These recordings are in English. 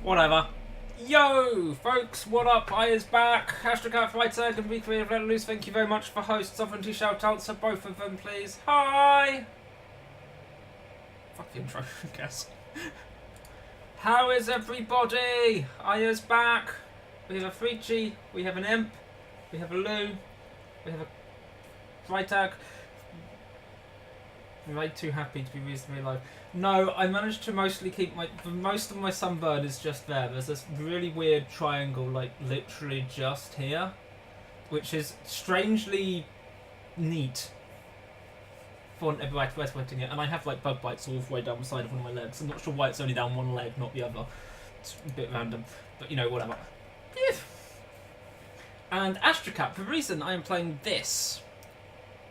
Whatever. Yo, folks, what up? I is back. Astrocat Fighter, going to be creative, let loose. Thank you very much for host sovereignty shout outs to both of them, please. Hi! Fuck the intro, I guess. How is everybody? I is back. We have a Freechy, we have an Imp, we have a Lou, we have a Freitag. I'm way too happy to be reasonably alive. No, I managed to mostly keep most of my sunburn is just there. There's this really weird triangle, like literally just here, which is strangely neat for everywhere sweating it. And I have like bug bites all the way down the side of one of my legs. I'm not sure why it's only down one leg, not the other. It's a bit random, but you know, whatever. Yeah. And Astrocat, for the reason I am playing this,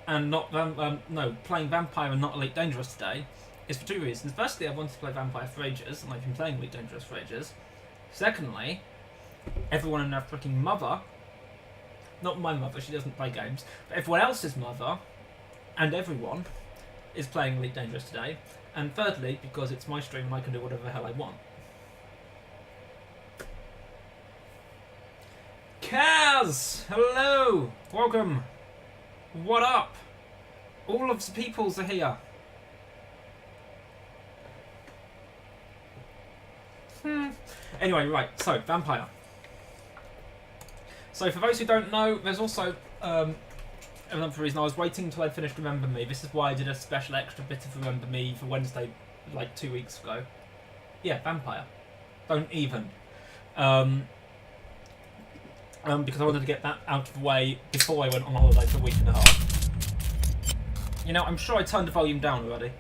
and not playing Vampyr and not Elite Dangerous today, is for two reasons. Firstly, I wanted to play Vampyr for ages, and I've been playing Elite Dangerous for ages. Secondly, everyone and their freaking mother, not my mother, she doesn't play games, but everyone else's mother, and everyone, is playing Elite Dangerous today. And thirdly, because it's my stream and I can do whatever the hell I want. Kaz! Hello! Welcome! What up? All of the peoples are here. Anyway, right, so, Vampyr. So, for those who don't know, there's also another reason I was waiting until I'd finished Remember Me. This is why I did a special extra bit of Remember Me for Wednesday, like 2 weeks ago. Yeah, Vampyr. Don't even. Because I wanted to get that out of the way before I went on holiday for a week and a half. You know, I'm sure I turned the volume down already.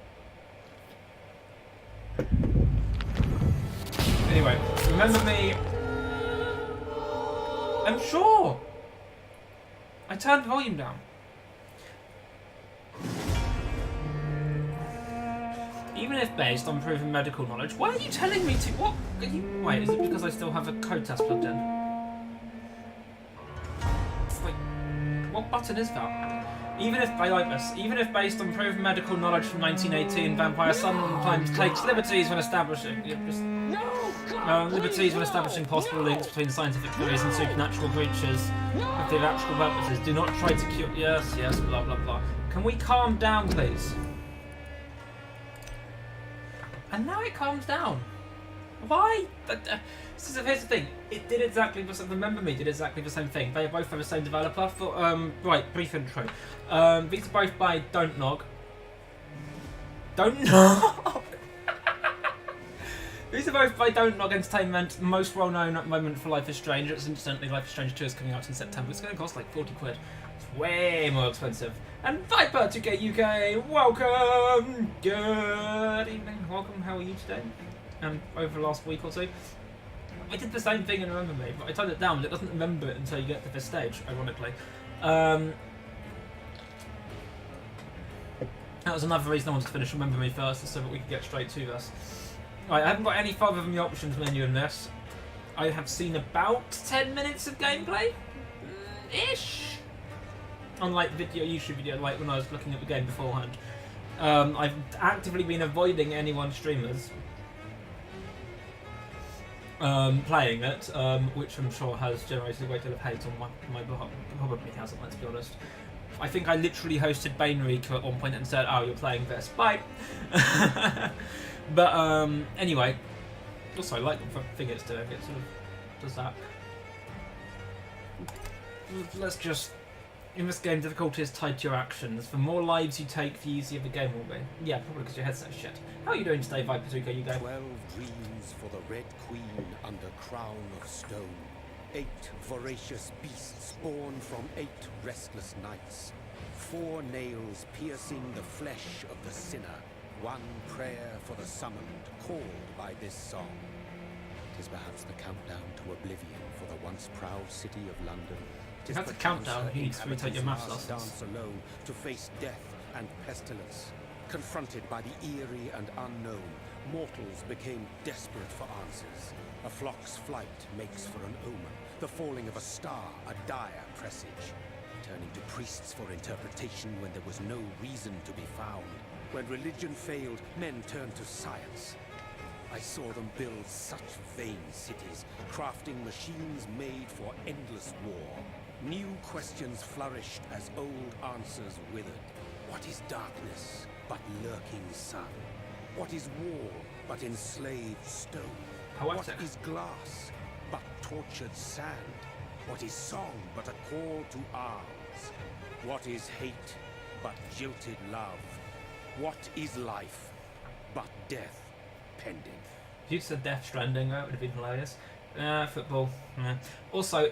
Anyway, Remember Me. I'm sure I turned the volume down. Even if based on proven medical knowledge, why are you telling me to? What? Wait, is it because I still have a code test plugged in? What button is that? Even if based on proven medical knowledge from 1918, Vampyr sometimes takes liberties when establishing possible links between scientific theories and supernatural creatures with theatrical purposes. Do not try to cure. Yes, blah blah blah. Can we calm down, please? And now it calms down. Why? Here's the thing. It did exactly the same. Remember Me did exactly the same thing. They both have the same developer. For right, brief intro. These are both by Don't Nog. Don't Nog. These are both by Don't Nog Entertainment. Most well-known at the moment for Life is Strange. It's incidentally Life is Strange 2 is coming out in September. It's going to cost like 40 quid. It's way more expensive. And Vampyr 2K UK, welcome. Good evening. Welcome. How are you today? Over the last week or two. I did the same thing in Remember Me, but I turned it down, but it doesn't remember it until you get to this stage, ironically. That was another reason I wanted to finish Remember Me first, so that we could get straight to this. Right, I haven't got any further than the options menu in this. I have seen about 10 minutes of gameplay? Ish! On like YouTube video, like when I was looking at the game beforehand. I've actively been avoiding anyone's streamers playing it, which I'm sure has generated a great deal of hate on my behalf. Probably hasn't, let's be honest. I think I literally hosted Bainerico at one point and said, oh, you're playing this, bye! But anyway, also I like the thing it's doing, it sort of does that. Let's just, in this game, difficulty is tied to your actions. The more lives you take, the easier the game will be. Yeah, probably because your headset's shit. How are you doing today, Vampyr 2K? You go. 12 dreams for the Red Queen under crown of stone. 8 voracious beasts born from 8 restless nights. 4 nails piercing the flesh of the sinner. 1 prayer for the summoned, called by this song. 'Tis perhaps the countdown to oblivion for the once proud city of London. If that's a countdown, you need to retake your maths lessons. Dance alone to face death and pestilence. Confronted by the eerie and unknown, mortals became desperate for answers. A flock's flight makes for an omen. The falling of a star, a dire presage. Turning to priests for interpretation when there was no reason to be found. When religion failed, men turned to science. I saw them build such vain cities, crafting machines made for endless war. New questions flourished as old answers withered. What is darkness but lurking sun? What is war but enslaved stone? Poetic. What is glass but tortured sand? What is song but a call to arms? What is hate but jilted love? What is life but death pending? If you'd said Death Stranding, that would have been hilarious. Football. Yeah. Also,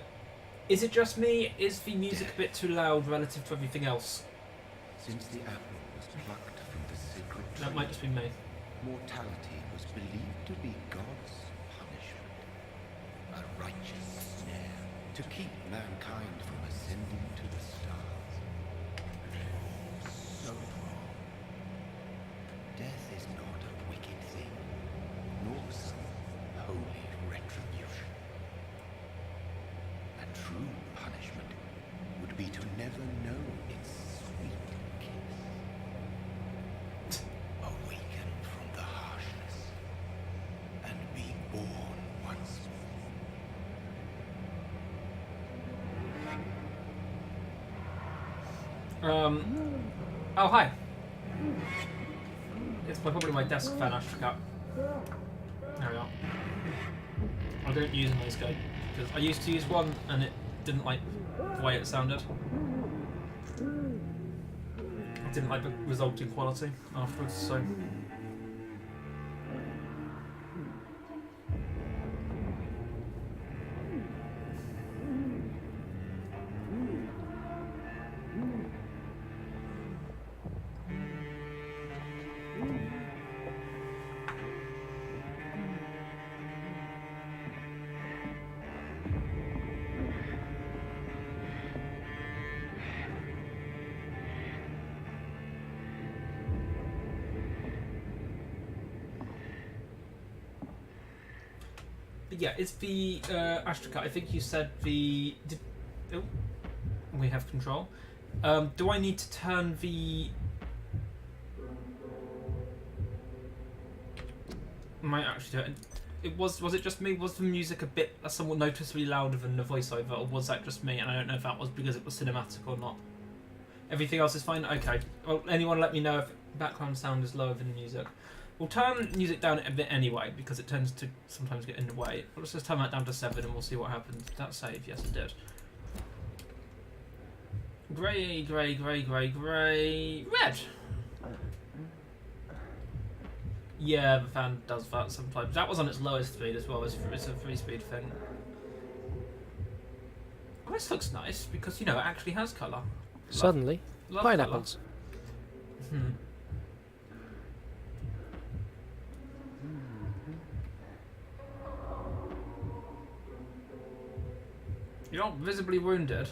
is it just me? Is the music a bit too loud relative to everything else? Since the apple was plucked from the sacred tree, That might just be me. mortality was believed to be God's punishment, a righteous snare to keep mankind from ascending to the stars. So wrong. Death is not a wicked thing, nor some holy retribution. A true punishment would be to never know its sweet kiss. Awaken from the harshness and be born once Oh, hi. It's probably my desk fan, Ashtraka. There we are. I don't use a noise gate because I used to use one and it didn't like the way it sounded. I didn't like the resulting quality afterwards, so. But yeah, it's the Ashtraka. I think you said the. Oh, we have control. Do I need to turn the? Might actually do it. It was it just me? Was the music a bit somewhat noticeably louder than the voiceover, or was that just me? And I don't know if that was because it was cinematic or not. Everything else is fine. Okay. Well, anyone let me know if background sound is lower than the music. We'll turn music down a bit anyway, because it tends to sometimes get in the way. Let's just turn that down to 7 and we'll see what happens. Did that save? Yes, it did. Grey, grey, grey, grey, grey. Red! Yeah, the fan does that sometimes. That was on its lowest speed as well. It's a 3-speed thing. Well, this looks nice, because, you know, it actually has colour. Suddenly, Love pineapples. colour. You're not visibly wounded.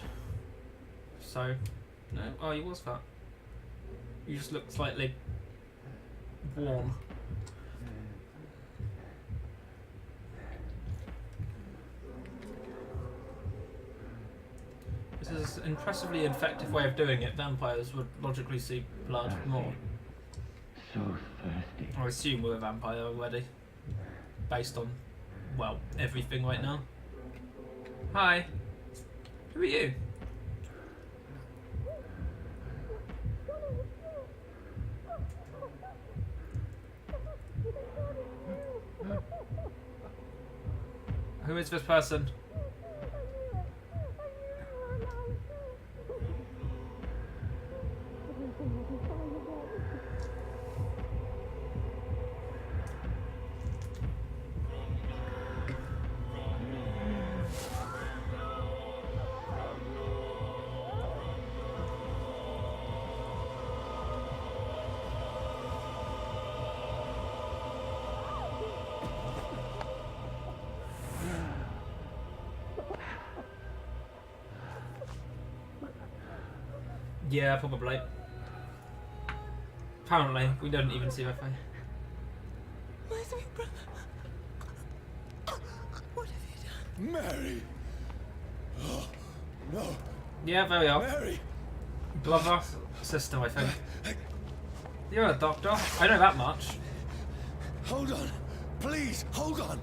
So, no? Oh, you was fat. You just look slightly worn. This is an impressively effective way of doing it. Vampires would logically see blood more. so thirsty. I assume we're a vampire already. Based on, well, everything right now. Hi. Who are you? Who is this person? Yeah, probably. Apparently, we don't even see her face. My sweet brother. What have you done? Mary! Oh, no. Yeah, there we are. Mary! Brother, sister, I think. You're a doctor. I know that much. Hold on. Please, hold on.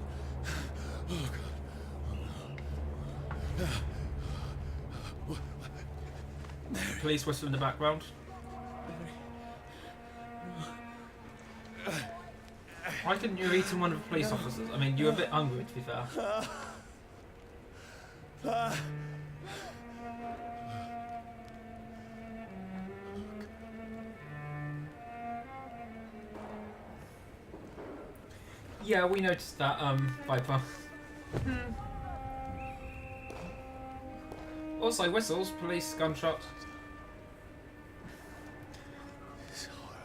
Oh, God. Police whistle in the background. Why couldn't you have eaten one of the police officers? I mean, you were a bit hungry, to be fair. Yeah, we noticed that, Viper. Also, whistles, police, gunshots. It's horror.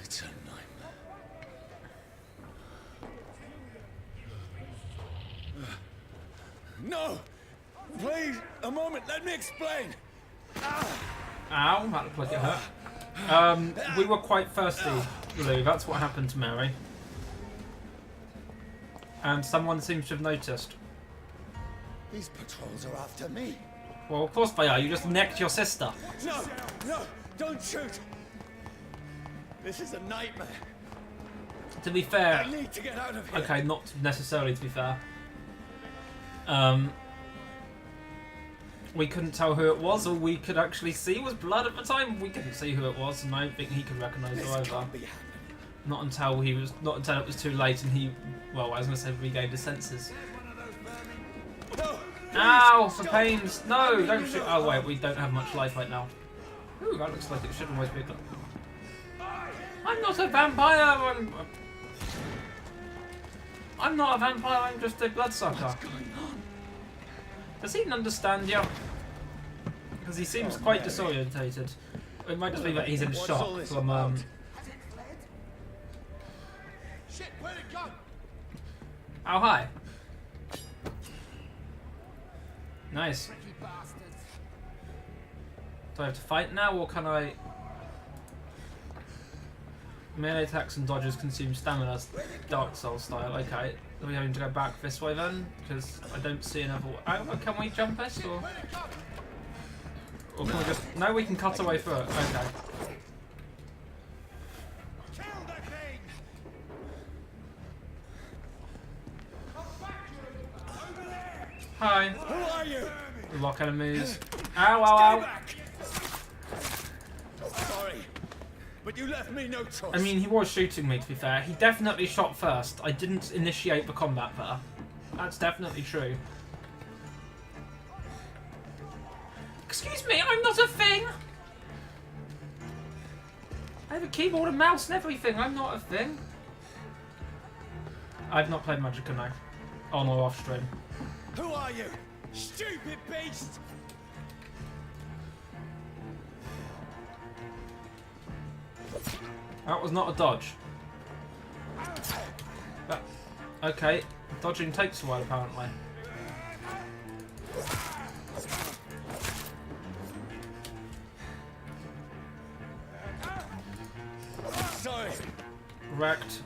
It's a nightmare. No! Please, a moment, let me explain! Ow, that looked like it hurt. We were quite thirsty, Lou. That's what happened to Mary. And someone seems to have noticed. These patrols are after me. Well, of course they are. You just necked your sister. No! No! Don't shoot! This is a nightmare. To be fair... I need to get out of here. Okay, not necessarily to be fair. We couldn't tell who it was. All we could actually see was blood at the time. We couldn't see who it was, and I don't think he could recognise This her either. can't be happening. Not until it was too late and he, well, I was going to say regained his senses. No! Ow, for Stop. pains! No, don't shoot. Oh wait, we don't have much life right now. Ooh, that looks like it should almost be a gun. I'm not a vampire. I'm not a vampire. I'm just a bloodsucker. Does he even understand you? Because he seems quite disorientated. It might just be that he's in What's all shock this from about? Shit, where'd it go? Oh, hi. Nice. Do I have to fight now, or can I... Melee attacks and dodges consume stamina, Dark Souls style. Okay. Are we having to go back this way then? Because I don't see another way. Oh, can we jump this, or... Or can we just... No, we can cut away through it. Okay. Hi. Who are you? Lock enemies. Ow, ow, ow. Back. Sorry, but you left me no choice. I mean, he was shooting me, to be fair. He definitely shot first. I didn't initiate the combat there. That's definitely true. Excuse me, I'm not a thing! I have a keyboard and mouse and everything. I'm not a thing. I've not played Magic, no. On or off stream. Who are you? Stupid beast! That was not a dodge. Okay, dodging takes a while apparently. Sorry. Wrecked.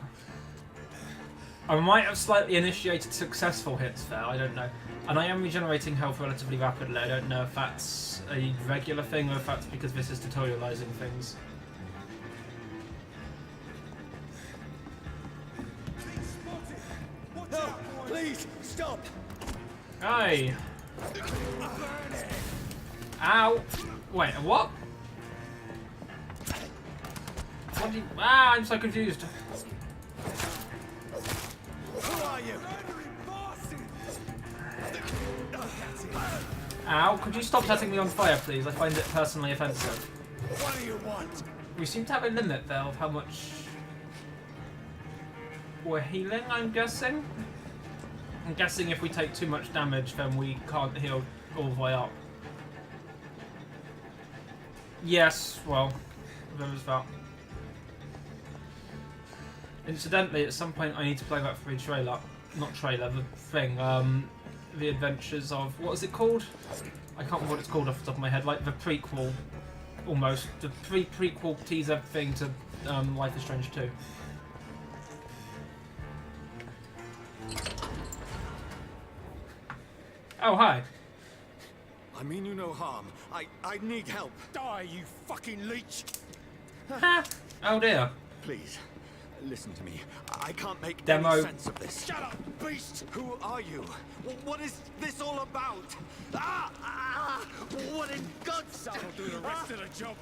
I might have slightly initiated successful hits there, I don't know. And I am regenerating health relatively rapidly. I don't know if that's a regular thing or if that's because this is tutorializing things. No, please, stop! Hey! Ow! Wait, what? What do you... Ah, I'm so confused. Who are you? Ow, could you stop setting me on fire, please? I find it personally offensive. What do you want? We seem to have a limit there of how much we're healing, I'm guessing. I'm guessing if we take too much damage, then we can't heal all the way up. Yes, well, there was that. Incidentally, at some point I need to play that free trailer. Not trailer, the thing. The Adventures of... What is it called? I can't remember what it's called off the top of my head. Like the prequel, almost. The prequel teaser thing to Life is Strange 2. Oh, hi. I mean you no harm. I need help. Die, you fucking leech! Ha! Oh dear. Please, Listen to me. I can't make Demo. any sense of this. Shut up, beast! Who are you? What is this all about? What in God's name? I'll do the rest of the job.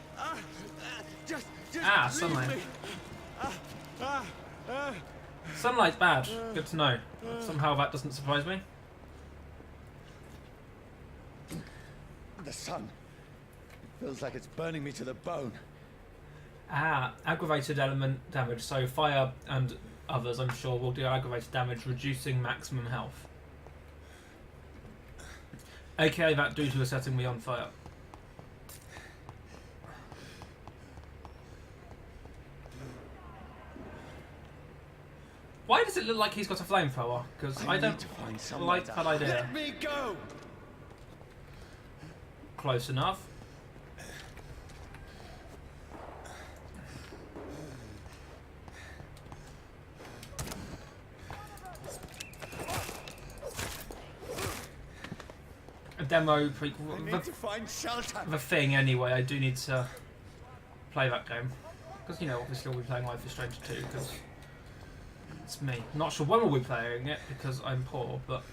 Just leave sunlight. me. Sunlight's bad. Good to know. Somehow that doesn't surprise me. The sun. It feels like it's burning me to the bone. Aggravated element damage. So fire and others, I'm sure, will do aggravated damage, reducing maximum health. AKA that due to setting me on fire. Why does it look like he's got a flamethrower? Because I don't like that idea. Let me go! Close enough. A demo I need to find shelter. the thing anyway. I do need to play that game because, you know, obviously we'll be playing Life is Strange 2 because it's me. Not sure when we'll be playing it because I'm poor, but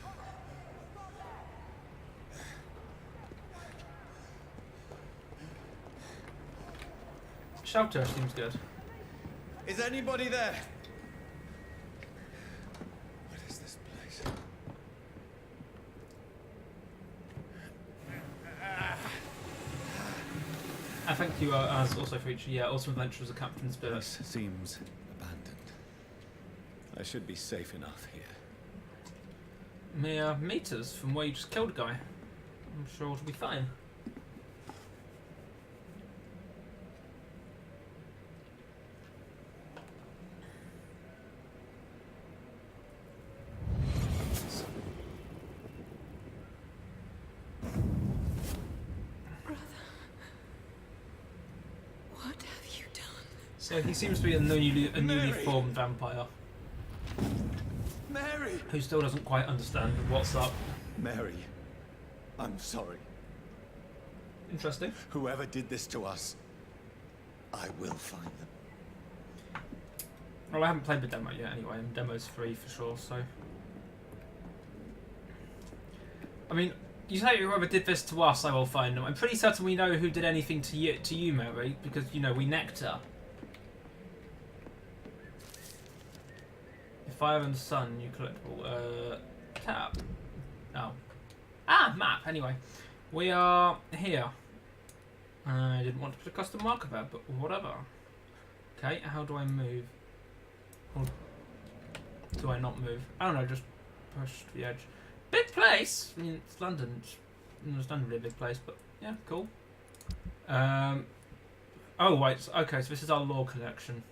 shelter seems good. Is anybody there? What is this place? I thank you as also for each Awesome Adventures of Captain Spirit. This seems abandoned. I should be safe enough here. Mere meters from where you just killed a guy. I'm sure it'll be fine. What have you done? So he seems to be a newly formed vampire Mary! who still doesn't quite understand what's up. Mary, I'm sorry. Interesting. Whoever did this to us, I will find them. Well, I haven't played the demo yet anyway, and demo's free for sure, so... I mean, you say whoever did this to us, I will find them. I'm pretty certain we know who did anything to you, Mary, because, you know, we necked her. Fire and Sun, new collectible. Tap. Oh. Map, anyway. We are here. I didn't want to put a custom marker there, but whatever. Okay, how do I move? Or do I not move? I don't know, just push to the edge. Big place! I mean, it's London. It's understandably a big place, but yeah, cool. Oh, wait, okay, so this is our lore collection.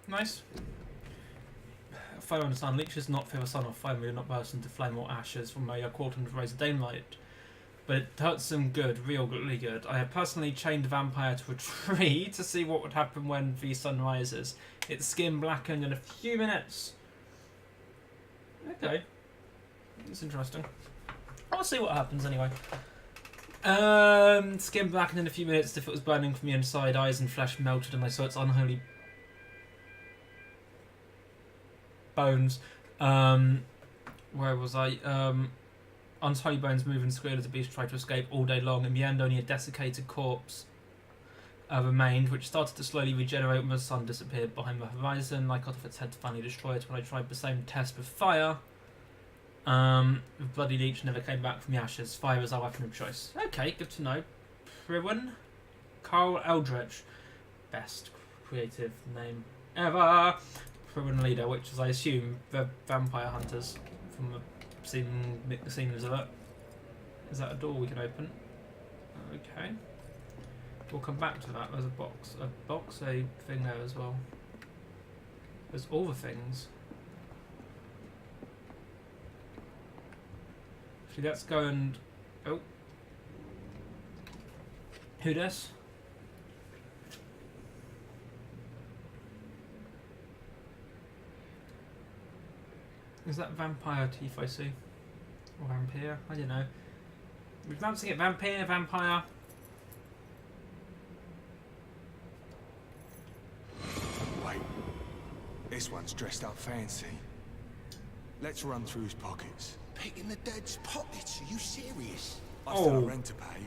Nice. Fire and Sun. Leeches not fear the sun or fire, will not burst into flame or ashes from a quarter of rays of daylight. But it hurts them good, really good. I have personally chained a vampire to a tree to see what would happen when the sun rises. Its skin blackened in a few minutes. Okay. That's interesting. I'll see what happens anyway. Skin blackened in a few minutes if it was burning from the inside. Eyes and flesh melted and I saw its unholy bones. Where was I? Unholy bones move and squeal as the beast tried to escape all day long. In the end, only a desiccated corpse remained, which started to slowly regenerate when the sun disappeared behind the horizon. I cut off its head to finally destroy it when I tried the same test with fire. The bloody leech never came back from the ashes. Fire is our weapon of choice. Okay, good to know. Priwen? Carl Eldritch. Best creative name ever. Priwen leader, which is, I assume, the vampire hunters from the scenes of it. Is that a door we can open? Okay. We'll come back to that. There's a box. A thing there as well. There's all the things. Actually, let's go and... Oh. Who does? Is that vampire teeth I see? Or vampire? I don't know. We're pronouncing it vampire, vampire. This one's dressed up fancy. Let's run through his pockets. Picking the dead's pockets? Are you serious? I still have Oh. rent to pay.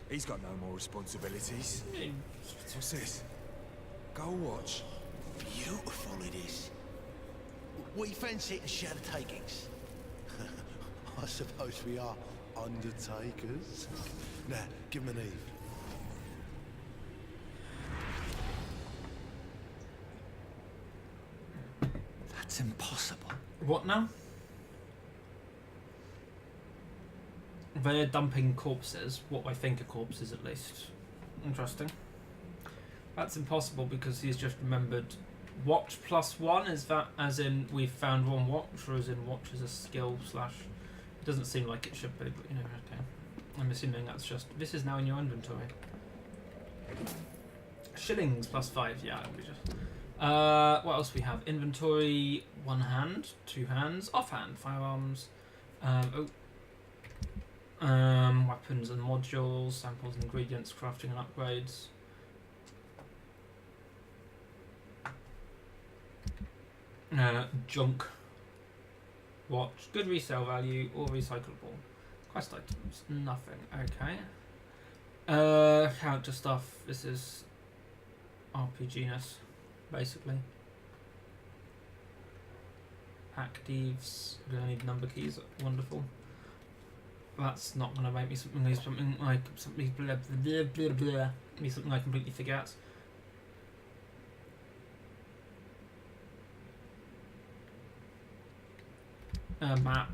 He's got no more responsibilities. What's this? Go watch. Beautiful it is. We fancy it and share the takings. I suppose we are undertakers. Now, give him an Eve. That's impossible. What now? They're dumping corpses, what I think are corpses at least. Interesting. That's impossible because he's just remembered watch +1. Is that as in we've found one watch, or as in watch is a skill slash? It doesn't seem like it should be, but you know, okay. I'm assuming that's just, this is now in your inventory. Shillings +5, yeah. We just, what else we have? Inventory, 1 hand, 2 hands, offhand, firearms, weapons and modules, samples and ingredients, crafting and upgrades. Junk. Watch. Good resale value or recyclable. Quest items. Nothing. Okay. Character stuff. This is RPG-ness, basically. Actives. We're gonna need number keys. Wonderful. That's not gonna make me something like something I completely forget. Map,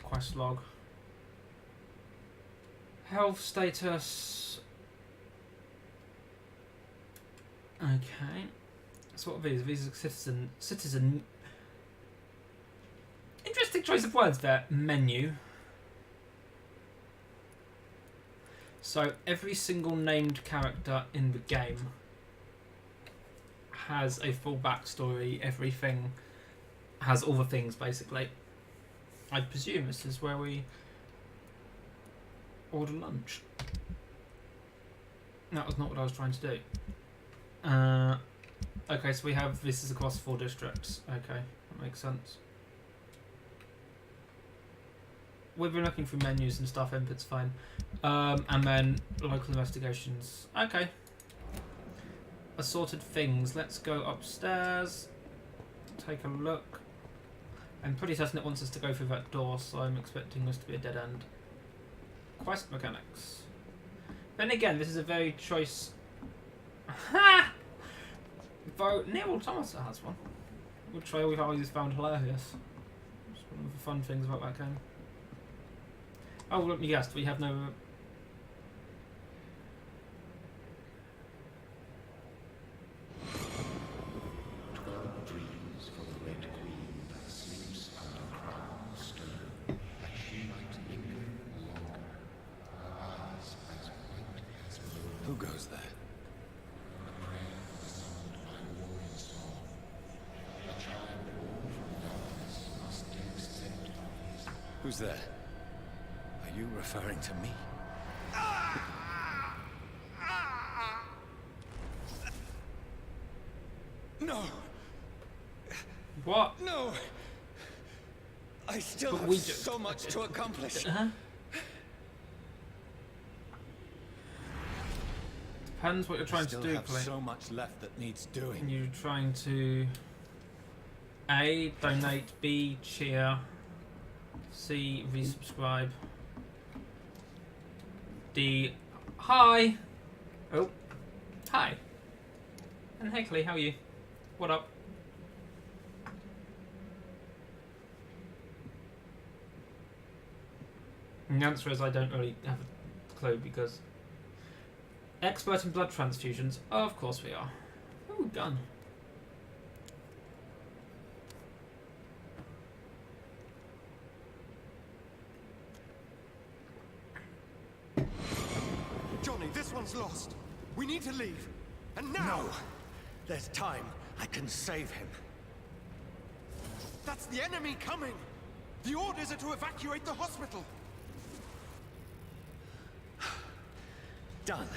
quest log, health status. Okay, so what are these? These are citizen. Interesting choice of words there. Menu. So every single named character in the game has a full backstory. Everything has all the things, basically. I presume this is where we order lunch. That was not what I was trying to do. Okay, so we have, this is across 4 districts. Okay, that makes sense. We've been looking through menus and stuff, input's fine. And then local investigations. Okay. Assorted things. Let's go upstairs. Take a look. I'm pretty certain it wants us to go through that door, so I'm expecting this to be a dead end. Quest mechanics. Then again, this is a very choice. Ha! Though Near Automata has one, which I always found hilarious. It's one of the fun things about that game. Oh, let me guess, we have no. Who goes there? Who's there? Are you referring to me? No! What? No! I still But have we just- so much to accomplish. Depends what you're trying to Still do, have Clay. so much left that needs doing. You're trying to A. Donate, B. Cheer, C. Resubscribe, D. Hi! Oh. Hi. And hey Clay, how are you? What up? And the answer is I don't really have a clue because... Expert in blood transfusions? Oh, of course we are. Ooh, gun. Johnny, this one's lost. We need to leave. And now! No. There's time. I can save him. That's the enemy coming! The orders are to evacuate the hospital! Done.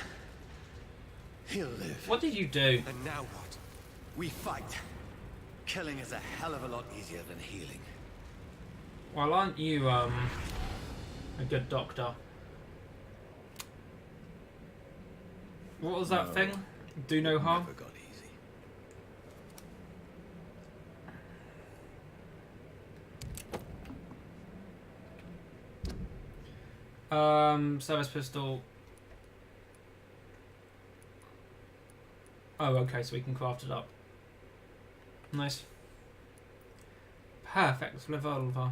He'll live. What did you do? And now what? We fight. Killing is a hell of a lot easier than healing. Well, aren't you, a good doctor? What was that thing? Do no harm? Never got easy. Service pistol. Oh, okay, so we can craft it up. Nice. Perfect, revolver.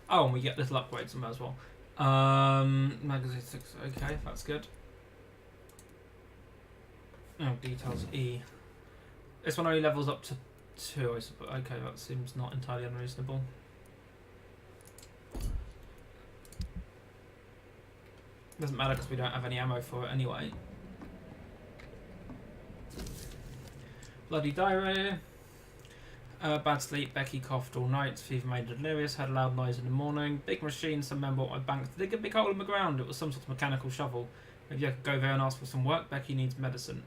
Oh, and we get little upgrades on that as well. Magazine 6, okay, that's good. Oh, details E. This one only levels up to 2, I suppose. Okay, that seems not entirely unreasonable. Doesn't matter because we don't have any ammo for it anyway. Bloody diarrhea. Bad sleep. Becky coughed all night. Fever made her delirious. Had a loud noise in the morning. Big machine. Some men bought my bank to dig a big hole in the ground. It was some sort of mechanical shovel. Maybe I could go there and ask for some work. Becky needs medicine.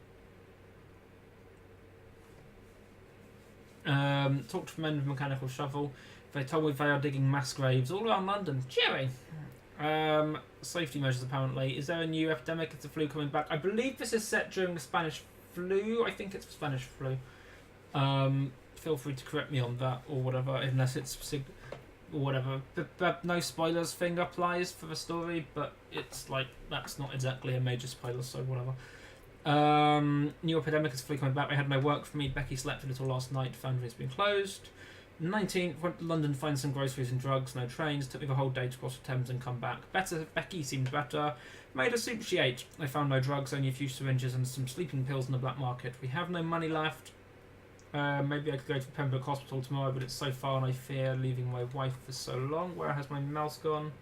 Talked to men with mechanical shovel. They told me they are digging mass graves all around London. Cheery. Safety measures apparently. Is there a new epidemic? Is the flu coming back? I believe this is set during the Spanish flu. I think it's Spanish flu. Feel free to correct me on that or whatever, unless it's or whatever. The no spoilers thing applies for the story, but it's like that's not exactly a major spoiler, so whatever. New epidemic is fully coming back. They had no work for me. Becky slept a little last night. Foundry's been closed. 19th, went to London to find some groceries and drugs. No trains. Took me the whole day to cross the Thames and come back. Better. Becky seemed better. Made a soup she ate. I found no drugs, only a few syringes and some sleeping pills in the black market. We have no money left. Maybe I could go to Pembroke Hospital tomorrow, but it's so far and I fear leaving my wife for so long. Where has my mouse gone?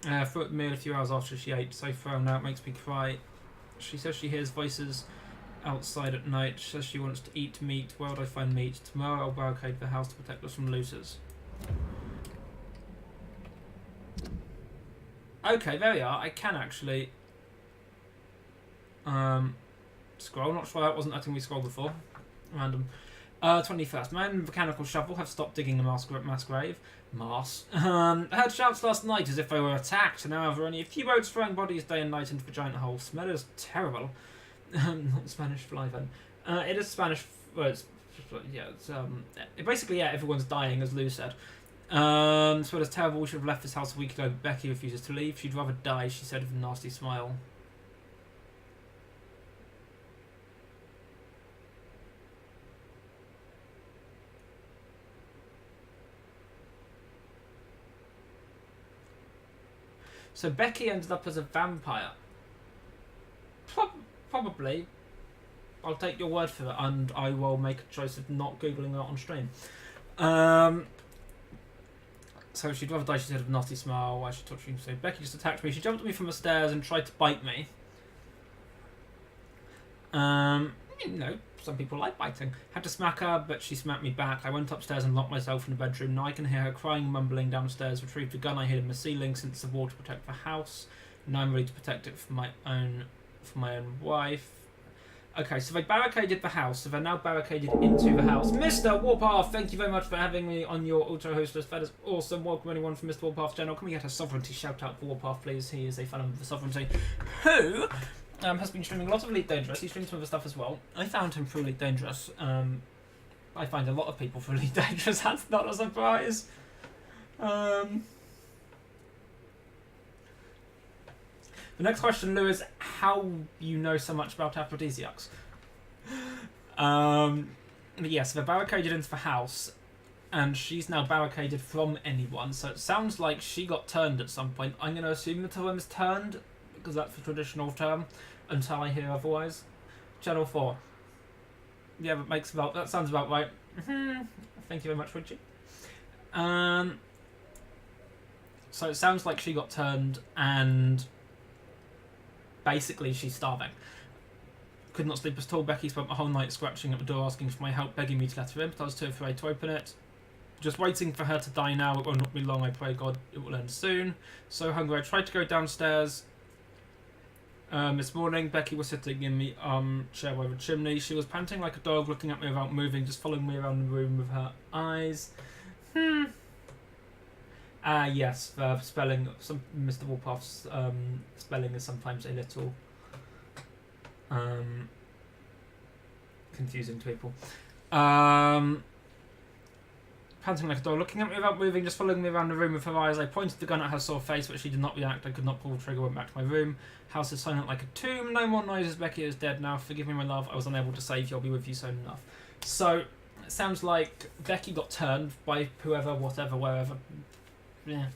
Threw at the meal a few hours after she ate. So thrown out, makes me cry. She says she hears voices outside at night. She says she wants to eat meat. Where would I find meat? Tomorrow I'll barricade the house to protect us from looters. Okay, there we are. I can actually scroll. Not sure that wasn't letting me scroll before. Random. 21st. Man with mechanical shovel have stopped digging a mass grave. I heard shouts last night as if they were attacked, and now there are only a few boats throwing bodies day and night into the giant hole. Smell is terrible. Not Spanish fly then. It is Spanish. Well, it's, yeah, it's basically, yeah, everyone's dying, as Lou said. So it is terrible. We should have left this house a week ago. Becky refuses to leave. She'd rather die, she said with a nasty smile. So Becky ended up as a vampire. Probably. I'll take your word for it, and I will make a choice of not Googling that on stream. So she'd rather die, she said, with a nasty smile while she touched me. So Becky just attacked me. She jumped at me from the stairs and tried to bite me. You know, some people like biting. Had to smack her, but she smacked me back. I went upstairs and locked myself in the bedroom. Now I can hear her crying, mumbling downstairs. Retrieved the gun I hid in the ceiling since the wall to protect the house. Now I'm ready to protect it from my own wife. Okay, so they barricaded the house, so they're now barricaded into the house. Mr. Warpath, thank you very much for having me on your auto-host list. That is awesome. Welcome anyone from Mr. Warpath's channel. Can we get a sovereignty shout-out for Warpath, please? He is a fan of the sovereignty. Who has been streaming a lot of Elite Dangerous. He streams some other stuff as well. I found him for Elite Dangerous. I find a lot of people for Elite Dangerous. That's not a surprise. The next question, Lou, is how you know so much about aphrodisiacs. Yes, they're barricaded into the house, and she's now barricaded from anyone, so it sounds like she got turned at some point. I'm going to assume the term is turned, because that's the traditional term, until I hear otherwise. Channel 4. Yeah, that sounds about right. Thank you very much, Richie. So it sounds like she got turned, and basically she's starving. Could not sleep at all. Becky spent the whole night scratching at the door asking for my help, begging me to let her in, but I was too afraid to open it. Just waiting for her to die now. It will not be long, I pray God it will end soon. So hungry. I tried to go downstairs. This morning, Becky was sitting in the chair by the chimney. She was panting like a dog, looking at me without moving, just following me around the room with her eyes. Yes, spelling. Some Mr. Warpath's spelling is sometimes a little confusing to people. Panting like a dog, looking at me without moving, just following me around the room with her eyes. I pointed the gun at her sore face, but she did not react. I could not pull the trigger, went back to my room. House is silent like a tomb. No more noises. Becky is dead now. Forgive me, my love. I was unable to save you. I'll be with you soon enough. So, it sounds like Becky got turned by whoever, whatever, wherever. Yeah.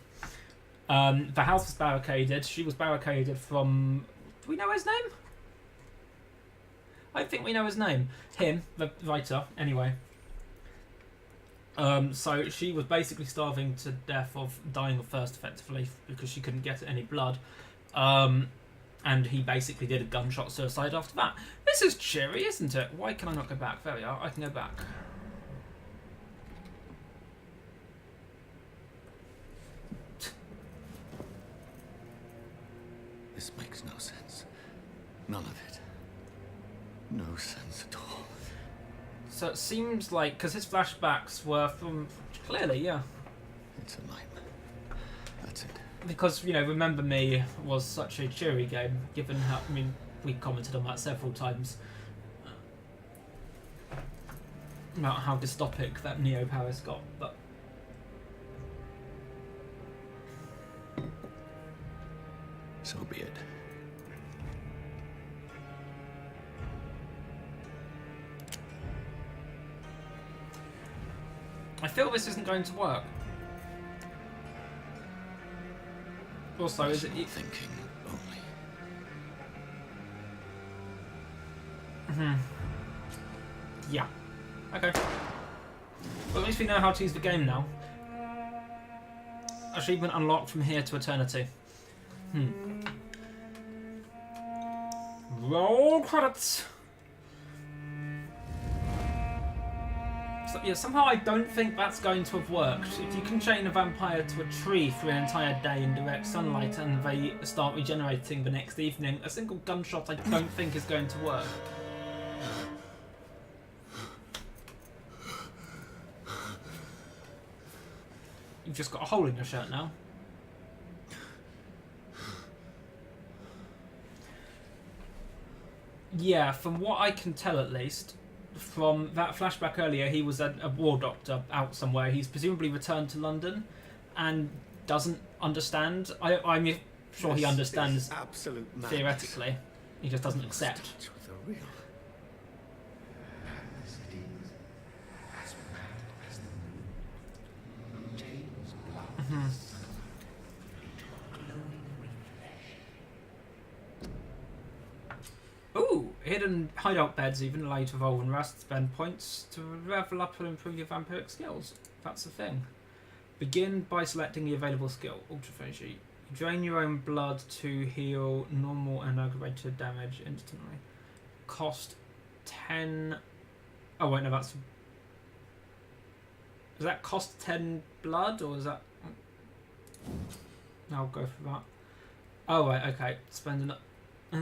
The house was barricaded. She was barricaded from... Do we know his name? I think we know his name. Him, the writer, anyway. So she was basically starving to death of dying of thirst, effectively, because she couldn't get any blood. And he basically did a gunshot suicide after that. This is cheery, isn't it? Why can I not go back? There we are. I can go back. This makes no sense. None of it. No sense at all. So it seems like, because his flashbacks were from, clearly, yeah. It's a nightmare. That's it. Because, you know, Remember Me was such a cheery game, given how, I mean, we commented on that several times. About how dystopic that Neo Paris got, but... So be it. I feel this isn't going to work. Also, is it... Thinking only. Yeah. Okay. Well, at least we know how to use the game now. Achievement unlocked from here to eternity. Roll credits! So, yeah, somehow I don't think that's going to have worked. If you can chain a vampire to a tree for an entire day in direct sunlight and they start regenerating the next evening, a single gunshot I don't think is going to work. You've just got a hole in your shirt now. Yeah, from what I can tell at least, from that flashback earlier, he was a war doctor out somewhere. He's presumably returned to London and doesn't understand. I'm sure he understands theoretically. He just doesn't accept. Ooh, hidden hideout beds even allow you to evolve and rest, spend points to level up and improve your vampiric skills. That's the thing. Begin by selecting the available skill, Ultraphagy. You drain your own blood to heal normal and aggravated damage instantly. Cost 10... Oh wait, no, that's... Does that cost 10 blood, or is that... I'll go for that. Oh right, okay. Spend an... What's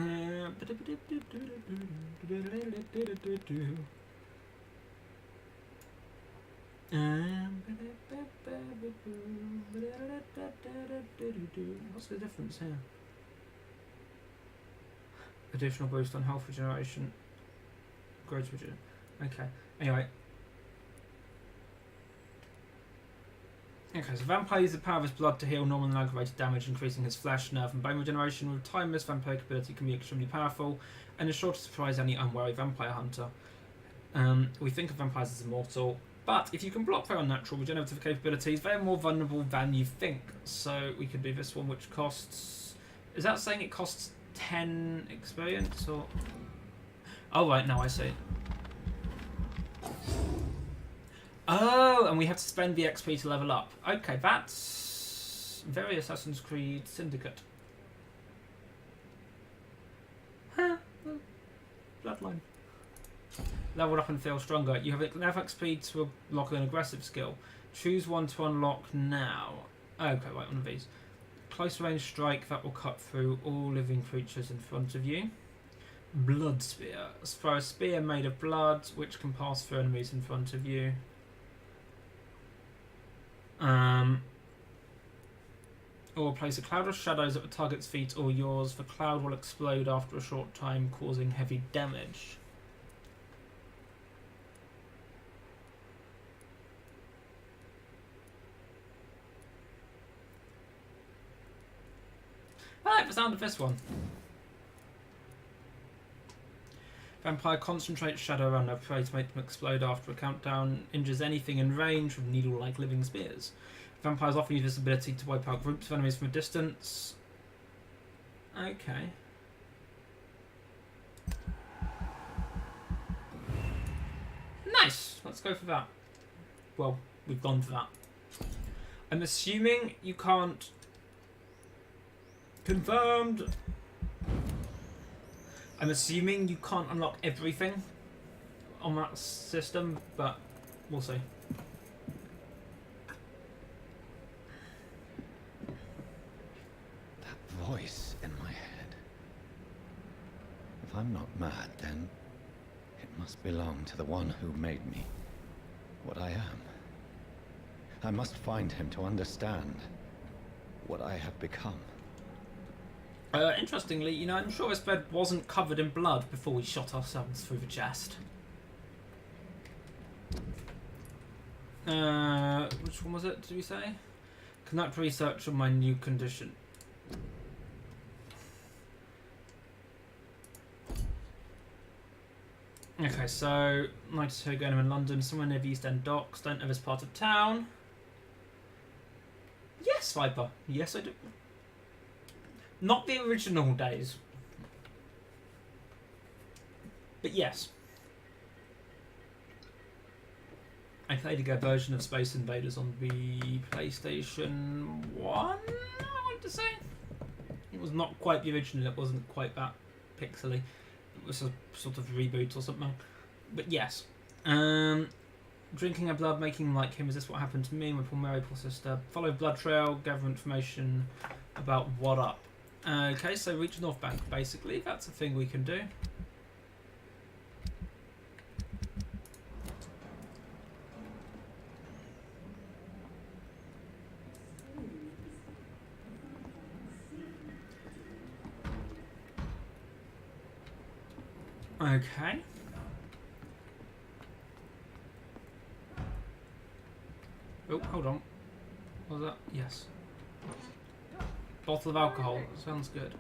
the difference here? Additional boost on health regeneration. Growth regeneration. Okay. Anyway. Okay, so Vampire uses the power of his blood to heal normal and aggravated damage, increasing his flesh, nerve, and bone regeneration. With time, this vampiric ability can be extremely powerful and is sure to surprise any unwary vampire hunter. We think of vampires as immortal, but if you can block their unnatural regenerative capabilities, they are more vulnerable than you think. So we could do this one, which costs... Is that saying it costs 10 experience, or...? Oh, right, now I see. Oh, and we have to spend the XP to level up. Okay, that's very Assassin's Creed Syndicate. Huh. Bloodline. Leveled up and feel stronger. You have enough XP to unlock an aggressive skill. Choose one to unlock now. Okay, right, one of these. Close range strike that will cut through all living creatures in front of you. Blood spear. Throw a spear made of blood which can pass through enemies in front of you. Or place a cloud of shadows at the target's feet or yours. The cloud will explode after a short time, causing heavy damage. I like the sound of this one. Vampire concentrates shadow around their prey to make them explode after a countdown. Injures anything in range with needle-like living spears. Vampires often use this ability to wipe out groups of enemies from a distance. Okay. Nice! Let's go for that. Well, we've gone for that. I'm assuming you can't... Confirmed! I'm assuming you can't unlock everything on that system, but we'll see. That voice in my head. If I'm not mad, then it must belong to the one who made me what I am. I must find him to understand what I have become. Interestingly, you know, I'm sure this bed wasn't covered in blood before we shot ourselves through the chest. Which one was it, did we say? Conduct research on my new condition. Okay, so 92 going in London, somewhere near the East End Docks. Don't know this part of town. Yes, Viper. Yes, I do. Not the original days. But yes. I played a good version of Space Invaders on the PlayStation 1, I want to say. It was not quite the original, it wasn't quite that pixely. It was a sort of reboot or something. But yes. Drinking a blood, making like him. Is this what happened to me? My poor Mary, poor sister. Follow blood trail, gather information about what up. Okay, so reach North Bank, basically. That's a thing we can do. Okay. Oh, hold on. What was that? Yes. Bottle of alcohol. Sounds good.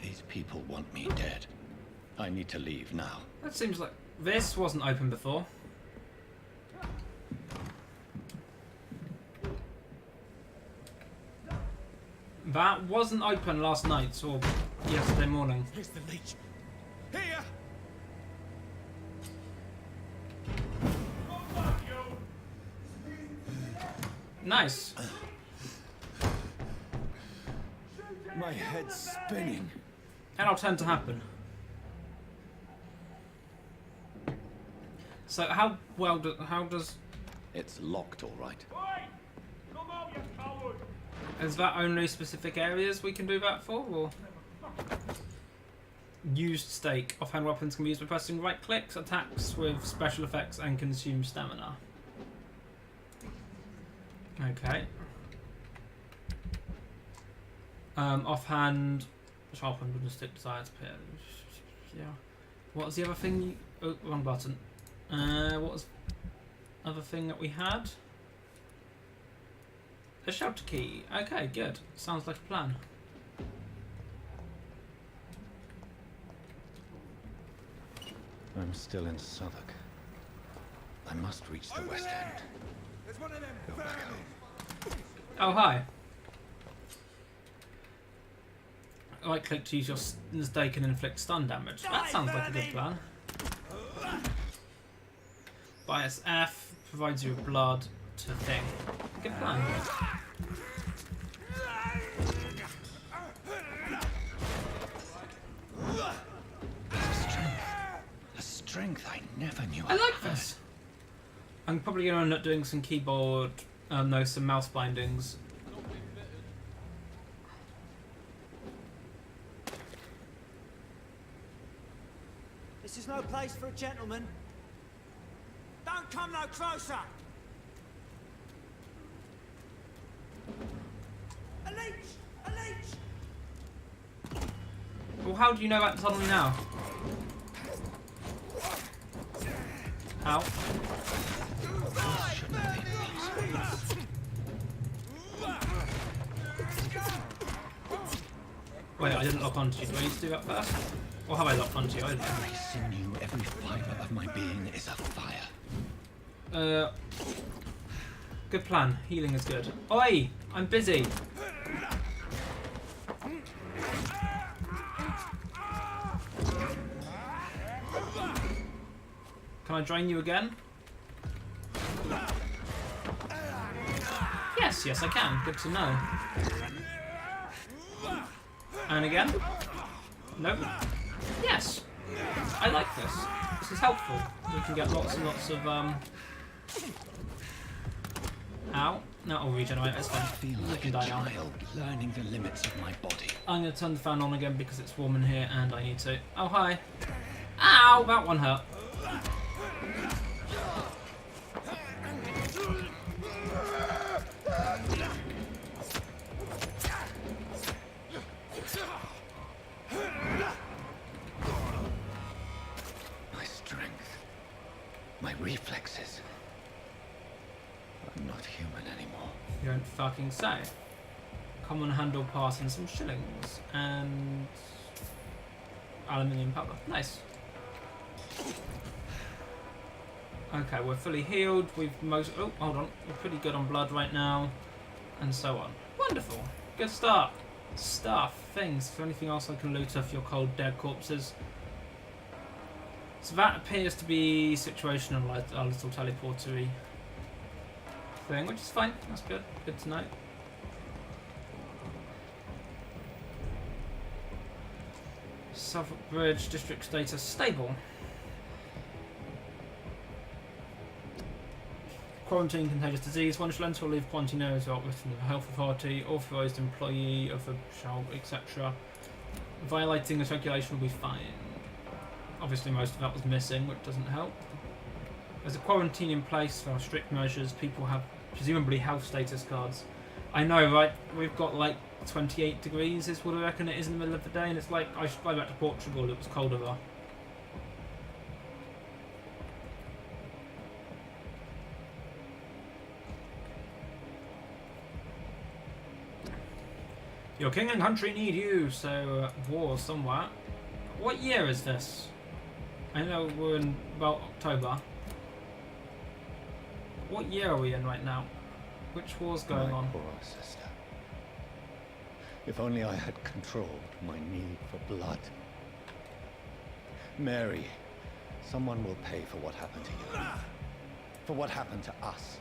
These people want me dead. I need to leave now. That seems like... This wasn't open before. That wasn't open last night or yesterday morning. Here's the leech. Here! Nice. My head's spinning. That'll tend to happen. So how well how does... It's locked, all right. Come out, you coward! Is that only specific areas we can do that for, or...? Used stake. Offhand weapons can be used by pressing right clicks, attacks with special effects, and consume stamina. Okay. Offhand... Sharpen wooden stick desired pair. Yeah. What was the other thing you... Oh, wrong button. What was the other thing that we had? A shelter key. Okay, good. Sounds like a plan. I'm still in Southwark. I must reach the West End. There's one of them. Go back home. Oh, hi. Right click to use your stake and inflict stun damage. That sounds like a good plan. Bias F provides you with blood to thing. Good plan. A strength I never knew I like this. I'm probably going to end up doing some keyboard No, some mouse bindings. This is no place for a gentleman. Don't come no closer! A leech! A leech! Well, how do you know that suddenly now? How? This shouldn't be possible. Wait, I didn't lock onto you. Do I need to do that first? Or have I locked onto you? I didn't. Every sinew, every fibre of my being is afire. Good plan. Healing is good. Oi! I'm busy. Can I drain you again? Yes, yes I can. Good to know. And again? Nope. Yes. I like this. This is helpful. We can get lots and lots of Ow. That'll regenerate. It's I fine. feel You like can a die now. child learning the limits of my body. I'm going to turn the fan on again because it's warm in here and I need to. Oh, hi. Ow! That one hurt. My strength. My reflexes. I'm not human anymore. You don't fucking say. Common handle pass and some shillings. And aluminium powder. Nice. Okay, we're fully healed. We've oh, hold on. We're pretty good on blood right now. And so on. Wonderful. Good start. Stuff. Things. Is there anything else I can loot off your cold dead corpses? So that appears to be situational, a little teleportery thing, which is fine. That's good. Good to know. Suffolk Bridge district status stable. Quarantine contagious disease. One shall enter or leave quarantine areas without written of a health authority, authorised employee of a shall, etc. Violating this regulation will be fined. Obviously most of that was missing, which doesn't help. There's a quarantine in place for strict measures. People have presumably health status cards. I know, right? We've got like 28 degrees is what I reckon it is in the middle of the day, and it's like I should fly back to Portugal. It was colder there. Your king and country need you, so war somewhere. What year is this? I know we're in about October. What year are we in right now? Which war's going My on? poor sister. If only I had controlled my need for blood. Mary, someone will pay for what happened to you. For what happened to us.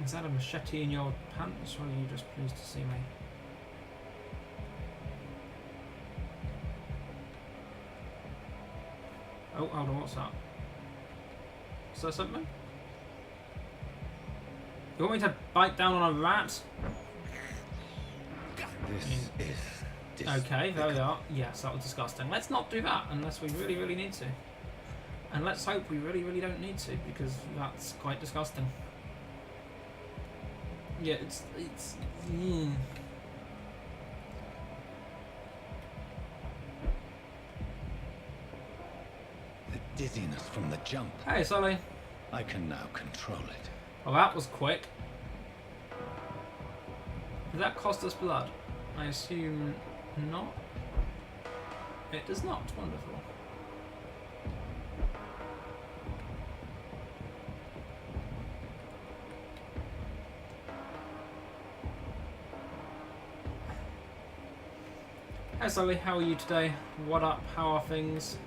Is that a machete in your pants, or are you just pleased to see me? Oh, hold on, what's that? Is that something? You want me to bite down on a rat? This is Okay, there we are. Yes, that was disgusting. Let's not do that unless we really, really need to. And let's hope we really, really don't need to, because that's quite disgusting. Yeah, it's the dizziness from the jump. Hey, Sully. I can now control it. Well, that was quick. Did that cost us blood? I assume not. It does not. Wonderful. Hey Sully, how are you today? What up? How are things?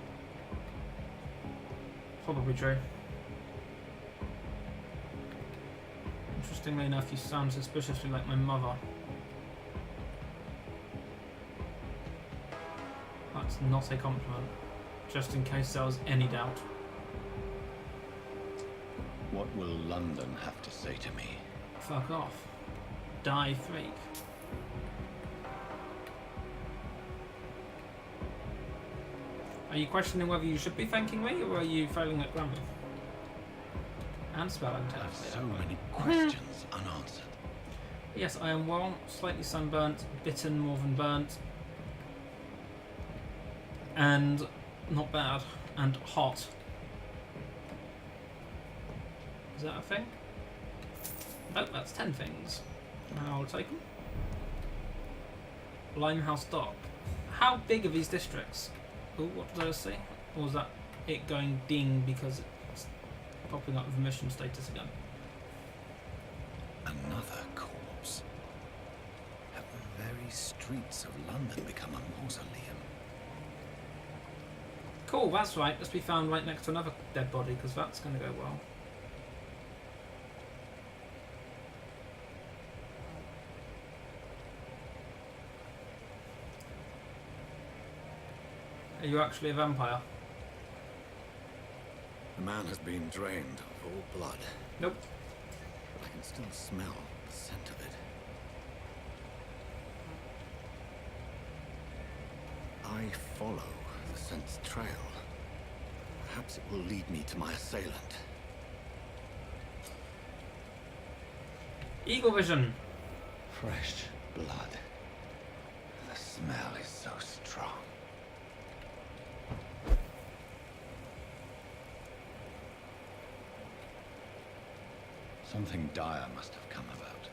Probably true. Interestingly enough, you sound suspiciously like my mother. That's not a compliment, just in case there was any doubt. What will London have to say to me? Fuck off. Die freak. Are you questioning whether you should be thanking me, or are you failing at grammar? And spelling I have test. so many questions unanswered. Yes, I am well, slightly sunburnt, bitten more than burnt, and not bad, and hot. Is that a thing? Nope, that's 10 things. I'll take them. Limehouse Dock. How big are these districts? Oh, what did I say? Or was that it going ding because it's popping up with mission status again? Another corpse. Have the very streets of London become a mausoleum? Cool, that's right. Let's be found right next to another dead body, because that's going to go well. Are you actually a vampire? The man has been drained of all blood. Nope. But I can still smell the scent of it. I follow the scent's trail. Perhaps it will lead me to my assailant. Eagle vision. Fresh blood. The smell is so strong. Something dire must have come about.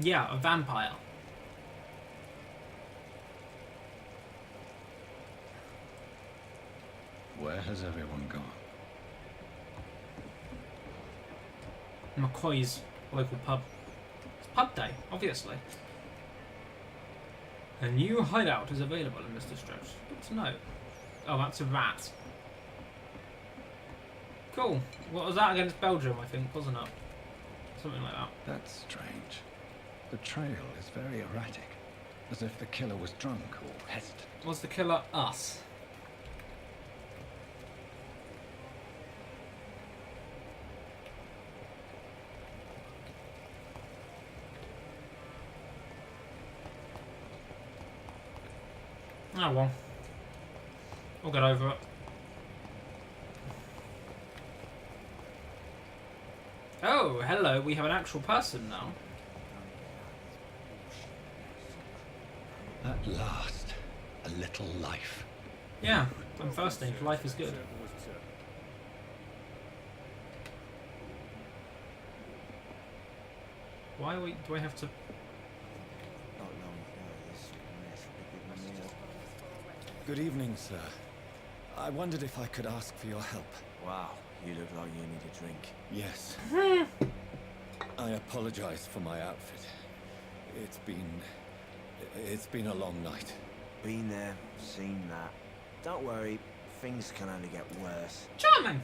Yeah, a vampire. Where has everyone gone? McCoy's local pub. It's pub day, obviously. A new hideout is available in this district. Good to know. Oh, that's a rat. Cool. What was that against Belgium, I think, wasn't it? Something like that. That's strange. The trail is very erratic, as if the killer was drunk or hesitant. Was the killer us? Oh well. We'll get over it. Oh, hello, we have an actual person now. At last, a little life. Yeah, I'm thirsty. Life is good. Why do I have to... Good evening, sir. I wondered if I could ask for your help. Wow, you look like you need a drink. Yes. I apologize for my outfit. It's been a long night. Been there, seen that. Don't worry, things can only get worse. Charming!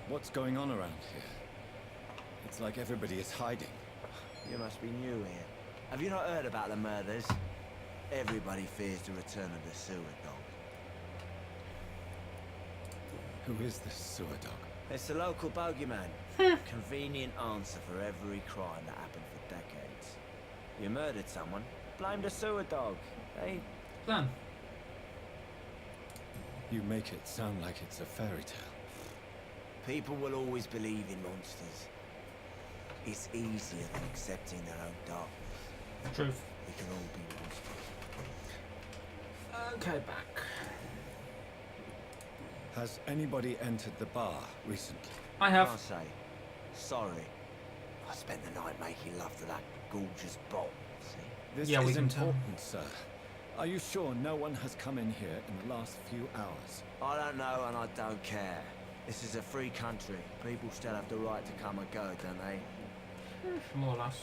What's going on around here? It's like everybody is hiding. You must be new here. Have you not heard about the murders? Everybody fears the return of the sewer dog. Who is this sewer dog? It's the local bogeyman. Convenient answer for every crime that happened for decades. You murdered someone, blame the sewer dog. Hey, Done. You make it sound like it's a fairy tale. people will always believe in monsters. It's easier than accepting their own darkness. Truth. We can all be monsters. Okay, back. Has anybody entered the bar recently? I have. Can't say. Sorry. I spent the night making love to that gorgeous bot. See? This Yeah, we is can tell. important, sir. Are you sure no one has come in here in the last few hours? I don't know and I don't care. This is a free country. People still have the right to come and go, don't they? More or less.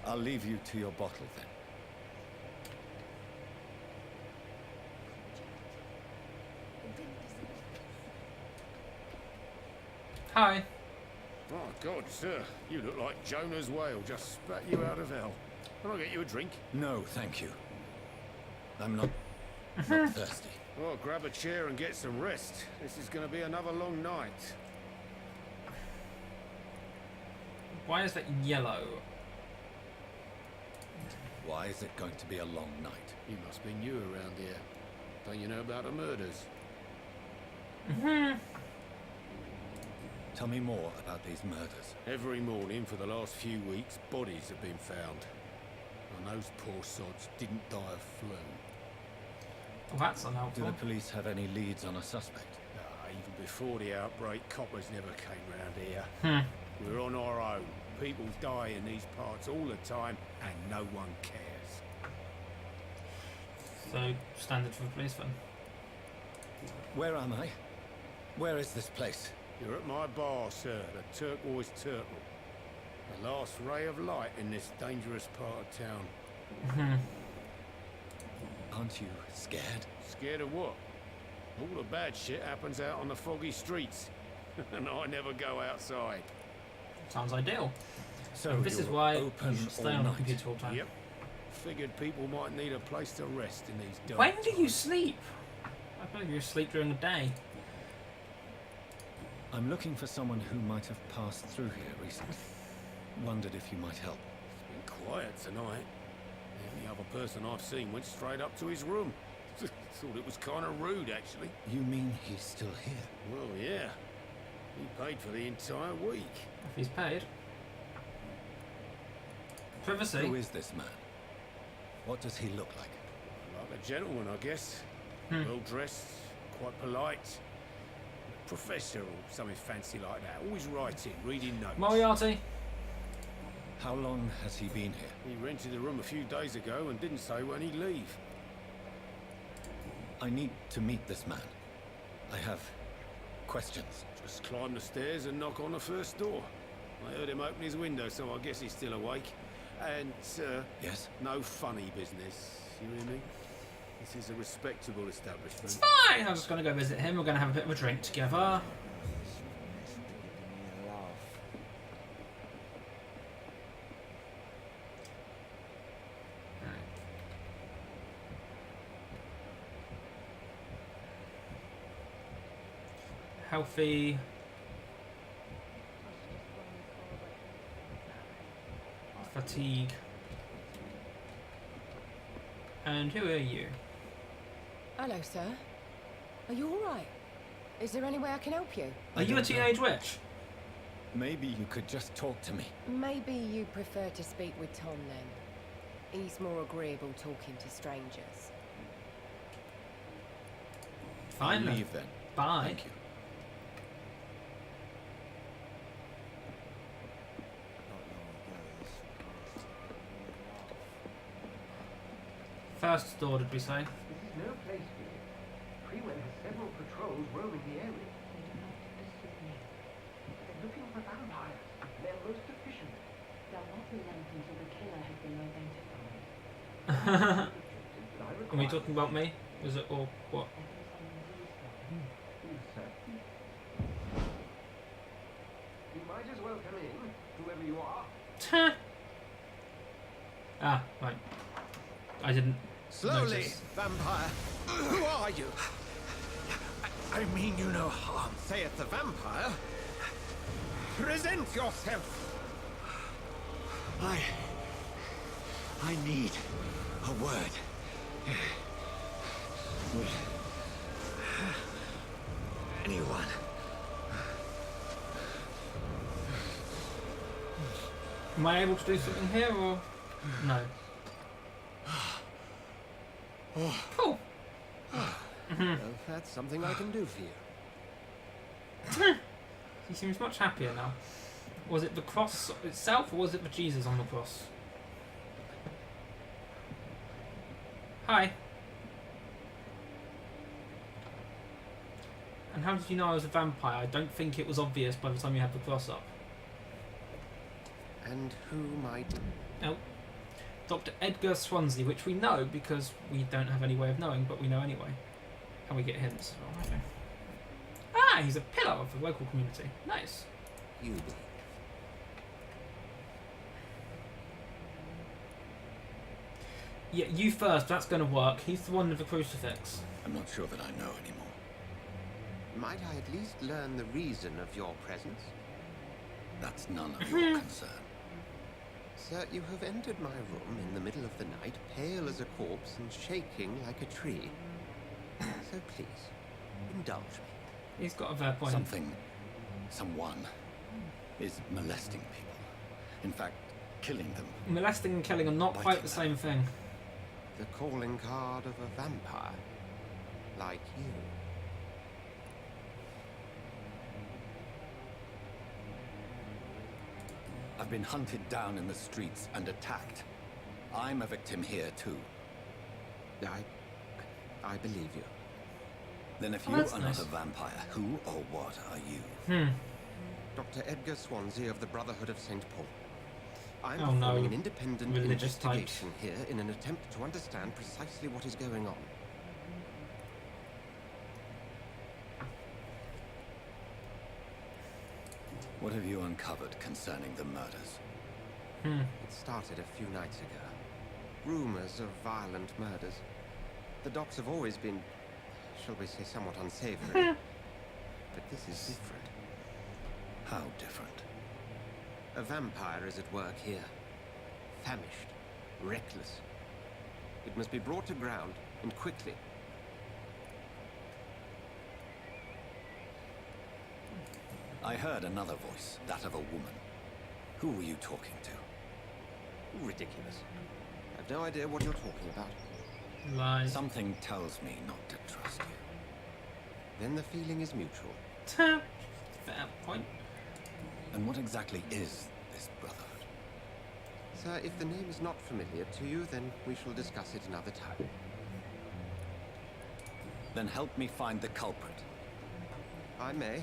I'll leave you to your bottle then. Hi. Oh, God, sir. You look like Jonah's whale just spat you out of hell. Can I get you a drink? No, thank you. I'm not thirsty. Oh, grab a chair and get some rest. This is going to be another long night. Why is that yellow? Why is it going to be a long night? You must be new around here. Don't you know about the murders? Tell me more about these murders. Every morning for the last few weeks, bodies have been found. And those poor sods didn't die of flu. Oh, that's Do unhelpful. the police have any leads on a suspect? Even before the outbreak, coppers never came round here. We're on our own. People die in these parts all the time, and no one cares. So, standard for the police then. Where am I? Where is this place? You're at my bar, sir, the Turquoise Turtle. The last ray of light in this dangerous part of town. Aren't you scared? Scared of what? All the bad shit happens out on the foggy streets. And I never go outside. Sounds ideal. So And this is you're why you open should stay all on the night. computer all the time. Yep. Figured people might need a place to rest in these dark When do you times. sleep? I believe you sleep during the day. I'm looking for someone who might have passed through here recently. Wondered if you might help. It's been quiet tonight. Every other person I've seen went straight up to his room. Thought it was kind of rude, actually. You mean he's still here? Well, yeah. He paid for the entire week. If he's paid. Privacy. Who is this man? What does he look like? Like a gentleman, I guess. Well dressed, quite polite. Professor or something fancy like that. Always writing, reading notes. Moriarty. How long has he been here? He rented the room a few days ago and didn't say when he'd leave. I need to meet this man. I have questions. Just climb the stairs and knock on the first door. I heard him open his window, so I guess he's still awake. And, sir, Yes? no funny business. You hear me? This is a respectable establishment. It's fine. I'm just going to go visit him. We're going to have a bit of a drink together. Healthy. Fatigue. And who are you? Hello, sir. Are you all right? Is there any way I can help you? Are you a teenage witch? Maybe you could just talk to me. Maybe you prefer to speak with Tom then. He's more agreeable talking to strangers. Fine then. Leave then. Bye. Thank you. First door, did we say? This is no place for you. Freeman has several patrols roaming the area. They do not disturb me. They're looking for vampires. They're most efficient. They'll not relent until the killer has been identified. Are we talking about me? Is it or what? You might as well come in, whoever you are. Ah, right. I didn't. Slowly, notice. vampire. Who are you? I mean you no harm. Saith the vampire. Present yourself. I need a word. Anyone. Am I able to do something here or no? Cool. Well, that's something I can do for you. He seems much happier now. Was it the cross itself or was it the Jesus on the cross? Hi. And how did you know I was a vampire? I don't think it was obvious by the time you had the cross up. And who might... Oh. Dr. Edgar Swansea, which we know because we don't have any way of knowing, but we know anyway. And we get hints. Oh, okay. Ah, he's a pillar of the local community. Nice. You be. Yeah, you first. That's going to work. He's the one with the crucifix. I'm not sure that I know anymore. Might I at least learn the reason of your presence? That's none of your concern. Sir, you have entered my room in the middle of the night, pale as a corpse and shaking like a tree. So please, indulge me. He's got a fair point. Someone is molesting people. In fact, killing them. Molesting and killing are not quite the same thing. The calling card of a vampire, like you. I've been hunted down in the streets and attacked. I'm a victim here too. I believe you. Then if Oh, you that's are nice. not a vampire, who or what are you? Dr. Edgar Swansea of the Brotherhood of St. Paul. I'm Oh, no. performing an independent Religious types. investigation here in an attempt to understand precisely what is going on. What have you uncovered concerning the murders? It started a few nights ago. Rumors of violent murders. The docks have always been, shall we say, somewhat unsavory. But this is different. How different? A vampire is at work here. Famished. Reckless. It must be brought to ground, and quickly. I heard another voice, that of a woman. Who were you talking to? Ridiculous. I've no idea what you're talking about. Lies. Something tells me not to trust you. Then the feeling is mutual. Fair point. And what exactly is this brotherhood? Sir, if the name is not familiar to you, then we shall discuss it another time. Then help me find the culprit. I may.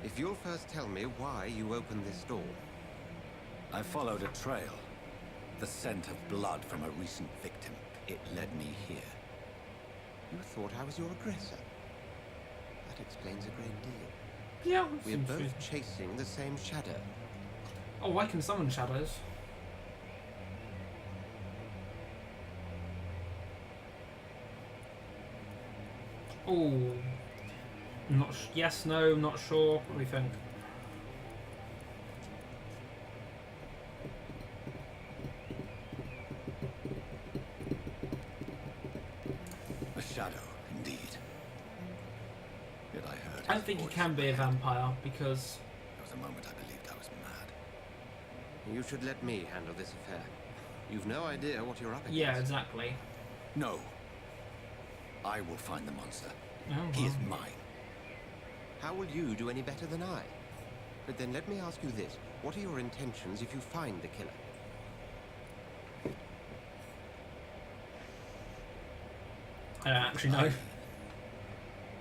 If you'll first tell me why you opened this door. I followed a trail. The scent of blood from a recent victim. It led me here. You thought I was your aggressor. That explains a great deal. Yeah. We're seems both true. chasing the same shadow. Oh, I can summon shadows. Oh. Not yes, no, not sure. What do we think? A shadow, indeed. Yet I heard I don't his think he voice. can be a vampire because There was a moment I believed I was mad. You should let me handle this affair. You've no idea what you're up against. yeah, exactly. No. I will find the monster. Oh, He is well. mine. How will you do any better than I? But then let me ask you this. What are your intentions if you find the killer? I don't actually know.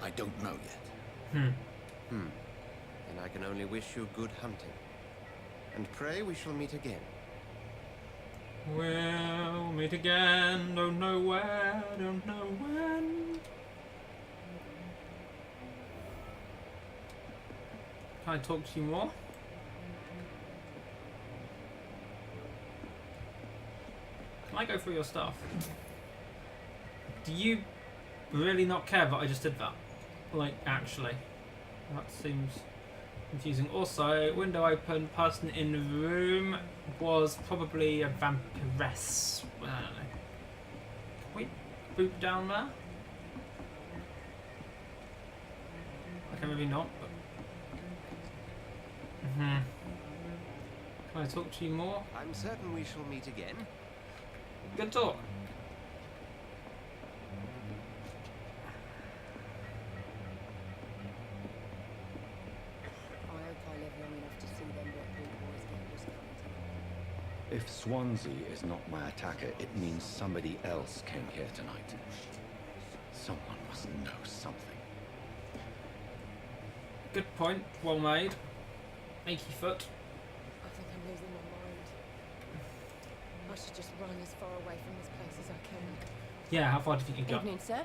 I don't know yet. Then I can only wish you good hunting. And pray we shall meet again. We'll meet again. Don't know where. Don't know when. Can I talk to you more? Can I go through your stuff? Do you really not care that I just did that? Like, actually. That seems confusing. Also, window open, person in the room was probably a vampiress. I don't know. Can we boop down there? Okay, maybe not, but... Can I talk to you more? I'm certain we shall meet again. Good talk. I hope I live long enough to see them Blackpool boys get what's coming to them. If Swansea is not my attacker, it means somebody else came here tonight. Someone must know something. Good point. Well made. Achy foot. I think I'm losing my mind. I should just run as far away from this place as I can. Yeah, how far do you think you got? Evening, sir.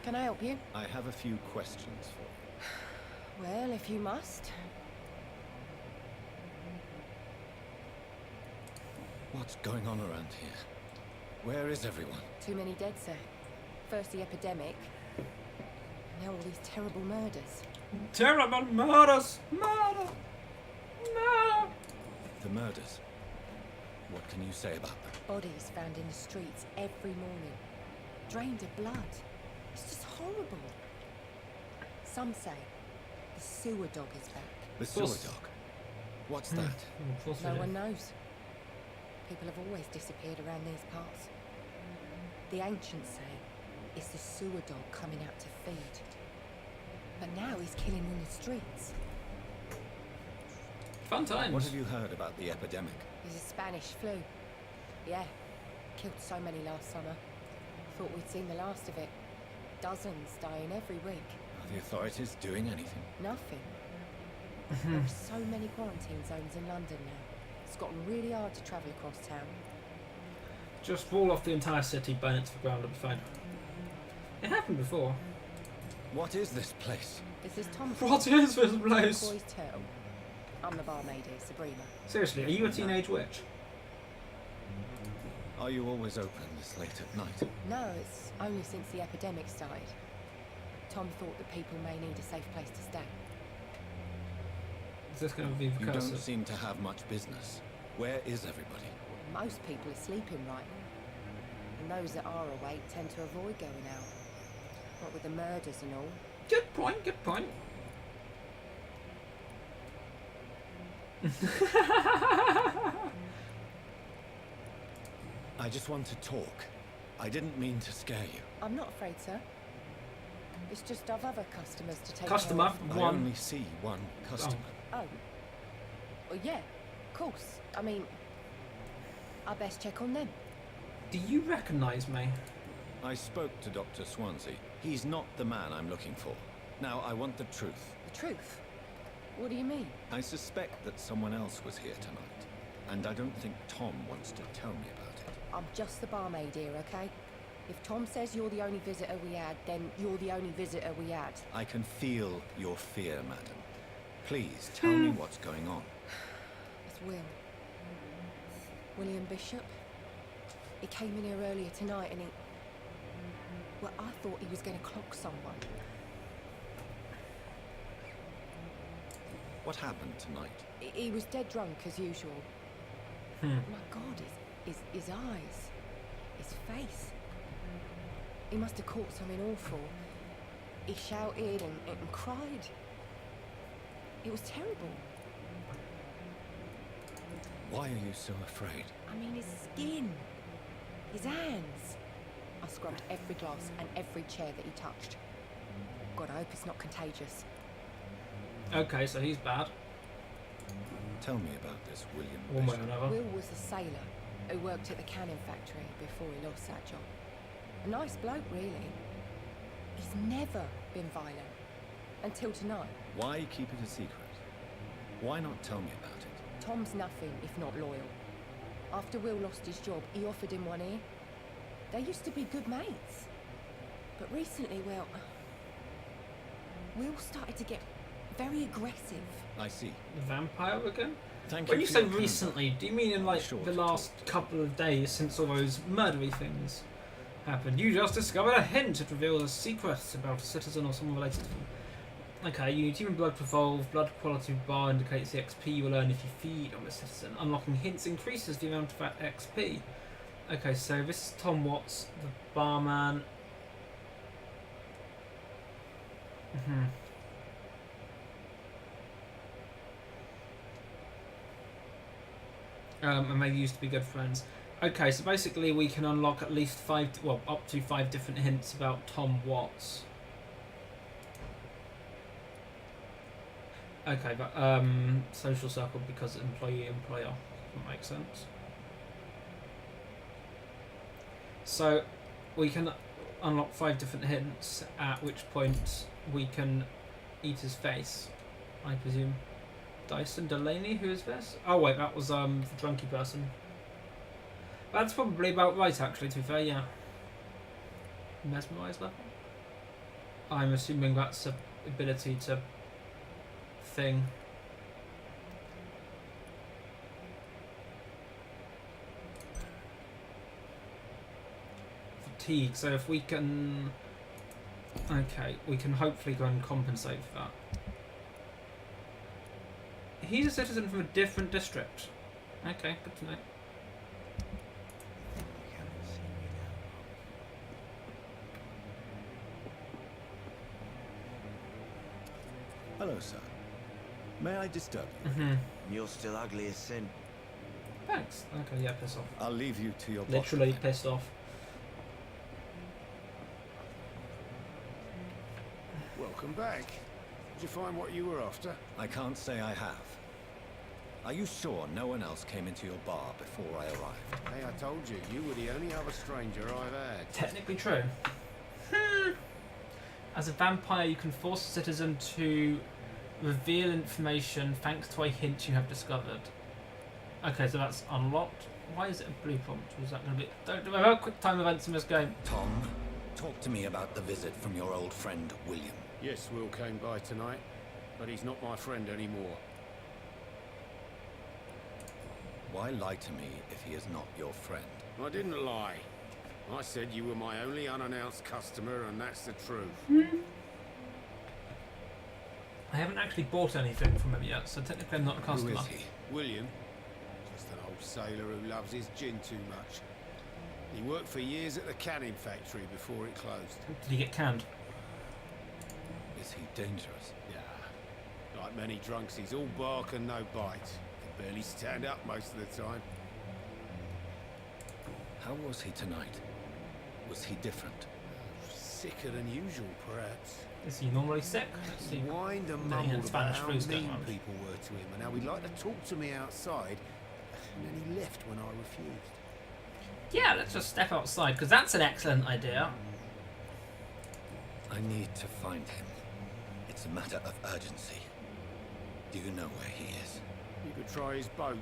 Can I help you? I have a few questions for you. Well, if you must. What's going on around here? Where is everyone? Too many dead, sir. First the epidemic, now all these terrible murders. Terrible murders! Murder! Murder! The murders. What can you say about them? Bodies found in the streets every morning, drained of blood. It's just horrible. Some say the sewer dog is back. The sewer dog? What's that? No one knows. People have always disappeared around these parts. The ancients say it's the sewer dog coming out to feed. But now he's killing in the streets. Fun times. What have you heard about the epidemic? It's a Spanish flu. Yeah. Killed so many last summer. Thought we'd seen the last of it. Dozens dying every week. Are the authorities doing anything? Nothing. There are so many quarantine zones in London now. It's gotten really hard to travel across town. Just wall off the entire city, burn it to the ground, it'll be fine. It happened before. What is this place? This is Tom's. What is this place? Boy's turtle. I'm the barmaid here, Sabrina. Seriously, are you a teenage witch? Are you always open this late at night? No, it's only since the epidemic started. Tom thought that people may need a safe place to stay. Is this going to be You because don't seem to have much business. Where is everybody? Most people are sleeping right. And those that are awake tend to avoid going out. What with the murders and all. Good point, good point. I just want to talk. I didn't mean to scare you. I'm not afraid, sir. It's just I've other customers to take Customer, care of. I one. only see one customer. Oh. Well, yeah, of course. I mean, I best check on them. Do you recognise me? I spoke to Dr. Swansea. He's not the man I'm looking for. Now, I want the truth. The truth? What do you mean? I suspect that someone else was here tonight. And I don't think Tom wants to tell me about it. I'm just the barmaid here, okay? If Tom says you're the only visitor we had, then you're the only visitor we had. I can feel your fear, madam. Please, tell me what's going on. It's Will. William Bishop. He came in here earlier tonight and he... Well, I thought he was going to clock someone. What happened tonight? He was dead drunk, as usual. My God, his eyes. His face. He must have caught something awful. He shouted and cried. It was terrible. Why are you so afraid? I mean, his skin. His hands. I scrubbed every glass and every chair that he touched. God, I hope it's not contagious. Okay, so he's bad. Tell me about this, William One way or Bishop. another. Will was a sailor who worked at the cannon factory before he lost that job. A nice bloke, really. He's never been violent. Until tonight. Why keep it a secret? Why not tell me about it? Tom's nothing if not loyal. After Will lost his job, he offered him one ear. They used to be good mates. But recently, well... Will started to get very aggressive. I see. The vampire again? Thank When you you for say your candor. recently, do you mean in like Sure the to last couple of days since all those murdery things happened? You just discovered a hint that reveals a secret about a citizen or someone related to them. Okay, you need human blood to evolve. Blood quality bar indicates the XP you will earn if you feed on the citizen. Unlocking hints increases the amount of that XP. Okay, so this is Tom Watts, the barman. And they used to be good friends. Okay, so basically we can unlock at least up to 5 different hints about Tom Watts. Okay, but social circle because employee-employer. That makes sense. So we can unlock 5 different hints, at which point we can eat his face, I presume. Dyson Delaney, who is this? Oh wait, that was the drunky person. That's probably about right, actually, to be fair, yeah. Mesmerise level? I'm assuming that's a ability to thing. fatigue, so if we can... Okay, we can hopefully go and compensate for that. He's a citizen from a different district. Okay, good to know. Hello, sir. May I disturb you? You're still ugly as sin. Thanks. Okay, yeah, piss off. I'll leave you to your Literally bottle. pissed off. Welcome back. Did you find what you were after? I can't say I have. Are you sure no one else came into your bar before I arrived? Hey, I told you, you were the only other stranger I've had. Technically true. As a vampire, you can force a citizen to reveal information thanks to a hint you have discovered. Okay, so that's unlocked. Why is it a blue prompt? Was that going to be... Don't do about quick time events in this game. Tom, talk to me about the visit from your old friend, William. Yes, Will came by tonight, but he's not my friend anymore. Why lie to me if he is not your friend? I didn't lie. I said you were my only unannounced customer, and that's the truth. I haven't actually bought anything from him yet, so technically I'm not a customer. Who is he? William, just an old sailor who loves his gin too much. He worked for years at the canning factory before it closed. Did he get canned? Is he dangerous? Yeah. Like many drunks, he's all bark and no bite. Can barely stand up most of the time. How was he tonight? Was he different? Sicker than usual, perhaps. Is he normally sick? He whined and No, he had mumbled about Spanish how flu's going mean on. people were to him and how he'd like to talk to me outside, and then he left when I refused. Yeah, let's just step outside, because that's an excellent idea. I need to find him. It's a matter of urgency. Do you know where he is? You could try his boat.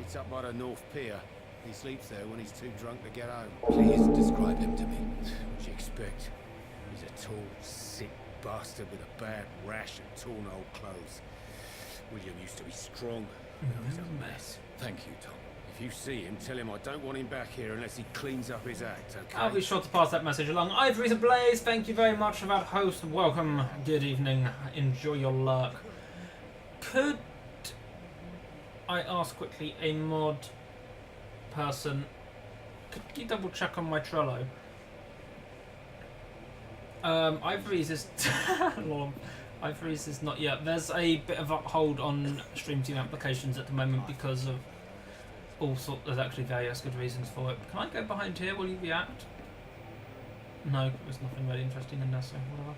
It's up by the North Pier. He sleeps there when he's too drunk to get home. Please describe him to me. What do you expect? He's a tall, sick bastard with a bad rash and torn old clothes. William used to be strong. Now he's a mess. Thank you, Tom. If you see him, tell him I don't want him back here unless he cleans up his act, okay? I'll be sure to pass that message along. Ivory's ablaze, thank you very much for that host. Welcome, good evening, enjoy your lurk. Could I ask quickly a mod person, could you double check on my Trello? Ivory's is... Lord. Ivory's is not yet. There's a bit of a hold on Stream Team applications at the moment because of all sorts. There's actually various good reasons for it. Can I go behind here? Will you react? No, there's nothing really interesting in there, so whatever.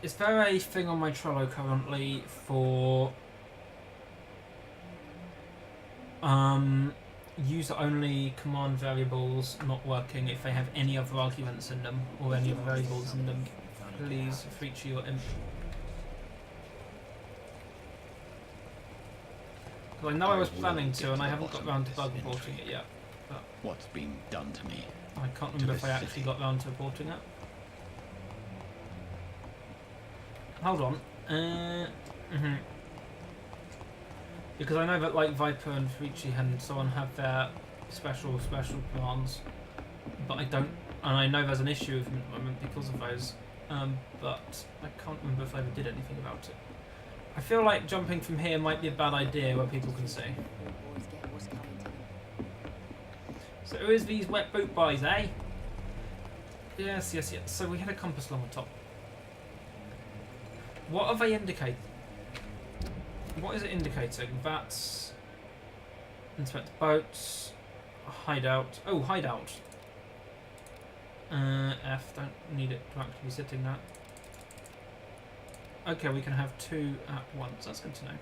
Is there a thing on my Trello currently for user-only command variables not working if they have any other arguments in them or any other variables in them? Please feature your imp. Because I know I was planning to, and I haven't got round to bug reporting it yet. But What's been done to me? I can't remember if I actually got round to reporting it. Hold on. Because I know that like Vampyr and Frici and so on have their special commands, but I don't, and I know there's an issue with them at the moment because of those, but I can't remember if I ever did anything about it. I feel like jumping from here might be a bad idea where people can see. So who is these wet boot boys, eh? Yes. So we had a compass along the top. What are they indicating? What is it indicating? That's inspect boats, hideout. Oh, hideout. F, don't need it to actually be sitting there. Okay, we can have two at once. That's good to know.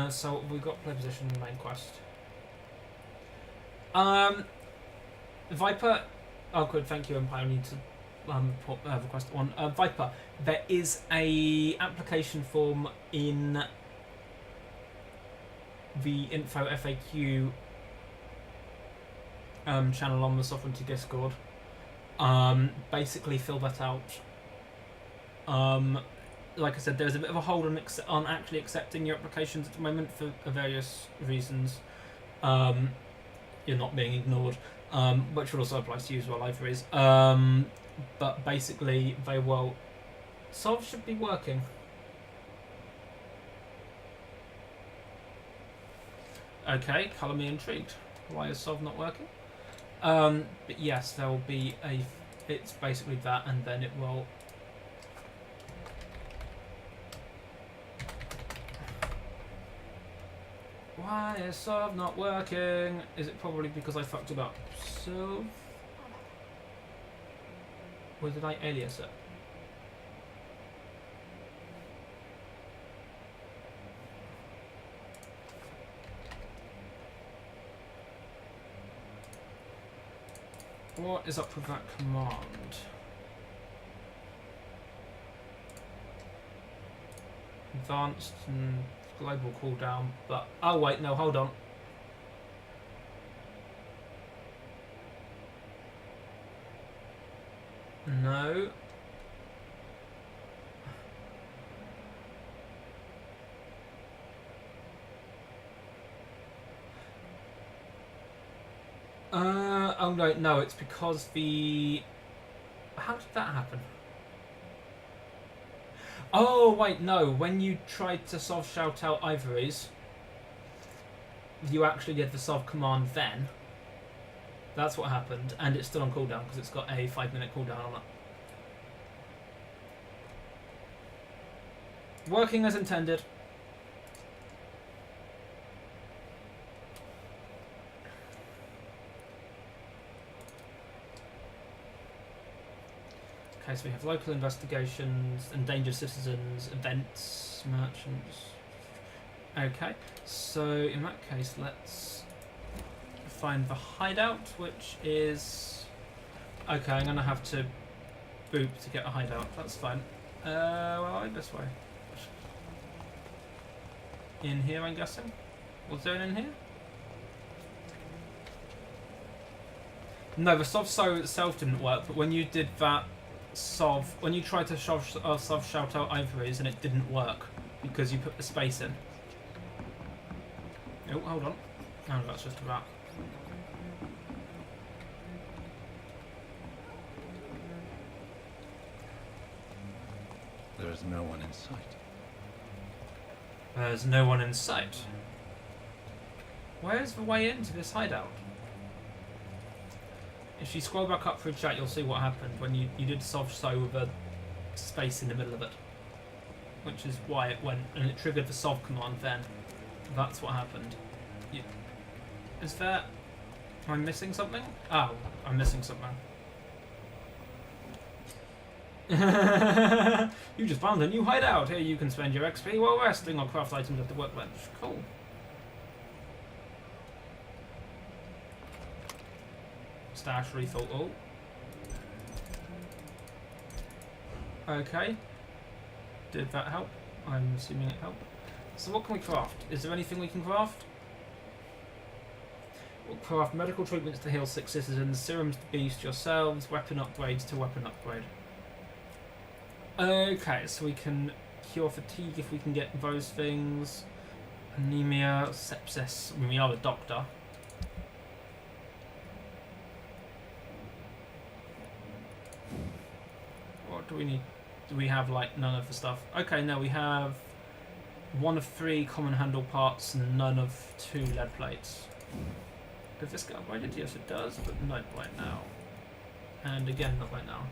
So we've got play position in the main quest. Vampyr. Oh, good. Thank you, Empire. I need to request one. Vampyr. There is a application form in the info FAQ channel on the Sovereignty Discord. Basically, fill that out. like I said, there's a bit of a hold on actually accepting your applications at the moment for various reasons. You're not being ignored, which will also apply to you as well, Ivories. But basically, they will. Sov should be working. Okay, colour me intrigued. Why is Sov not working? But yes, there will be a. It's basically that, and then it will. Why is Sov not working? Is it probably because I fucked it up? So. Or did I alias it? What is up with that command? Advanced and global cooldown, but oh wait, no, hold on. No. Oh no, it's because the... How did that happen? Oh wait, no, when you tried to Sov shout out Ivories, you actually did the Sov command then. That's what happened, and it's still on cooldown because it's got a 5-minute cooldown on it. Working as intended. Okay, so we have local investigations, endangered citizens, events, merchants. Okay, so in that case, let's find the hideout, which is... Okay, I'm going to have to boop to get a hideout. That's fine. Well, this way. In here, I'm guessing? Was there an in here? No, the Sov So itself didn't work, but when you did that Sov, when you tried to Sov shout out Ivories and it didn't work because you put the space in. Oh, hold on. Oh, that's just about. There is no one in sight. There's no one in sight. Where's the way into this hideout? If you scroll back up through chat, you'll see what happened when you did Sov So with a space in the middle of it. Which is why it went, and it triggered the Sov command then. That's what happened. Is there... Am I missing something? Oh, I'm missing something. You just found a new hideout. Here you can spend your XP while resting or craft items at the workbench. Cool. Stash refill all. Okay. Did that help? I'm assuming it helped. So what can we craft? Is there anything we can craft? We'll craft medical treatments to heal 6 citizens, serums to boost yourselves, weapon upgrades to weapon upgrade. Okay, so we can cure fatigue if we can get those things. Anemia, sepsis. I mean, we are a doctor. What do we need? Do we have, like, none of the stuff? Okay, no, we have 1 of 3 common handle parts and none of 2 lead plates. Does this get upgraded? Yes, it does, but not right now. And again, not right now.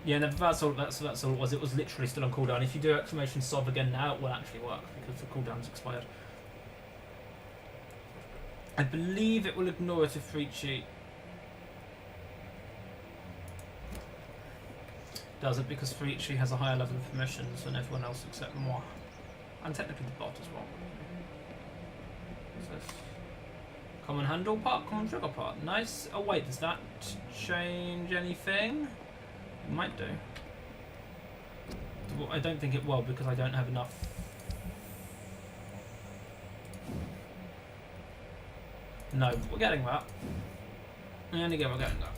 Yeah, no, that's all. That's all it was. It was literally still on cooldown. If you do exclamation Sov again now, it will actually work because the cooldown's expired. I believe it will ignore it if Frici does it because Frici has a higher level of permissions than everyone else except moi, and technically the bot as well. What's this? Common handle part, common trigger part. Nice. Oh wait, does that change anything? It might do. Well, I don't think it will because I don't have enough. No, we're getting that. And again, we're getting that.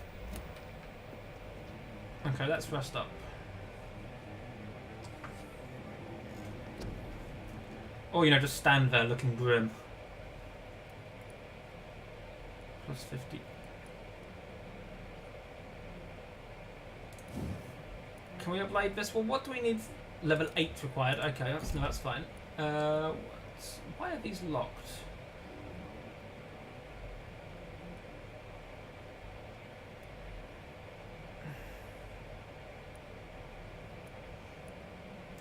Okay, let's rest up. Or, you know, just stand there looking grim. Plus 50. Can we upload this? Well, what do we need? Level 8 required. Okay, that's fine. Why are these locked?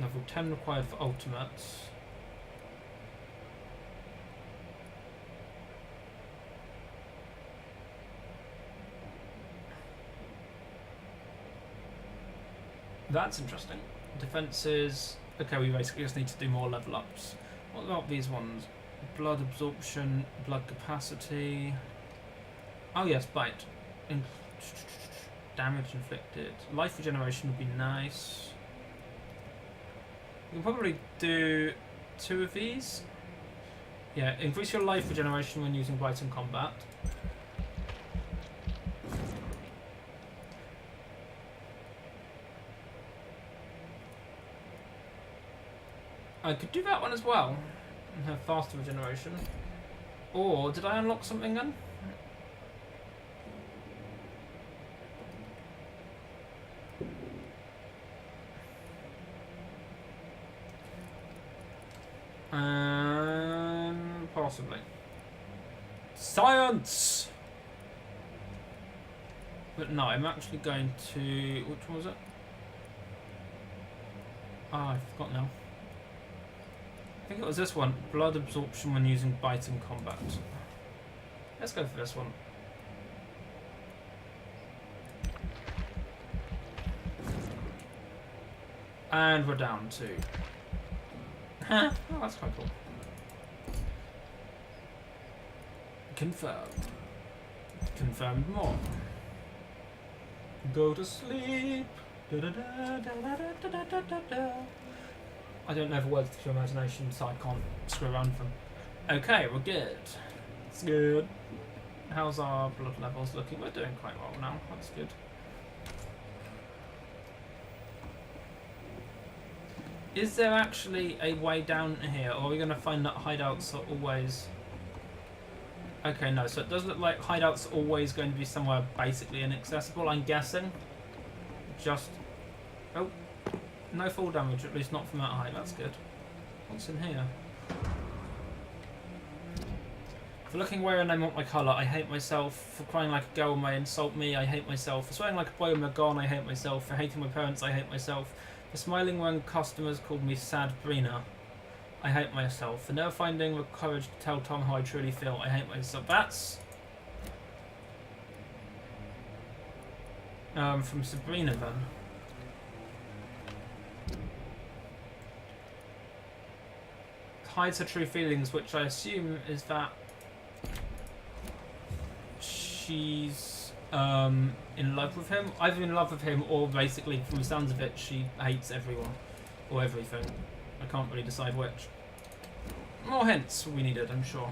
Level 10 required for ultimates. That's interesting. Defenses. Okay, we basically just need to do more level ups. What about these ones? Blood absorption, blood capacity. Oh yes, bite. Damage inflicted. Life regeneration would be nice. We can probably do 2 of these. Yeah, increase your life regeneration when using bite in combat. I could do that one as well and have faster regeneration. Or did I unlock something then? Possibly. Science! But no, I'm actually going to... Which one was it? Ah, I forgot now. I think it was this one. Blood absorption when using bite in combat. Let's go for this one. And we're down to... oh, that's quite cool. Confirmed. Confirmed more. Go to sleep. Da, da, da, da, da, da, da, da, da. I don't know the words to your imagination, so I can't screw around with them. Okay, we're good. It's good. How's our blood levels looking? We're doing quite well now. That's good. Is there actually a way down here, or are we going to find that hideouts are always... Okay, no, so it does look like hideouts are always going to be somewhere basically inaccessible, I'm guessing. Just... Oh, no fall damage, at least not from that height, that's good. What's in here? For looking away when I want my colour, I hate myself. For crying like a girl may insult me, I hate myself. For swearing like a boy when I'm gone, I hate myself. For hating my parents, I hate myself. For smiling when customers called me Sad Brina, I hate myself. For never finding the courage to tell Tom how I truly feel, I hate myself. That's... from Sabrina then. Hides her true feelings, which I assume is that she's in love with him. Either in love with him or basically, from the sounds of it, she hates everyone. Or everything. I can't really decide which. More hints we needed, I'm sure.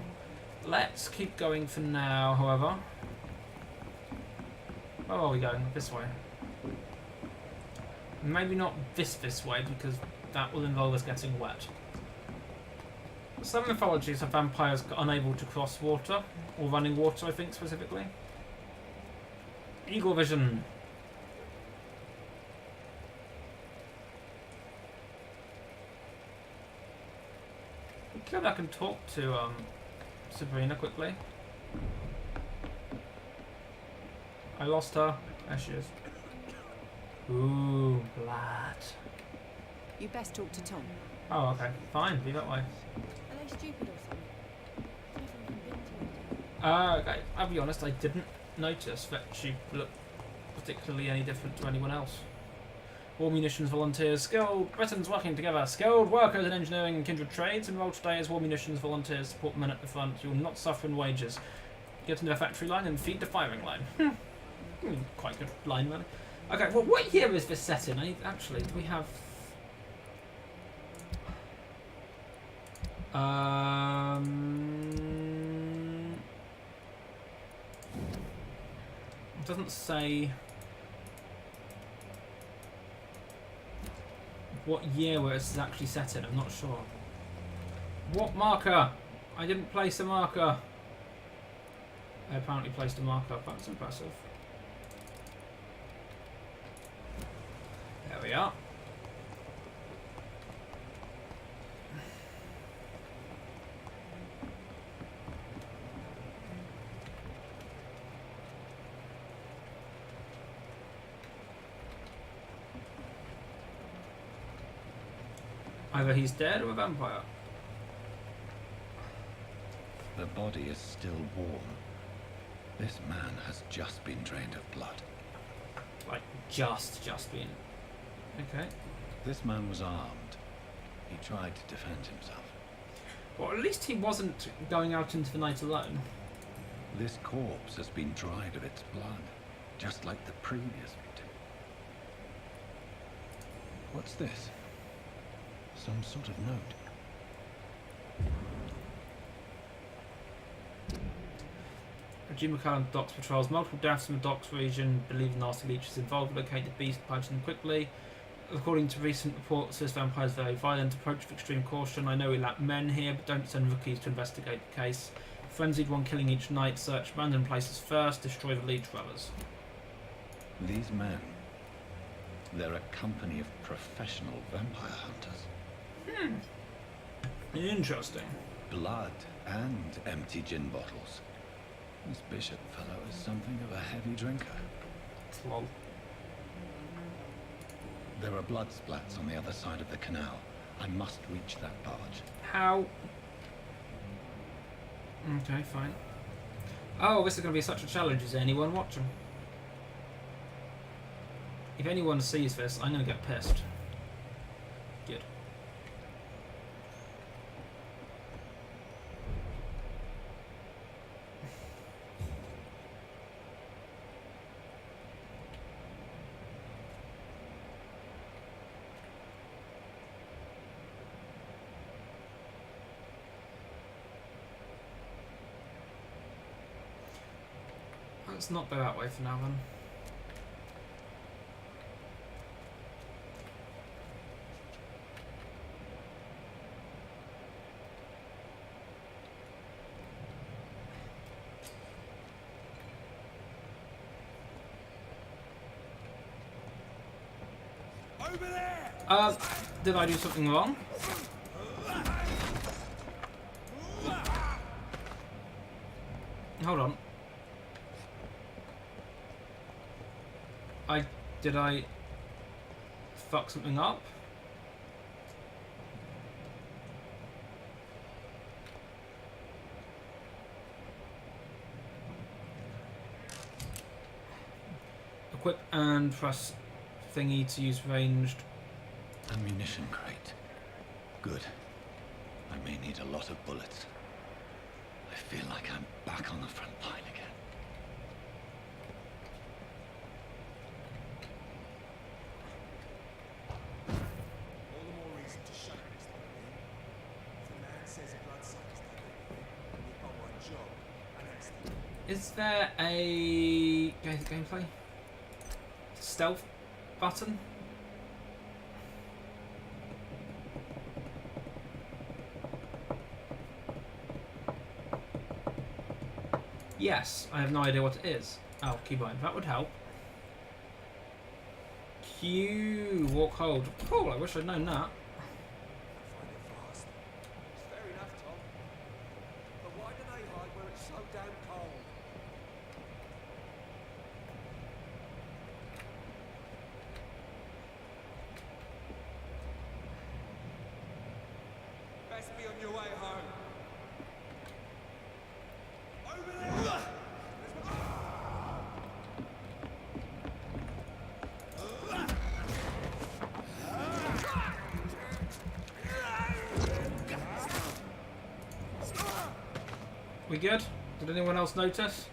Let's keep going for now, however. Where are we going? This way. Maybe not this way, because that will involve us getting wet. Some mythologies have vampires unable to cross water, or running water, I think, specifically. Eagle vision. Go back and talk to Sabrina quickly. I lost her. There she is. Ooh, blood. You best talk to Tom. Oh, okay. Fine, be that way. Are they stupid or something? Okay, I'll be honest, I didn't notice that she looked particularly any different to anyone else. War munitions volunteers, skilled Britons working together, skilled workers in engineering and kindred trades, enrolled today as war munitions volunteers, support men at the front. You will not suffer in wages. Get into the factory line and feed the firing line. Quite good line, really. Okay, well, what year is this set in? Actually, do we have... It doesn't say what year where it's actually set in, I'm not sure. What marker? I didn't place a marker. I apparently placed a marker. That's impressive. There we are. Either he's dead or a vampire. The body is still warm. This man has just been drained of blood. Like, just been. Okay. This man was armed. He tried to defend himself. Well, at least he wasn't going out into the night alone. This corpse has been dried of its blood, just like the previous victim. What's this? Some sort of note. Regime McCallum docks patrols multiple deaths in the docks region. Believe nasty leeches involved. Locate the beast, purging them quickly. According to recent reports, this vampire is very violent. Approach with extreme caution. I know we lack men here, but don't send rookies to investigate the case. Frenzied one killing each night. Search random places first. Destroy the lead dwellers. These men, they're a company of professional vampire hunters. Interesting. Blood and empty gin bottles. This bishop fellow is something of a heavy drinker. Lol. There are blood splats on the other side of the canal. I must reach that barge. How? Okay, fine. Oh, this is going to be such a challenge. Is anyone watching? If anyone sees this, I'm going to get pissed. Good. Let's not go that way for now then. Over there! Did I do something wrong? Hold on. Did I fuck something up? Equip and press thingy to use ranged. Ammunition crate. Good. I may need a lot of bullets. I feel like I'm back on the front line again. All the more reason to shut this thing. If the man says blood sucks that big, we've got one job, and that's the... Is there a gameplay stealth button? Yes, I have no idea what it is. Oh, keybind. That would help. Q, walk, hold. Cool, I wish I'd known that. I find it fast. It's fair enough, Tom. But why do they hide where it's so damn cold? Best be on your way home. Over there! We good? Did anyone else notice?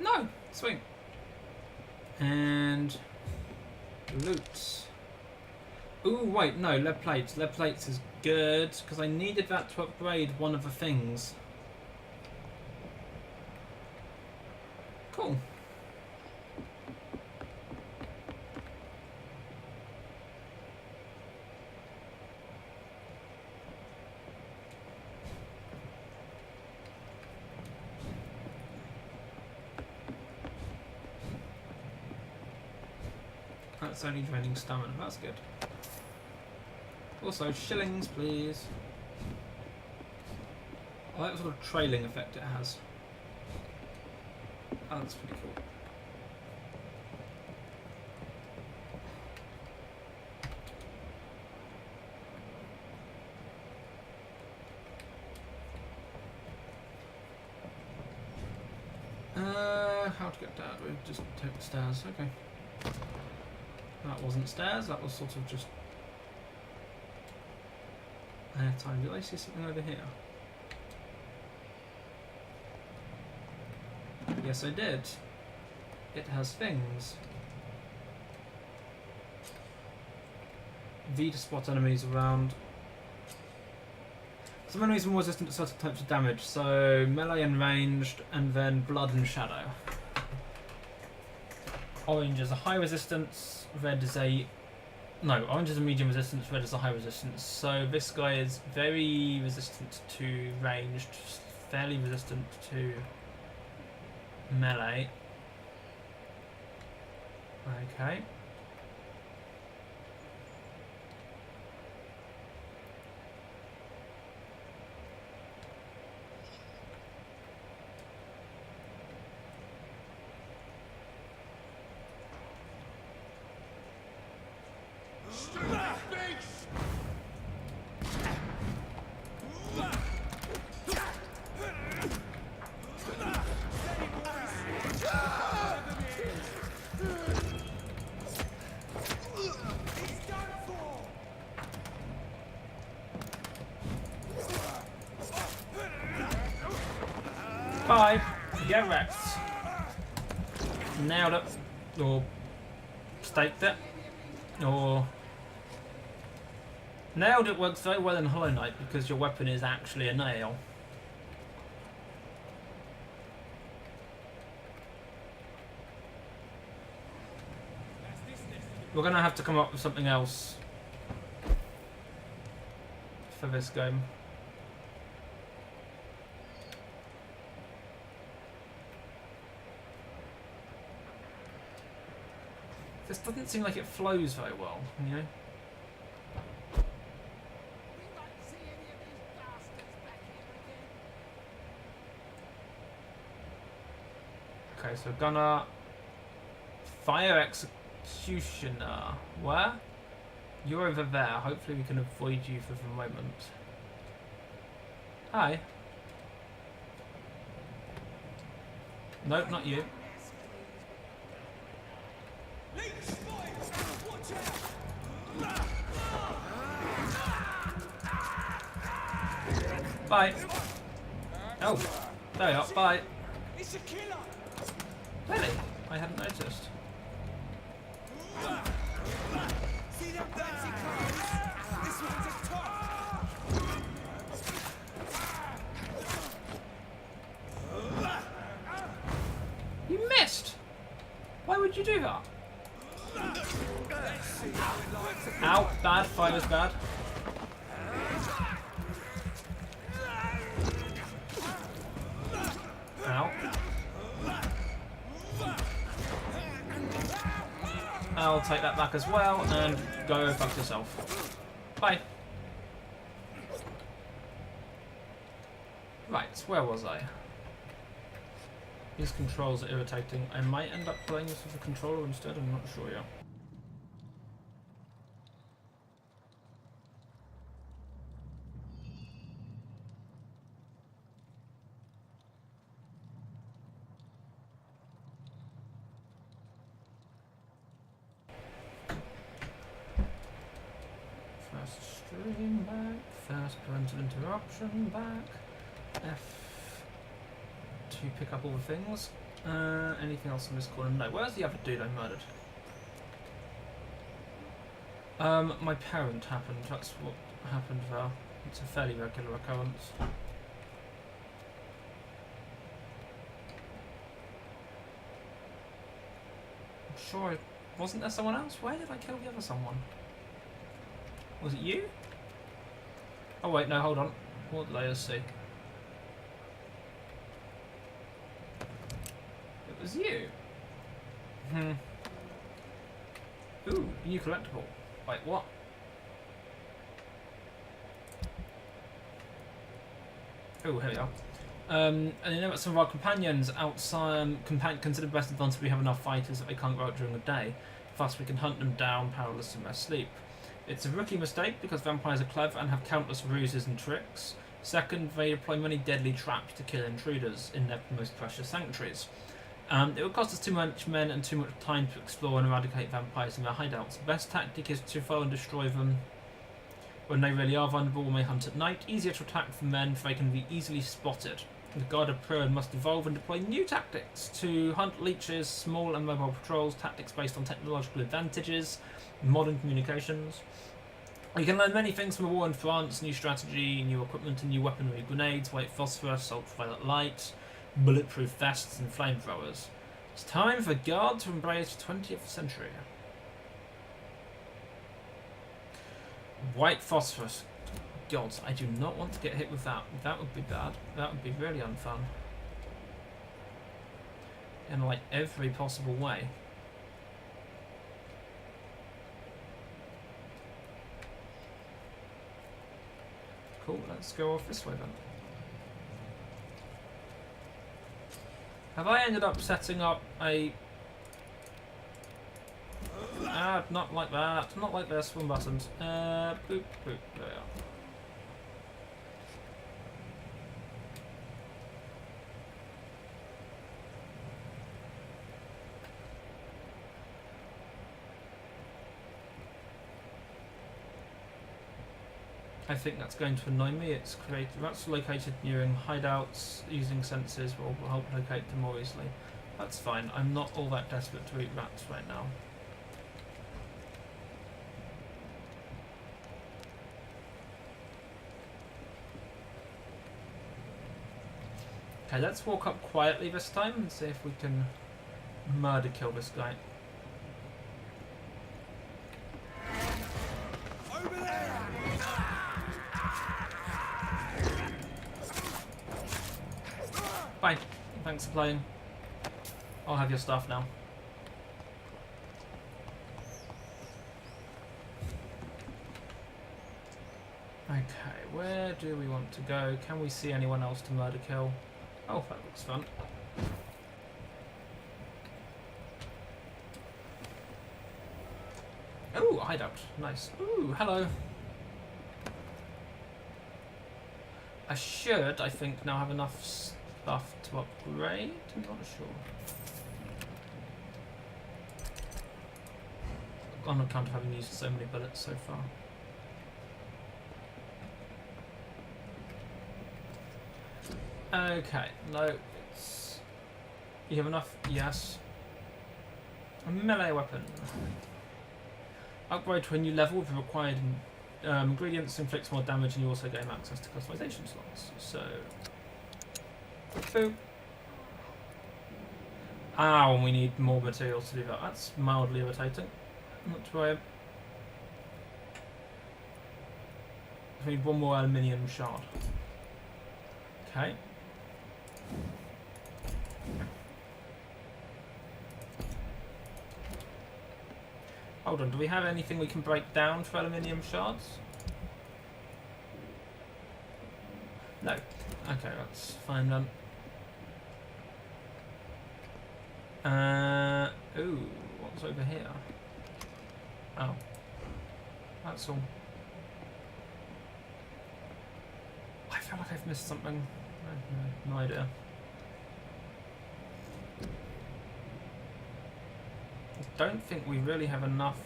No! Sweet. And... loot. Ooh, wait, no, lead plates. Lead plates is good, because I needed that to upgrade one of the things. Cool. it's only draining stamina. That's good. Also, shillings, please. I like the sort of trailing effect it has. Oh, that's pretty cool. How to get down? We just take the stairs. Okay. That wasn't stairs. That was sort of just airtime. Did I see something over here? Yes, I did. It has things. V to spot enemies around. Some enemies are more resistant to certain types of damage, so melee and ranged, and then blood and shadow. Orange is a high resistance, red is a... No, orange is a medium resistance, red is a high resistance. So this guy is very resistant to ranged, fairly resistant to melee. Okay. Bye. Get wrecked. Nailed it. Or staked it. Or... Nailed it works very well in Hollow Knight because your weapon is actually a nail. We're going to have to come up with something else for this game. This doesn't seem like it flows very well, you know? Okay, so gonna fire executioner. Where? You're over there. Hopefully we can avoid you for the moment. Hi. Nope, not you. Bye. Oh, there you are. Bye. It's a killer. Really? I hadn't noticed. See them fancy cars? This one's a tough. You missed! Why would you do that? Ow, bad. Fire is bad. Ow. I'll take that back as well and go fuck yourself. Bye. Right, where was I? These controls are irritating. I might end up playing this with a controller instead, I'm not sure yet. Fast stream back, fast parental interruption back, F to pick up all the things. Anything else in this corner? No. Where's the other dude I murdered? My parent happened. That's what happened there. It's a fairly regular occurrence. I'm sure wasn't there someone else? Where did I kill the other someone? Was it you? Oh wait, no, hold on. What did I just see? It was you. Ooh. New collectible. Wait, what? Oh, here we are. And you know what, some of our companions outside consider best advantage we have enough fighters that they can't go out during the day. Thus we can hunt them down powerless in their sleep. It's a rookie mistake because vampires are clever and have countless ruses and tricks. Second, they deploy many deadly traps to kill intruders in their most precious sanctuaries. It would cost us too much men and too much time to explore and eradicate vampires in their hideouts. The best tactic is to follow and destroy them when they really are vulnerable when they hunt at night. Easier to attack for men, for they can be easily spotted. The Guard of Prone must evolve and deploy new tactics to hunt leeches, small and mobile patrols, tactics based on technological advantages, modern communications. You can learn many things from a war in France: new strategy, new equipment and new weaponry, grenades, white phosphorus, ultraviolet light, bulletproof vests and flamethrowers. It's time for Guard to embrace the 20th century. White phosphorus. God, I do not want to get hit with that. That would be bad. That would be really unfun. In like every possible way. Cool, let's go off this way then. Have I ended up setting up a... not like that. Not like this. Swim buttons. Boop, boop. There we are. I think that's going to annoy me. It's created. Rats located near hideouts using sensors will help locate them more easily. That's fine. I'm not all that desperate to eat rats right now. Okay, let's walk up quietly this time and see if we can murder kill this guy. Bye. Thanks for playing. I'll have your stuff now. Okay, where do we want to go? Can we see anyone else to murder kill? Oh, that looks fun. Oh, a hideout. Nice. Ooh, hello. I should, I think, now have enough stuff to upgrade. I'm not sure. On account of having used so many bullets so far. Okay, no, it's... You have enough? Yes. A melee weapon. Upgrade to a new level with the required ingredients, inflicts more damage, and you also gain access to customization slots. So... Boop. Ow, and we need more materials to do that. That's mildly irritating. Not to worry. We need one more aluminium shard. Okay. Hold on, do we have anything we can break down for aluminium shards? No. Okay, that's fine then. Ooh, what's over here? Oh. That's all. I feel like I've missed something. No idea. I don't think we really have enough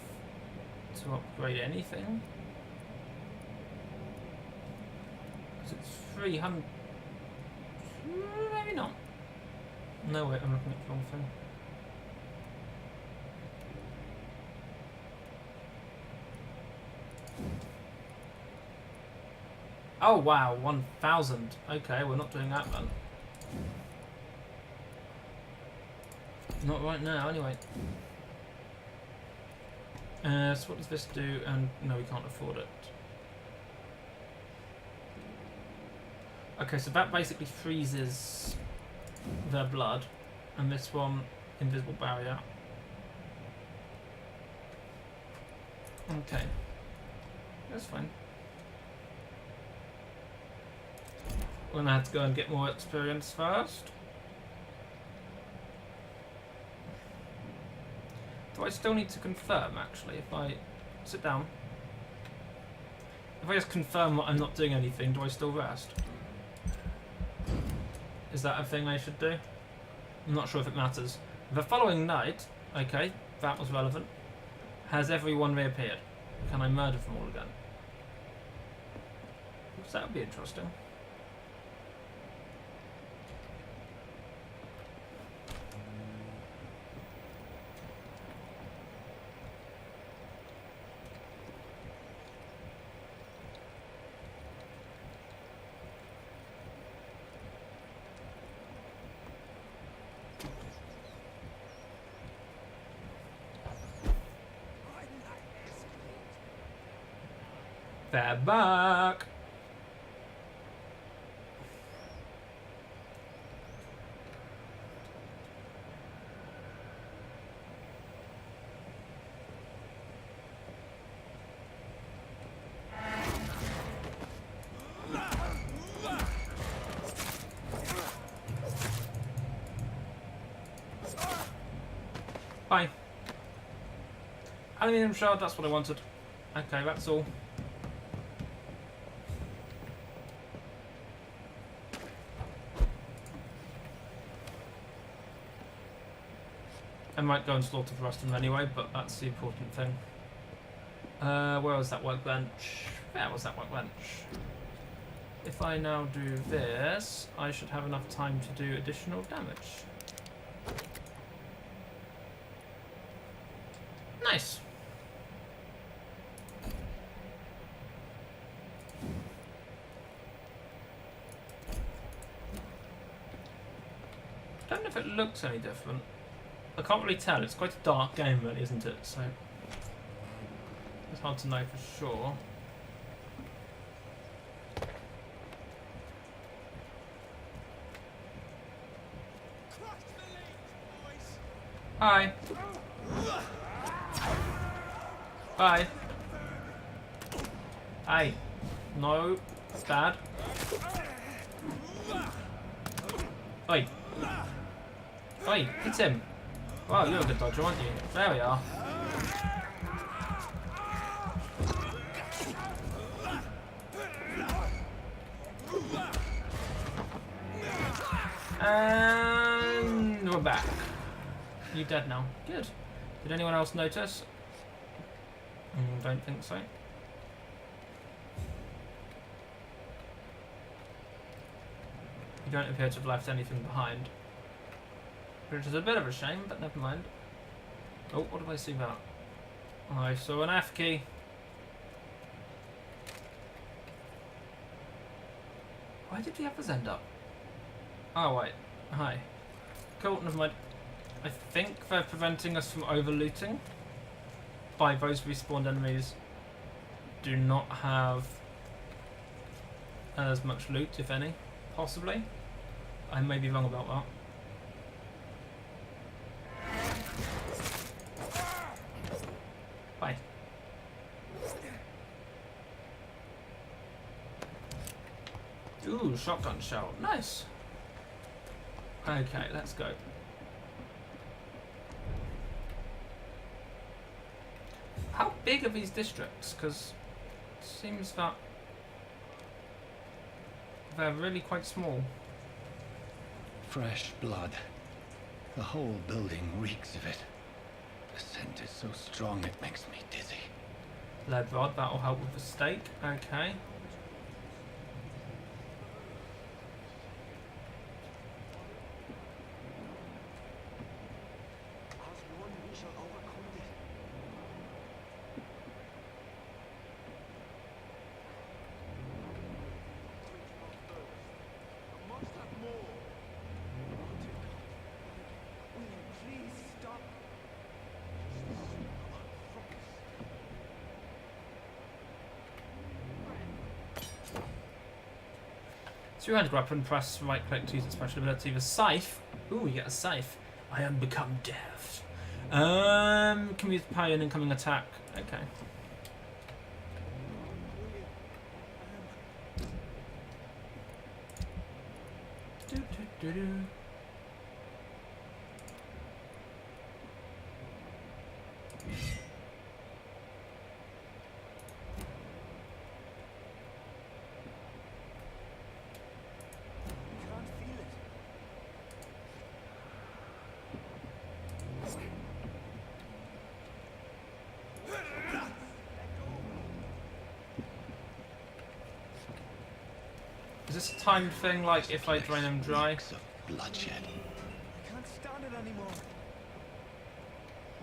to upgrade anything. Because it's 300... Maybe not. No, wait, I'm looking at the wrong thing. Oh wow, 1,000. Okay, we're not doing that then. Not right now, anyway. So what does this do? And no, we can't afford it. Okay, so that basically freezes their blood, and this one, invisible barrier. Okay. That's fine. We're gonna have to go and get more experience first. Do I still need to confirm, actually, if I sit down? If I just confirm that I'm not doing anything, do I still rest? Is that a thing I should do? I'm not sure if it matters. The following night, okay, that was relevant. Has everyone reappeared? Can I murder them all again? Because that would be interesting. They're back! Bye. Aluminium shard, that's what I wanted. Okay, that's all. I might go and slaughter the rest of them anyway, but that's the important thing. Where was that workbench? There was that workbench. If I now do this, I should have enough time to do additional damage. Nice. Don't know if it looks any different. I can't really tell. It's quite a dark game, really, isn't it? So it's hard to know for sure. Hi. Hi. Hi. No. It's bad. Oi. Oi, hit him. Wow, you're a good dodger, aren't you? There we are. And we're back. You're dead now. Good. Did anyone else notice? Don't think so. You don't appear to have left anything behind. Which is a bit of a shame, but never mind. Oh, what did I see that? I saw an F key. Why did the others end up? Oh, wait. Hi. Cool, never mind. I think they're preventing us from over-looting. By those respawned enemies do not have as much loot, if any. Possibly. I may be wrong about that. Bye. Ooh, shotgun shell. Nice. Okay, let's go. How big are these districts? Because it seems that they're really quite small. Fresh blood. The whole building reeks of it. The scent is so strong it makes me dizzy. Lead rod, that'll help with the steak. Okay. As one we shall overcome this. I must have more. Will you please stop? Two-handed weapon, press right click to use its special ability. The scythe. Ooh, you get a scythe. I am become death. Can we use the power an incoming attack? Okay. Do-do-do. Can't feel it. Is this a timed thing, like if I drain them dry? Reeks of bloodshed. I can't stand it anymore.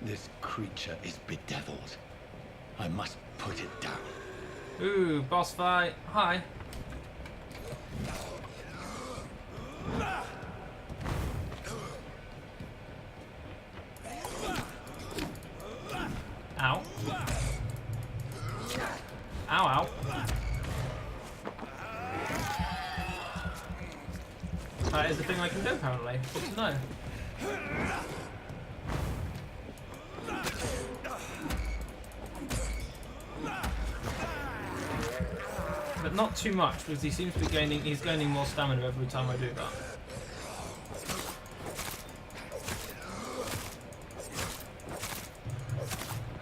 This creature is bedeviled. I must put it down. Ooh, boss fight. Hi. Ow. Ow, ow. That is the thing I can do, apparently. Good to know. But not too much, because he seems to be gaining, he's gaining more stamina every time I do that.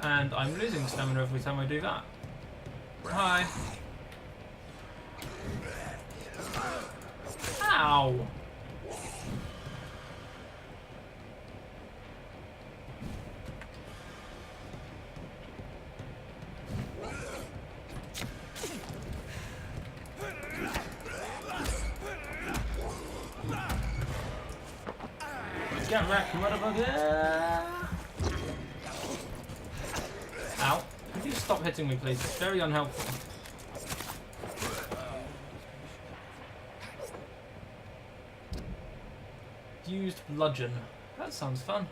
And I'm losing stamina every time I do that. Hi. Ow! Get wrecked, motherfucker! Ow. Could you stop hitting me, please? It's very unhelpful. Used bludgeon. That sounds fun.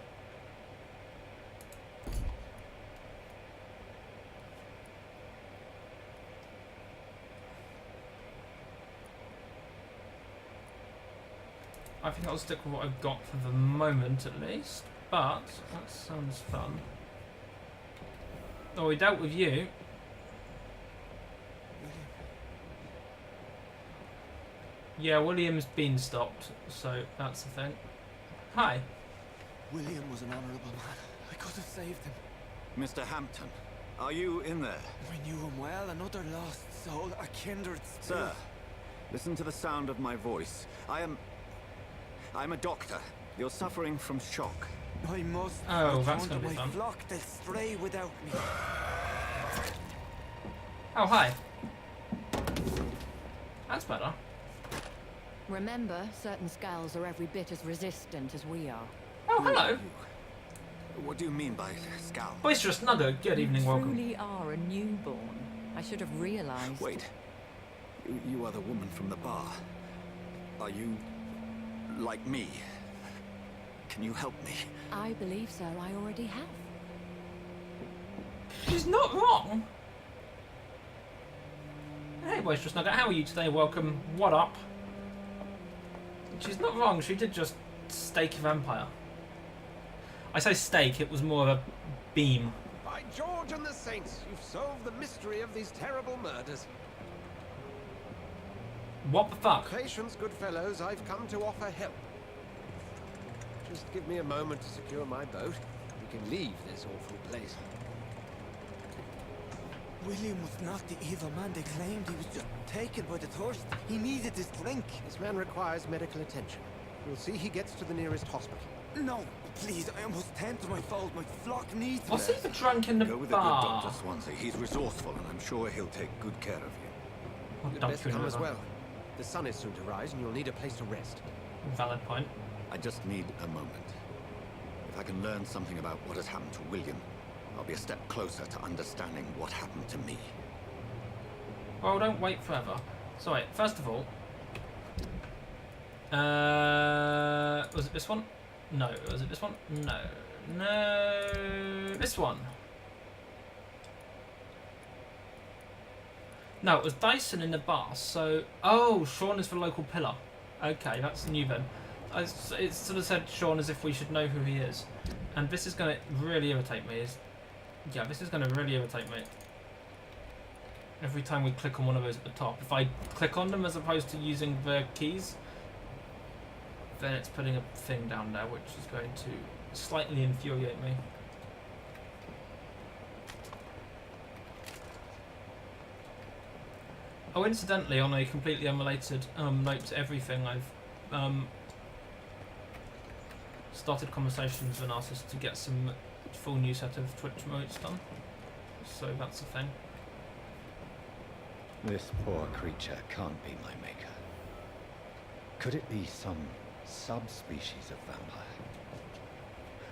I think I'll stick with what I've got for the moment at least, but that sounds fun. Oh, we dealt with you. Yeah, William's been stopped, so that's the thing. Hi. William was an honourable man. I could have saved him. Mr. Hampton, are you in there? We knew him well, another lost soul, a kindred spirit. Sir, listen to the sound of my voice. I'm a doctor. You're suffering from shock. I must Oh, that's return gonna to be my fun. flock. They'll stray without me. Oh, hi. That's better. Remember, certain skulls are every bit as resistant as we are. Oh, hello. What do you mean by scowl? Boisterous Nugget, good evening, You welcome. truly are a newborn. I should have realized. Wait. You are the woman from the bar. Are you like me? Can you help me? I believe so. I already have. She's not wrong. Hey, Boisterous Nugget, how are you today? Welcome. What up? She's not wrong. She did just stake a vampire. I say stake, it was more of a beam. By George and the Saints, you've solved the mystery of these terrible murders. What the fuck? Patience, good fellows, I've come to offer help. Just give me a moment to secure my boat. We can leave this awful place. William was not the evil man they claimed. He was just taken by the thirst. He needed this drink. This man requires medical attention. We'll see he gets to the nearest hospital. No, please, I almost tend to my fold. My flock needs What's me. he for drunk in the Go with the good bar? Dr. Swansea. He's resourceful, and I'm sure he'll take good care of you. What You'd dump best you in come the as river? well. The sun is soon to rise, and you'll need a place to rest. Valid point. I just need a moment. If I can learn something about what has happened to William, I'll be a step closer to understanding what happened to me. Well, don't wait forever. So wait, first of all... was it this one? No. Was it this one? No. No... This one. No, it was Dyson in the bar, so... Oh, Sean is the local pillar. Okay, that's new then. It sort of said Sean as if we should know who he is. And this is going to really irritate me. Yeah, this is going to really irritate me. Every time we click on one of those at the top. If I click on them as opposed to using the keys, then it's putting a thing down there, which is going to slightly infuriate me. Oh, incidentally, on a completely unrelated note to everything, I've started conversations with an artist to get some full new set of Twitch modes done. So that's a thing. This poor creature can't be my maker. Could it be some subspecies of vampire?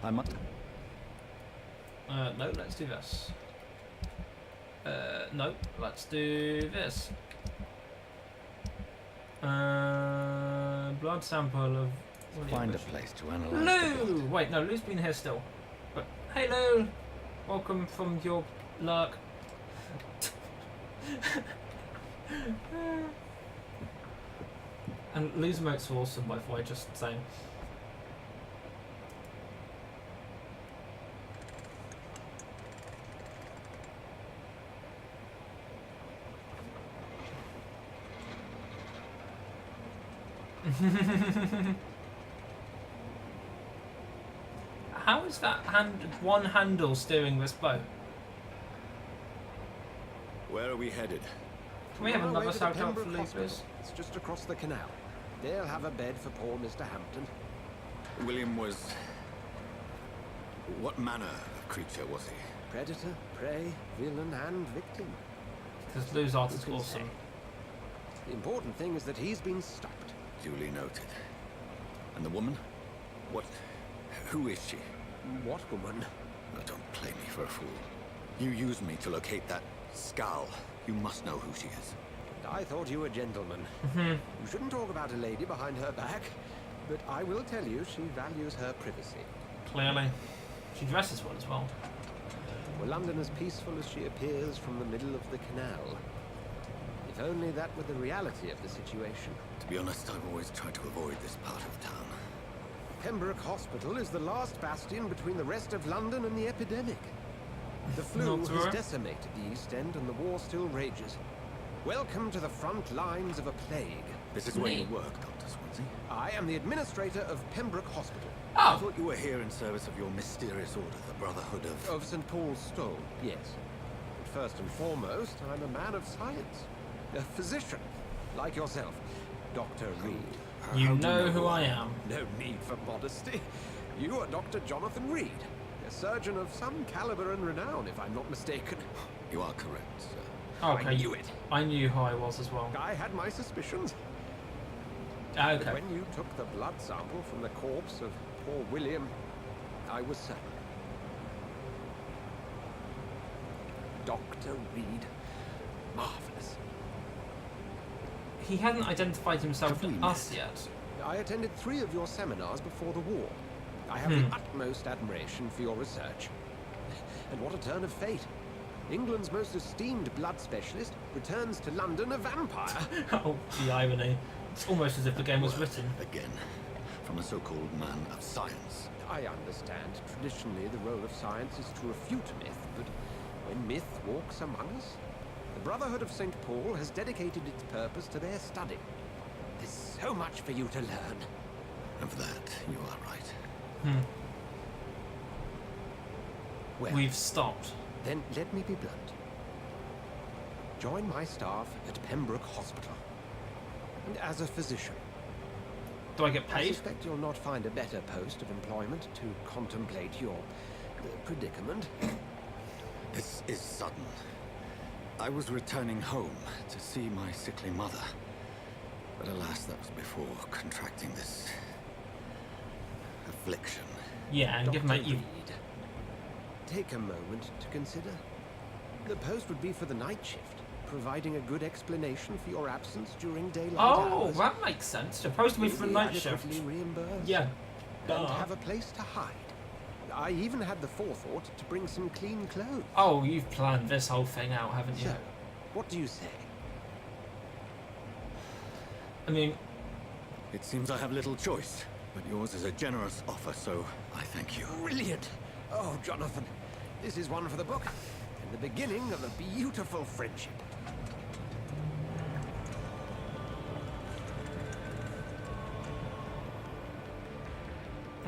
I must... No, let's do this. No, let's do this. Blood sample of... Find a place to analyze the Lou! blood. Wait, no, Lou's been here still. But, hey Lou! Welcome from your lurk. And Lou's emotes are awesome, by the way, just saying. How is that one handle steering this boat? Where are we headed? Can we have On our way another to the shout out for Pembroke Luke, Hospital. please? It's just across the canal. They'll have a bed for poor Mr. Hampton. William was... What manner of creature was he? Predator, prey, villain, and victim. Because Lou's art is Who can awesome. say? The important thing is that he's been stopped. Duly noted. And the woman? What... Who is she? What woman? Oh, don't play me for a fool. You used me to locate that skull. You must know who she is. I thought you a gentleman. You shouldn't talk about a lady behind her back. But I will tell you, she values her privacy. Clearly. She dresses well as well. Were London as peaceful as she appears from the middle of the canal? If only that were the reality of the situation. To be honest, I've always tried to avoid this part of town. Pembroke Hospital is the last bastion between the rest of London and the epidemic. The flu Not has right. decimated the East End and the war still rages. Welcome to the front lines of a plague. This is where you work, Dr. Swansea. I am the administrator of Pembroke Hospital. I Oh! thought you were here in service of your mysterious order, the Brotherhood of... Of St. Paul's Stone, yes. But first and foremost, I'm a man of science. A physician, like yourself, Dr. Reed. You How do know who I am. No need for modesty. You are Dr. Jonathan Reed, a surgeon of some caliber and renown, if I'm not mistaken. You are correct, sir. Okay. I knew it. I knew who I was as well. I had my suspicions. Okay. But when you took the blood sample from the corpse of poor William, I was certain. Dr. Reed. Marvelous. He hadn't identified himself to Have we us met? yet. I attended 3 of your seminars before the war. I have the utmost admiration for your research. And what a turn of fate. England's most esteemed blood specialist returns to London a vampire. Oh, the irony. It's almost as if the game was written. Again, from a so-called man of science. I understand. Traditionally, the role of science is to refute myth, but when myth walks among us, the Brotherhood of St. Paul has dedicated its purpose to their study. There's so much for you to learn. Of that, you are right. Well, We've stopped. then let me be blunt. Join my staff at Pembroke Hospital. And as a physician, Do I get I paid? suspect you'll not find a better post of employment to contemplate your predicament. This is sudden. I was returning home to see my sickly mother. But alas, that was before contracting this... affliction. Yeah, and give mate you. Reed, take a moment to consider. The post would be for the night shift, providing a good explanation for your absence during daylight Oh, hours. that makes sense. Supposed to be for the You'll night shift. adequately reimbursed. Yeah. And Duh. have a place to hide. I even had the forethought to bring some clean clothes. Oh, you've planned this whole thing out, haven't you? So, what do you say? I mean, It seems I have little choice, but yours is a generous offer, so I thank you. Brilliant! Oh, Jonathan, this is one for the book. And the beginning of a beautiful friendship.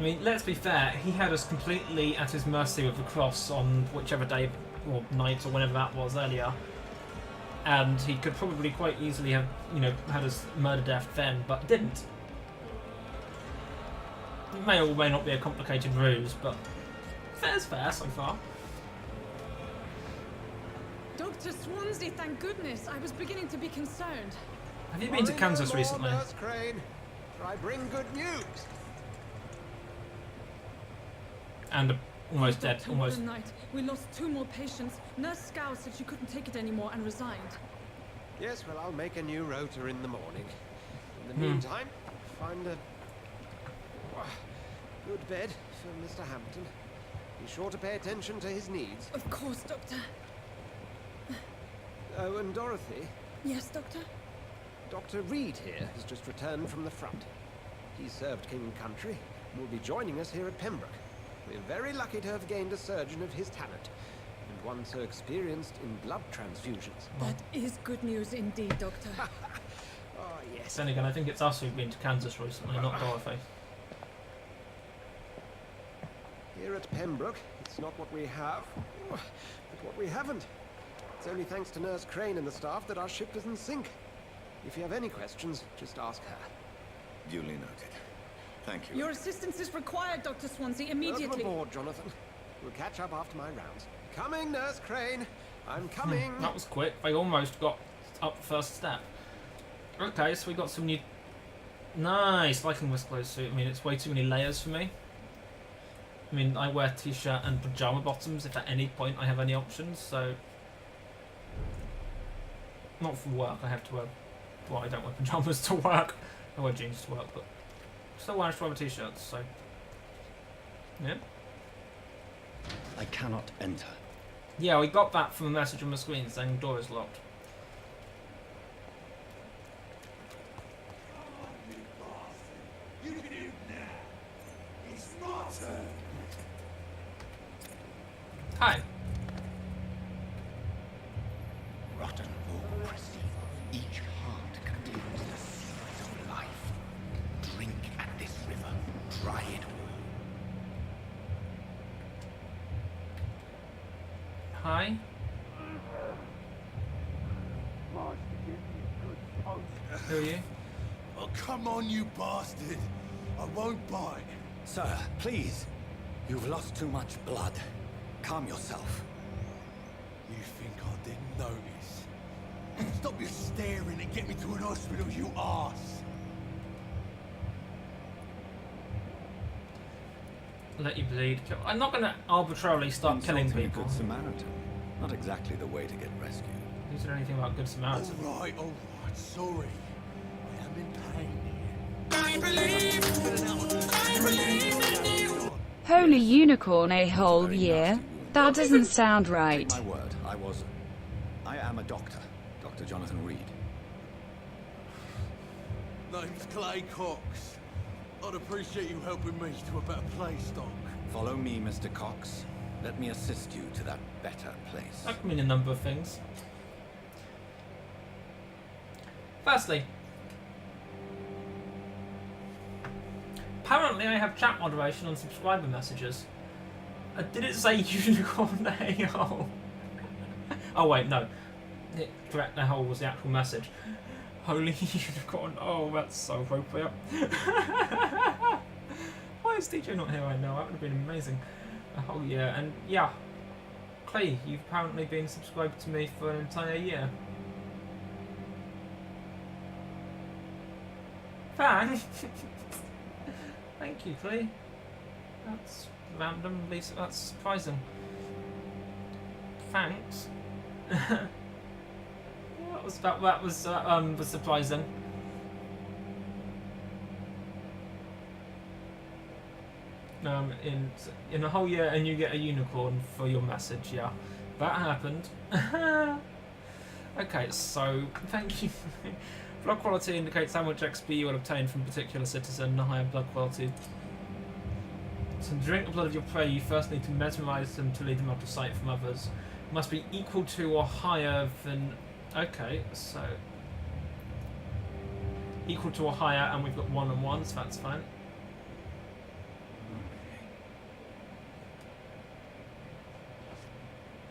I mean, let's be fair, he had us completely at his mercy with the cross on whichever day or night or whenever that was earlier. And he could probably quite easily have, had us murder death then, but didn't. It may or may not be a complicated ruse, but fair's fair so far. Dr. Swansea, thank goodness. I was beginning to be concerned. Have you been to Kansas recently? Nurse Crane. I bring good news. And almost dead, Dr. almost. Warren Knight, we lost 2 more patients. Nurse Scow said she couldn't take it anymore and resigned. Yes, well, I'll make a new rota in the morning. In the meantime, find a good bed for Mr. Hampton. Be sure to pay attention to his needs. Of course, Doctor. Oh, and Dorothy. Yes, Doctor? Dr. Reed here has just returned from the front. He served King and Country and will be joining us here at Pembroke. We're very lucky to have gained a surgeon of his talent, and one so experienced in blood transfusions. That is good news indeed, Doctor. Oh, yes. Then again, I think it's us who've been to Kansas recently, not Dorothy. Here at Pembroke, it's not what we have, but what we haven't. It's only thanks to Nurse Crane and the staff that our ship doesn't sink. If you have any questions, just ask her. Duly noted. Thank you. Your assistance is required, Dr. Swansea, immediately. Welcome aboard, Jonathan. We'll catch up after my rounds. Coming, Nurse Crane. I'm coming. That was quick. They almost got up the first step. Okay, so we got some new... Nice Viking West clothes suit. I mean, it's way too many layers for me. I mean, I wear t-shirt and pyjama bottoms if at any point I have any options, so... Not for work, I have to wear... Well, I don't wear pyjamas to work. I wear jeans to work, but... Still managed to wear t-shirts, so... Yeah. I cannot enter. Yeah, we got that from a message on the screen saying door is locked. You can do now. It's my turn. Hi. Rotten bureaucracy. Each heart contains the seeds of life. Drink at this river. Try it all. Hi. Who are you? Oh, come on, you bastard. I won't bite. Sir, please. You've lost too much blood. Calm yourself. You think I didn't notice? Stop your staring and get me to an hospital, you arse. Let you bleed. I'm not going to arbitrarily start killing Insulting a people. Good Samaritan. Not exactly the way to get rescued. Who said anything about Good Samaritan? All right, sorry. I am in pain here. I believe in you. Holy unicorn a whole year? That doesn't sound right. Take my word, I am a doctor. Dr. Jonathan Reed. Name's Clay Cox. I'd appreciate you helping me to a better place, Doc. Follow me, Mr. Cox. Let me assist you to that better place. That can mean a number of things. Firstly, apparently I have chat moderation on subscriber messages. Did it say unicorn a-hole? Oh wait, no. Correct, a-hole was the actual message. Holy unicorn, oh that's so appropriate. Why is DJ not here right now? That would have been amazing. Oh yeah, and yeah. Clay, you've apparently been subscribed to me for an entire year. Thanks! Thank you, Clay. That's randomly, that's surprising. Thanks. That was surprising. In a whole year, and you get a unicorn for your message. Yeah, that happened. Okay, so thank you. Blood quality indicates how much XP you will obtain from a particular citizen. Higher blood quality. To drink the blood of your prey, you first need to mesmerize them to lead them out of sight from others. Must be equal to or higher than. Okay, so equal to or higher, and we've got 1 and 1, so that's fine.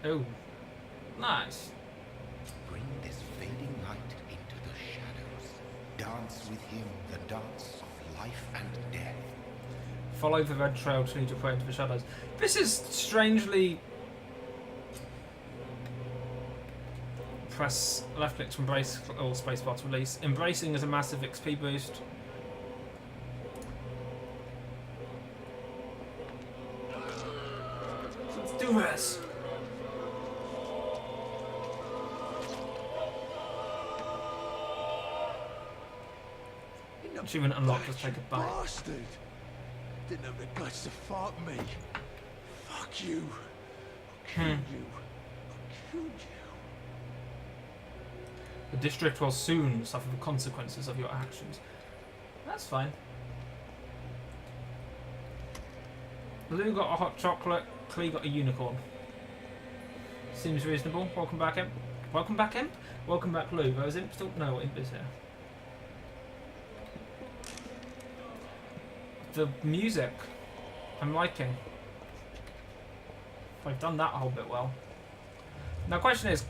Oh, nice. Bring this fading light into the shadows. Dance with him the dance of life and death. Follow the red trail to lead your prey into the shadows. This is strangely... Press left click to embrace or spacebar to release. Embracing is a massive XP boost. Let's do this! Achievement unlocked. Let's take a bite. Bastard! Didn't have the guts to fuck me. Fuck you. I'll kill you. I'll kill you. The district will soon suffer the consequences of your actions. That's fine. Lou got a hot chocolate. Clee got a unicorn. Seems reasonable. Welcome back, Imp. Welcome back, Imp? Welcome back, Lou. Is Imp still... No, Imp is here. The music, I'm liking. I've done that a whole bit well. Now, the question is,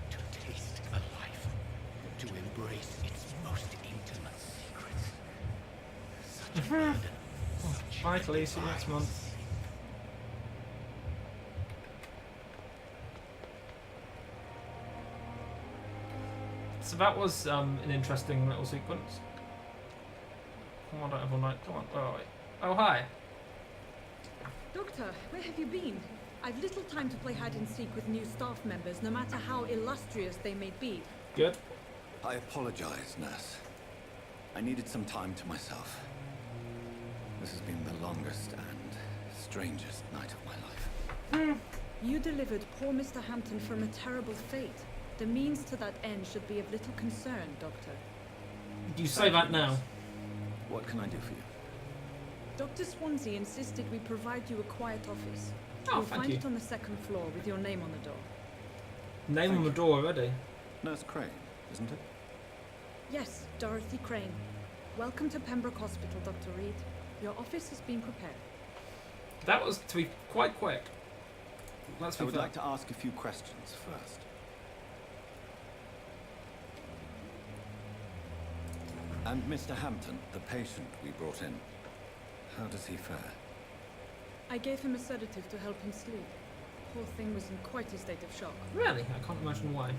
To taste a life, to embrace its most intimate secrets. Such a burden, such bye, Clee, see you next month. So that was an interesting little sequence. Come on, don't have all night. Come on. Oh, wait. Oh, hi. Doctor, where have you been? I've little time to play hide and seek with new staff members, no matter how illustrious they may be. Good. I apologize, nurse. I needed some time to myself. This has been the longest and strangest night of my life. You delivered poor Mr. Hampton from a terrible fate. The means to that end should be of little concern, Doctor. Do you say that now? What can I do for you? Dr. Swansea insisted we provide you a quiet office. Oh, You'll thank find you. it on the second floor with your name on the door. Name on the door already. Nurse Crane, isn't it? Yes, Dorothy Crane. Welcome to Pembroke Hospital, Dr. Reed. Your office has been prepared. That was to be quite quick. Let's I be would fair. like to ask a few questions first. And Mr. Hampton, the patient we brought in, how does he fare? I gave him a sedative to help him sleep. Poor thing was in quite a state of shock. Really? I can't imagine why.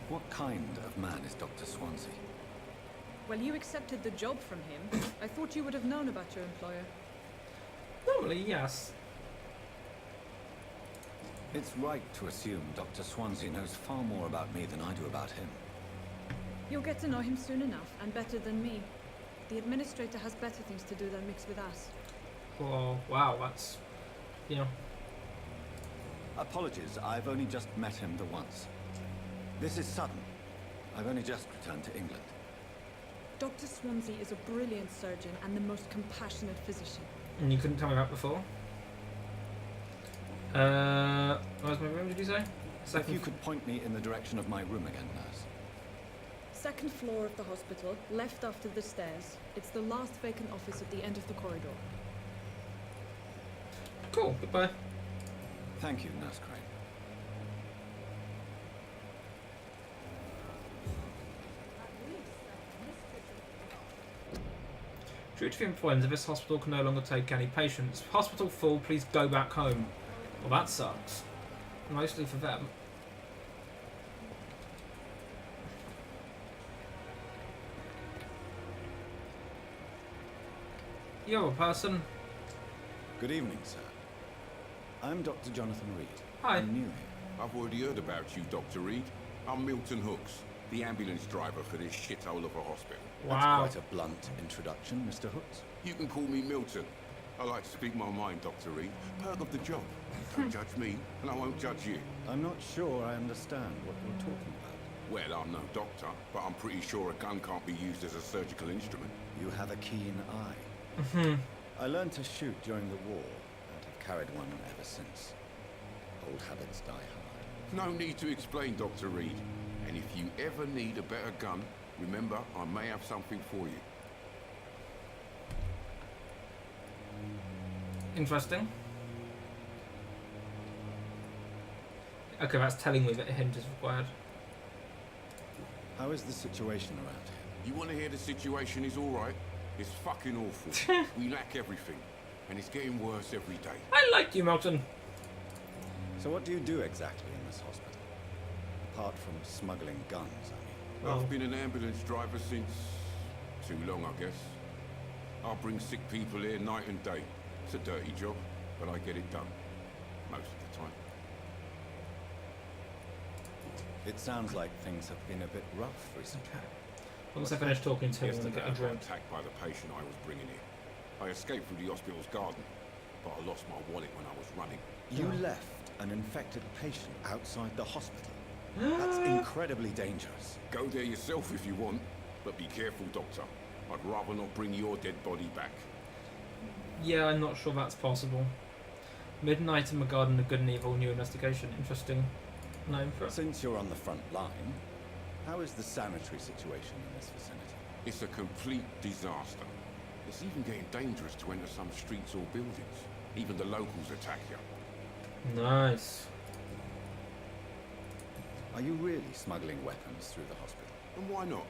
What kind of man is Dr. Swansea? Well, you accepted the job from him. I thought you would have known about your employer. Normally, yes. It's right to assume Dr. Swansea knows far more about me than I do about him. You'll get to know him soon enough, and better than me. The administrator has better things to do than mix with us. Oh, wow, that's... You know... Apologies, I've only just met him the once. This is sudden. I've only just returned to England. Dr. Swansea is a brilliant surgeon and the most compassionate physician. And you couldn't tell me that before? Where's my room, did you say? If you could point me in the direction of my room again, nurse. Second floor of the hospital, left after the stairs. It's the last vacant office at the end of the corridor. Cool, goodbye. Thank you, Nurse Crane. Due to the influenza, this hospital can no longer take any patients. Hospital full, please go back home. Well, that sucks. Mostly for them. You're a person. Good evening, sir. I'm Dr. Jonathan Reed. Hi. I'm new here. I've already heard about you, Dr. Reed. I'm Milton Hooks, the ambulance driver for this shithole of a hospital. Wow. That's quite a blunt introduction, Mr. Hooks. You can call me Milton. I like to speak my mind, Dr. Reed. Perk of the job. Don't judge me, and I won't judge you. I'm not sure I understand what you're talking about. Well, I'm no doctor, but I'm pretty sure a gun can't be used as a surgical instrument. You have a keen eye. I learned to shoot during the war, and have carried one ever since. Old habits die hard. No need to explain, Dr. Reed. And if you ever need a better gun, remember, I may have something for you. Interesting. Okay, that's telling me that a hint is required. How is the situation around here? You want to hear the situation is all right? It's fucking awful. We lack everything, and it's getting worse every day. I like you, Milton. So what do you do exactly in this hospital? Apart from smuggling guns, I mean. I've been an ambulance driver since... too long, I guess. I bring sick people here night and day. It's a dirty job, but I get it done. Most of the time. It sounds like things have been a bit rough recently. Once I finish talking to him, I'm Yesterday gonna get a I got drink. attacked by the patient I was bringing in. I escaped through the hospital's garden, but I lost my wallet when I was running. You left an infected patient outside the hospital? That's incredibly dangerous. Go there yourself if you want, but be careful, Doctor. I'd rather not bring your dead body back. Yeah, I'm not sure that's possible. Midnight in the Garden of Good and Evil, new investigation. Interesting name for it. Since you're on the front line, how is the sanitary situation in this vicinity? It's a complete disaster. It's even getting dangerous to enter some streets or buildings. Even the locals attack you. Nice. Are you really smuggling weapons through the hospital? And why not?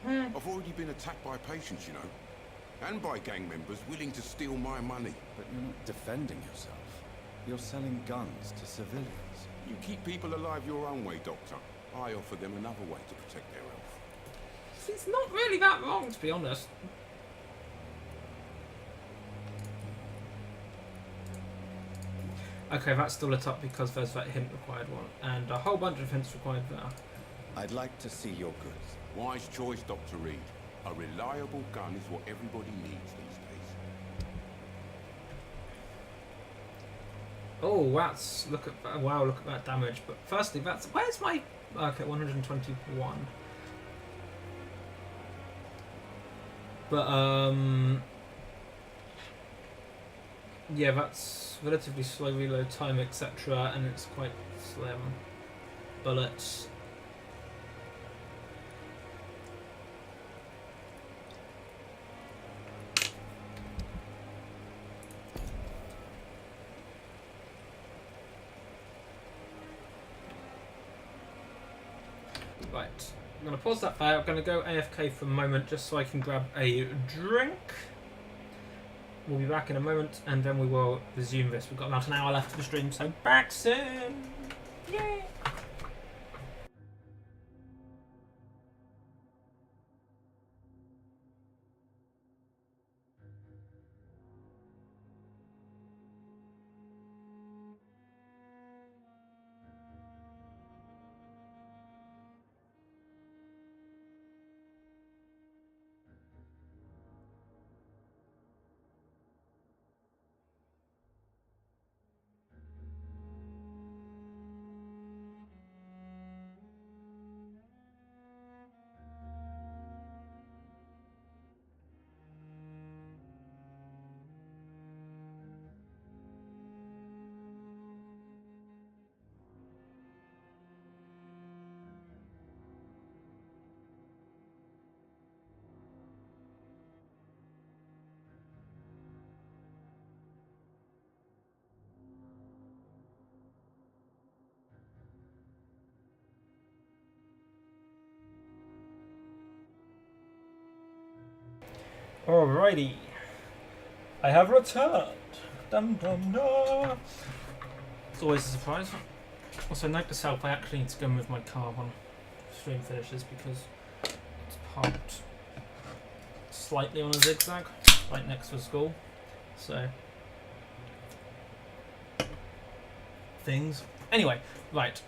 I've already been attacked by patients, you know. And by gang members willing to steal my money. But you're not defending yourself. You're selling guns to civilians. You keep people alive your own way, Doctor. I offer them another way to protect their health. It's not really that wrong, to be honest. Okay, that's still lit up because there's that hint required one, and a whole bunch of hints required there. I'd like to see your goods. Wise choice, Dr. Reed. A reliable gun is what everybody needs these days. Oh, that's look at that! Wow, look at that damage. But firstly, that's where's my okay 121. But yeah, that's relatively slow reload time, etc., and it's quite slim. Bullets. Right, I'm going to pause that there. I'm going to go AFK for a moment just so I can grab a drink. We'll be back in a moment and then we will resume this. We've got about an hour left of the stream, so back soon! Yay! Alrighty, I have returned. Dum dum dum. It's always a surprise. Also, note to self: I actually need to go move my car when stream finishes because it's parked slightly on a zigzag, right next to a school. So things. Anyway, right,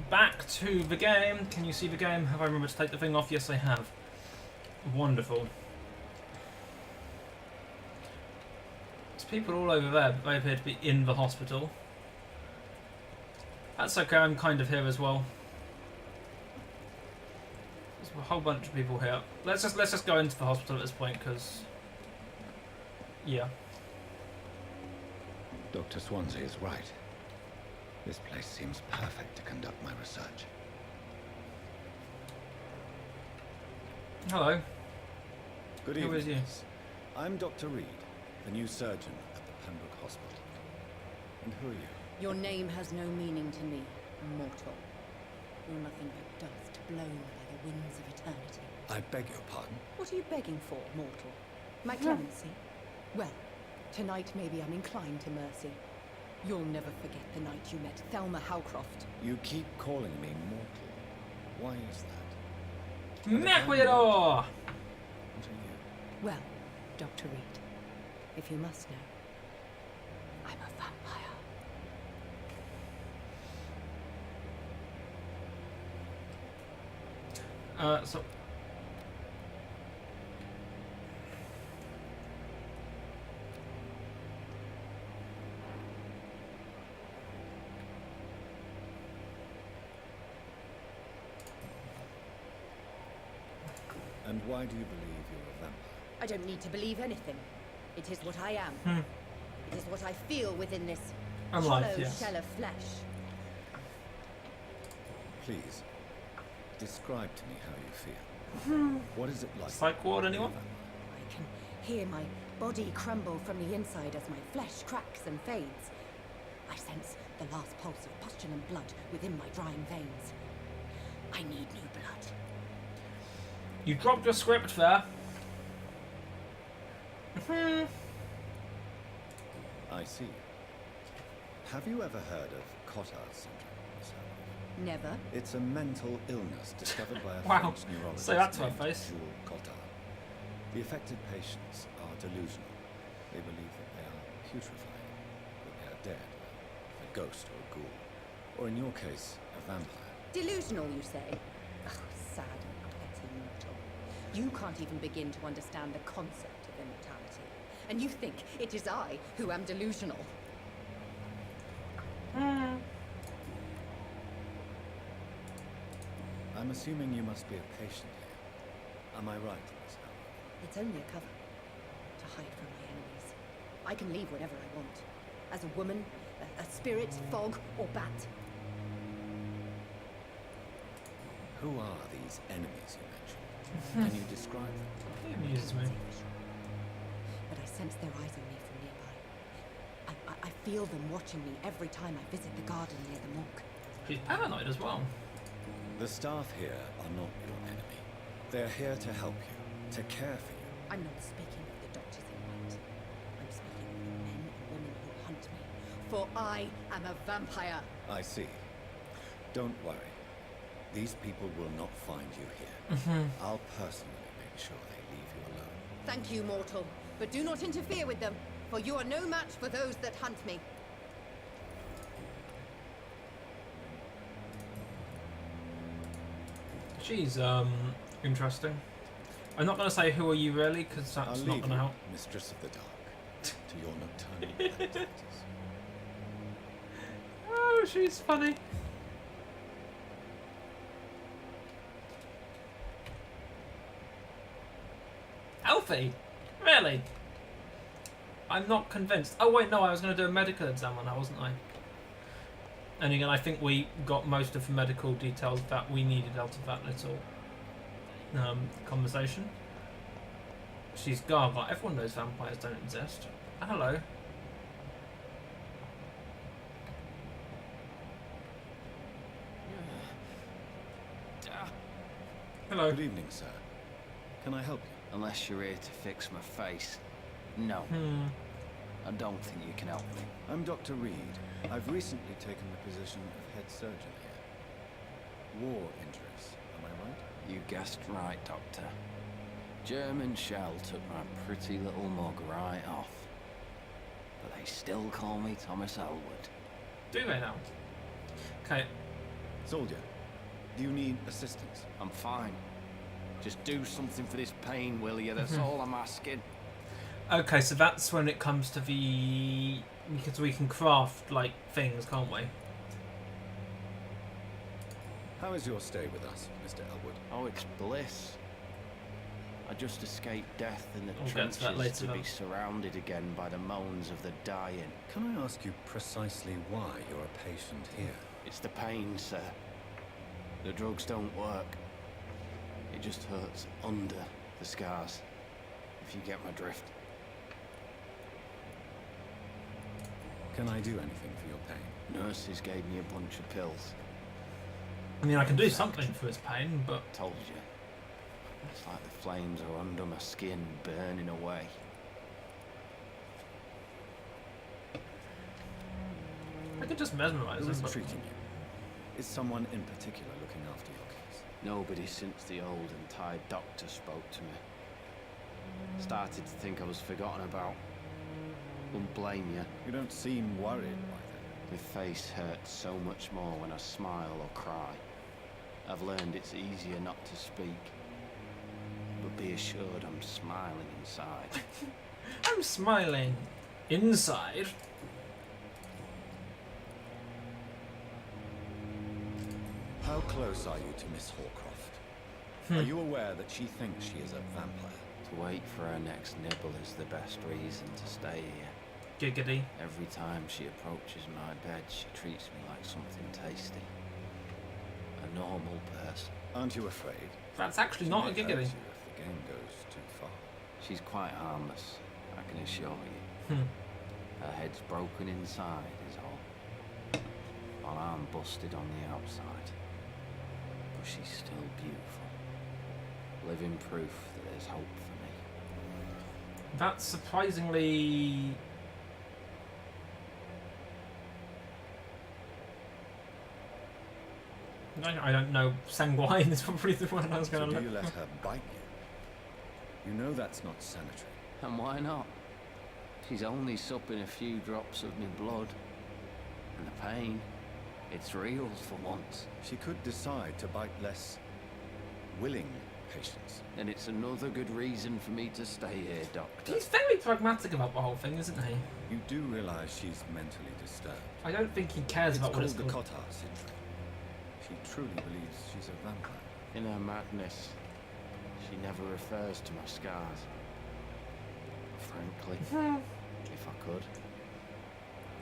back to the game. Can you see the game? Have I remembered to take the thing off? Yes, I have. Wonderful. People all over there, but they appear to be in the hospital. That's okay, I'm kind of here as well. There's a whole bunch of people here. Let's just go into the hospital at this point, because yeah. Dr. Swansea is right. This place seems perfect to conduct my research. Hello. Good evening. Who is you? I'm Dr. Reed, the new surgeon at the Pembroke Hospital. And who are you? Your name has no meaning to me. Mortal. You're nothing but dust blown by the winds of eternity. I beg your pardon? What are you begging for, mortal? My clemency? Well, tonight maybe I'm inclined to mercy. You'll never forget the night you met Thelma Howcroft. You keep calling me mortal. Why is that? Mequidor! What are you? Well, Dr. Reed, if you must know, I'm a vampire. So And why do you believe you're a vampire? I don't need to believe anything. It is what I am. It is what I feel within this hollow shell of flesh. Please, describe to me how you feel. What is it like? Psych ward, anyone? I can hear my body crumble from the inside as my flesh cracks and fades. I sense the last pulse of postulant blood within my drying veins. I need new blood. You dropped your script there. I see. Have you ever heard of Cotard syndrome, Miss Howard? Never. It's a mental illness discovered by a Wow. French neurologist Say that to her named face. Jules Cotard. The affected patients are delusional. They believe that they are putrefied, that they are dead, a ghost or a ghoul, or in your case, a vampire. Delusional, you say? Oh, sad and petty mortal. You can't even begin to understand the concept of immortality. And you think it is I who am delusional. I'm assuming you must be a patient here. Am I right, Miss Howard? It's only a cover to hide from my enemies. I can leave whenever I want. As a woman, a spirit, fog, or bat. Who are these enemies you mentioned? Can you describe them? It amuses me. But I sense their eyes on me from nearby. I feel them watching me every time I visit the garden near the monk. She's paranoid as well. The staff here are not your enemy. They're here to help you, to care for you. I'm not speaking of the doctors in white. I'm speaking of the men and women who hunt me. For I am a vampire. I see. Don't worry. These people will not find you here. I'll personally make sure they leave you alone. Thank you, mortal. But do not interfere with them, for you are no match for those that hunt me. She's interesting. I'm not gonna say who are you really, because I'll that's leave not gonna you, help. Mistress of the Dark, to your nocturnal activities. Oh, she's funny. Alfie? Really? I'm not convinced. Oh wait, no, I was going to do a medical exam on her, wasn't I? And again, I think we got most of the medical details that we needed out of that little conversation. She's Gaga. Everyone knows vampires don't exist. Hello. Hello. Good evening, sir. Can I help you? Unless you're here to fix my face. No. I don't think you can help me. I'm Dr. Reed. I've recently taken the position of head surgeon here. War injuries, am I right? You guessed right, Doctor. German shell took my pretty little mug right off. But they still call me Thomas Elwood. Do they now? Okay. Soldier, do you need assistance? I'm fine. Just do something for this pain, will you? That's all I'm asking. Okay, so that's when it comes to the... Because we can craft, like, things, can't we? How is your stay with us, Mr. Elwood? Oh, it's bliss. I just escaped death in the We'll get to that trenches later, to be then. surrounded again by the moans of the dying. Can I ask you precisely why you're a patient here? It's the pain, sir. The drugs don't work. It just hurts under the scars, if you get my drift. Can I do anything for your pain? Nurses gave me a bunch of pills. I mean, I can do something for his pain, but... Told you. It's like the flames are under my skin, burning away. I could just mesmerize him. Who's But... treating you? Is someone in particular looking after your case? Nobody since the old and tired doctor spoke to me. Started to think I was forgotten about. Wouldn't blame you. You don't seem worried by that. My face hurts so much more when I smile or cry. I've learned it's easier not to speak. But be assured I'm smiling inside. I'm smiling inside. How close are you to Miss Horcroft? Are you aware that she thinks she is a vampire? To wait for her next nibble is the best reason to stay here. Giggity. Every time she approaches my bed, she treats me like something tasty. A normal person. Aren't you afraid? That's actually not a giggity. If the game goes too far. She's quite harmless, I can assure you. Her head's broken inside is all. While I'm busted on the outside. But she's still beautiful. Living proof that there's hope for me. That's surprisingly... I don't know. Sanguine is probably the one I was going to So look do you let for. her bite you? You know that's not sanitary. And why not? She's only supping a few drops of my blood. And the pain, it's real for once. She could decide to bite less willing patients. And it's another good reason for me to stay here, Doctor. He's very pragmatic about the whole thing, isn't he? You do realize she's mentally disturbed. I don't think he cares about what it's called the called. Cotard syndrome. She truly believes she's a vampire. In her madness, she never refers to my scars. Frankly, if I could,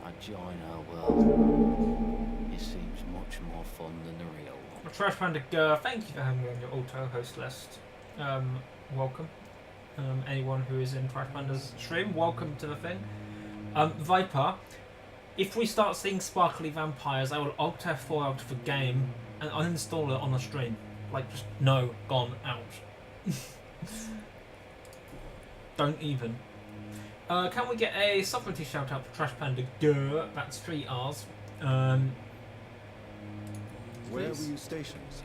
I'd join her world. It seems much more fun than the real one. Well, Trash Panda, thank you for having me on your auto host list. Welcome. Anyone who is in Trash Panda's stream, welcome to the thing. Viper, if we start seeing sparkly vampires, I will alt F4 out of the game and uninstall it on the stream. Like, just no, gone, out. Don't even. Can we get a sovereignty shout out for Trash Panda? That's 3 R's. Where were you stationed, sir?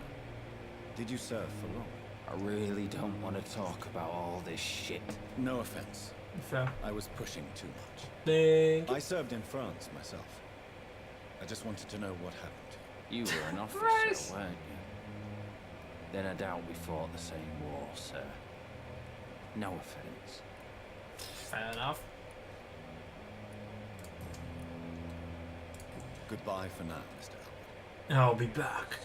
Did you serve for long? I really don't want to talk about all this shit. No offense. Fair. I was pushing too much. Thank you. I served in France myself. I just wanted to know what happened. You were an officer, weren't you? Then I doubt we fought the same war, sir. No offense. Fair enough. Goodbye for now, Mr. Albert. I'll be back.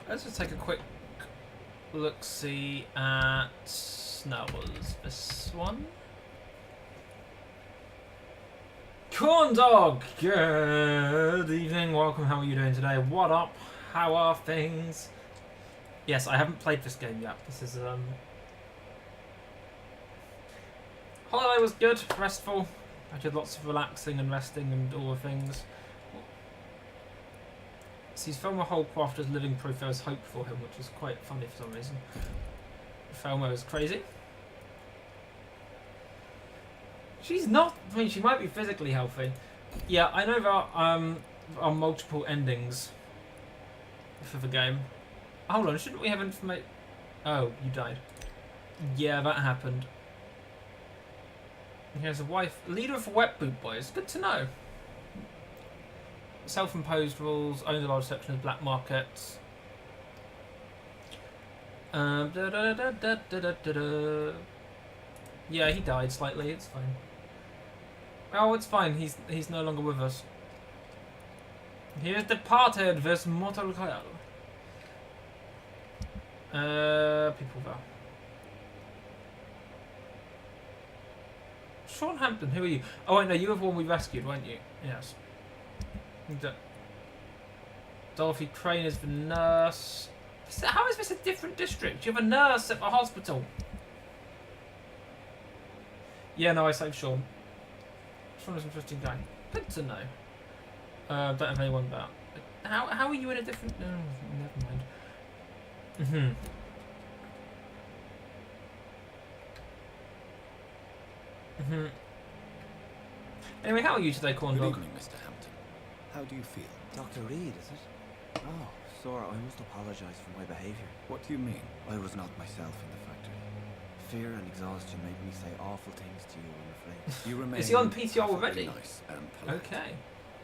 Let's just take a quick look-see at... No, what was this one? Corn Dog! Good evening, welcome, how are you doing today? What up? How are things? Yes, I haven't played this game yet. This is, Holiday was good, restful. I did lots of relaxing and resting and all the things. Sees Thelma Holcroft as living proof there is hope for him, which is quite funny for some reason. Thelma is crazy. She's not. I mean, she might be physically healthy. Yeah, I know there are multiple endings for the game. Hold on, shouldn't we have information? Oh, you died. Yeah, that happened. He has a wife. Leader of the Wet Boot Boys. Good to know. Self-imposed rules. Owns a large section of black markets. Yeah, he died slightly. It's fine. Oh, it's fine. He's no longer with us. He has departed this mortal coil. People there. Sean Hampton, who are you? Oh wait, no, you were the one we rescued, weren't you? Yes. Dorothy Crane is the nurse. How is this a different district? You have a nurse at the hospital. Yeah, no, I saved Sean. Sean is an interesting guy. Good to know. Don't have anyone about. How are you in a different? Oh, never mind. Anyway, how are you today, Corn Good Dog? evening, Mr. Hampton. How do you feel? Dr. Reed, is it? Oh, sir, I must apologize for my behavior. What do you mean? I was not myself in the factory. Fear and exhaustion made me say awful things to you, I'm afraid. You remain Is he on PTR already? nice and polite. Okay.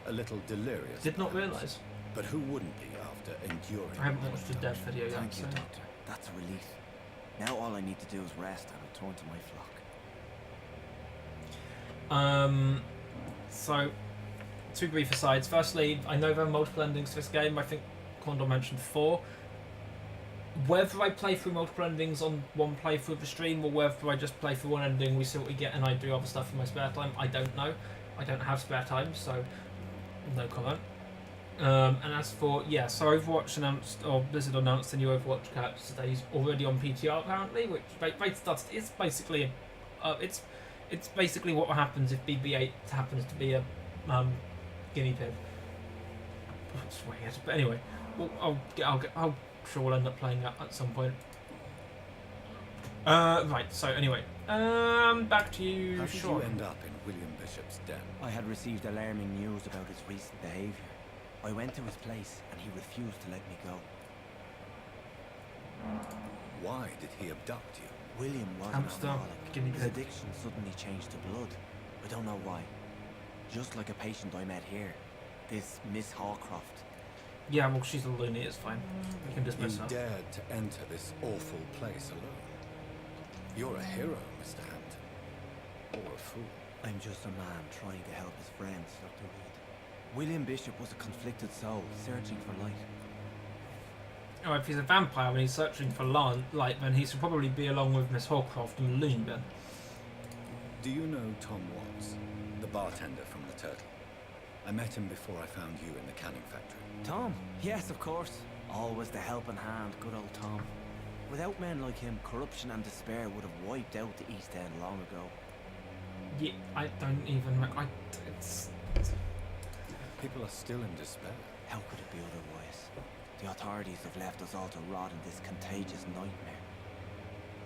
A little delirious. Did not perhaps. realise. But who wouldn't be after enduring? I haven't watched the death video yet. Thank you, so. Doctor. That's a relief. Now all I need to do is rest and return to my flock. So, two brief asides. Firstly, I know there are multiple endings to this game. I think Condor mentioned 4. Whether I play through multiple endings on one playthrough of the stream, or whether I just play through one ending, we see what we get, and I do other stuff in my spare time, I don't know. I don't have spare time, so no comment. And as for, yeah, so Overwatch announced, or Blizzard announced the new Overwatch character today. He's already on PTR apparently, which it's basically it's basically what happens if BB-8 happens to be a guinea pig. It's weird, but anyway, well, I'll sure we'll end up playing that at some point. Right. So anyway, back to you, How did Sean. you end up in William Bishop's den? I had received alarming news about his recent behavior. I went to his place and he refused to let me go. Why did he abduct you? William was an Hamster, alcoholic. guinea His pig. addiction suddenly changed to blood. I don't know why. Just like a patient I met here. This Miss Hawcroft. Yeah, well, she's a loony. It's fine. We can dismiss You her. dared to enter this awful place alone. You're a hero, Mr. Hampton. Or a fool. I'm just a man trying to help his friends, Dr. Reed. William Bishop was a conflicted soul, searching for light. Oh, if he's a vampire and he's searching for light, then he should probably be along with Miss Hawcroft and Loon then. Do you know Tom Watts, the bartender from the Turtle? I met him before I found you in the canning factory. Tom? Yes, of course. Always the helping hand, good old Tom. Without men like him, corruption and despair would have wiped out the East End long ago. Yeah, I don't even... People are still in despair. How could it be otherwise? The authorities have left us all to rot in this contagious nightmare.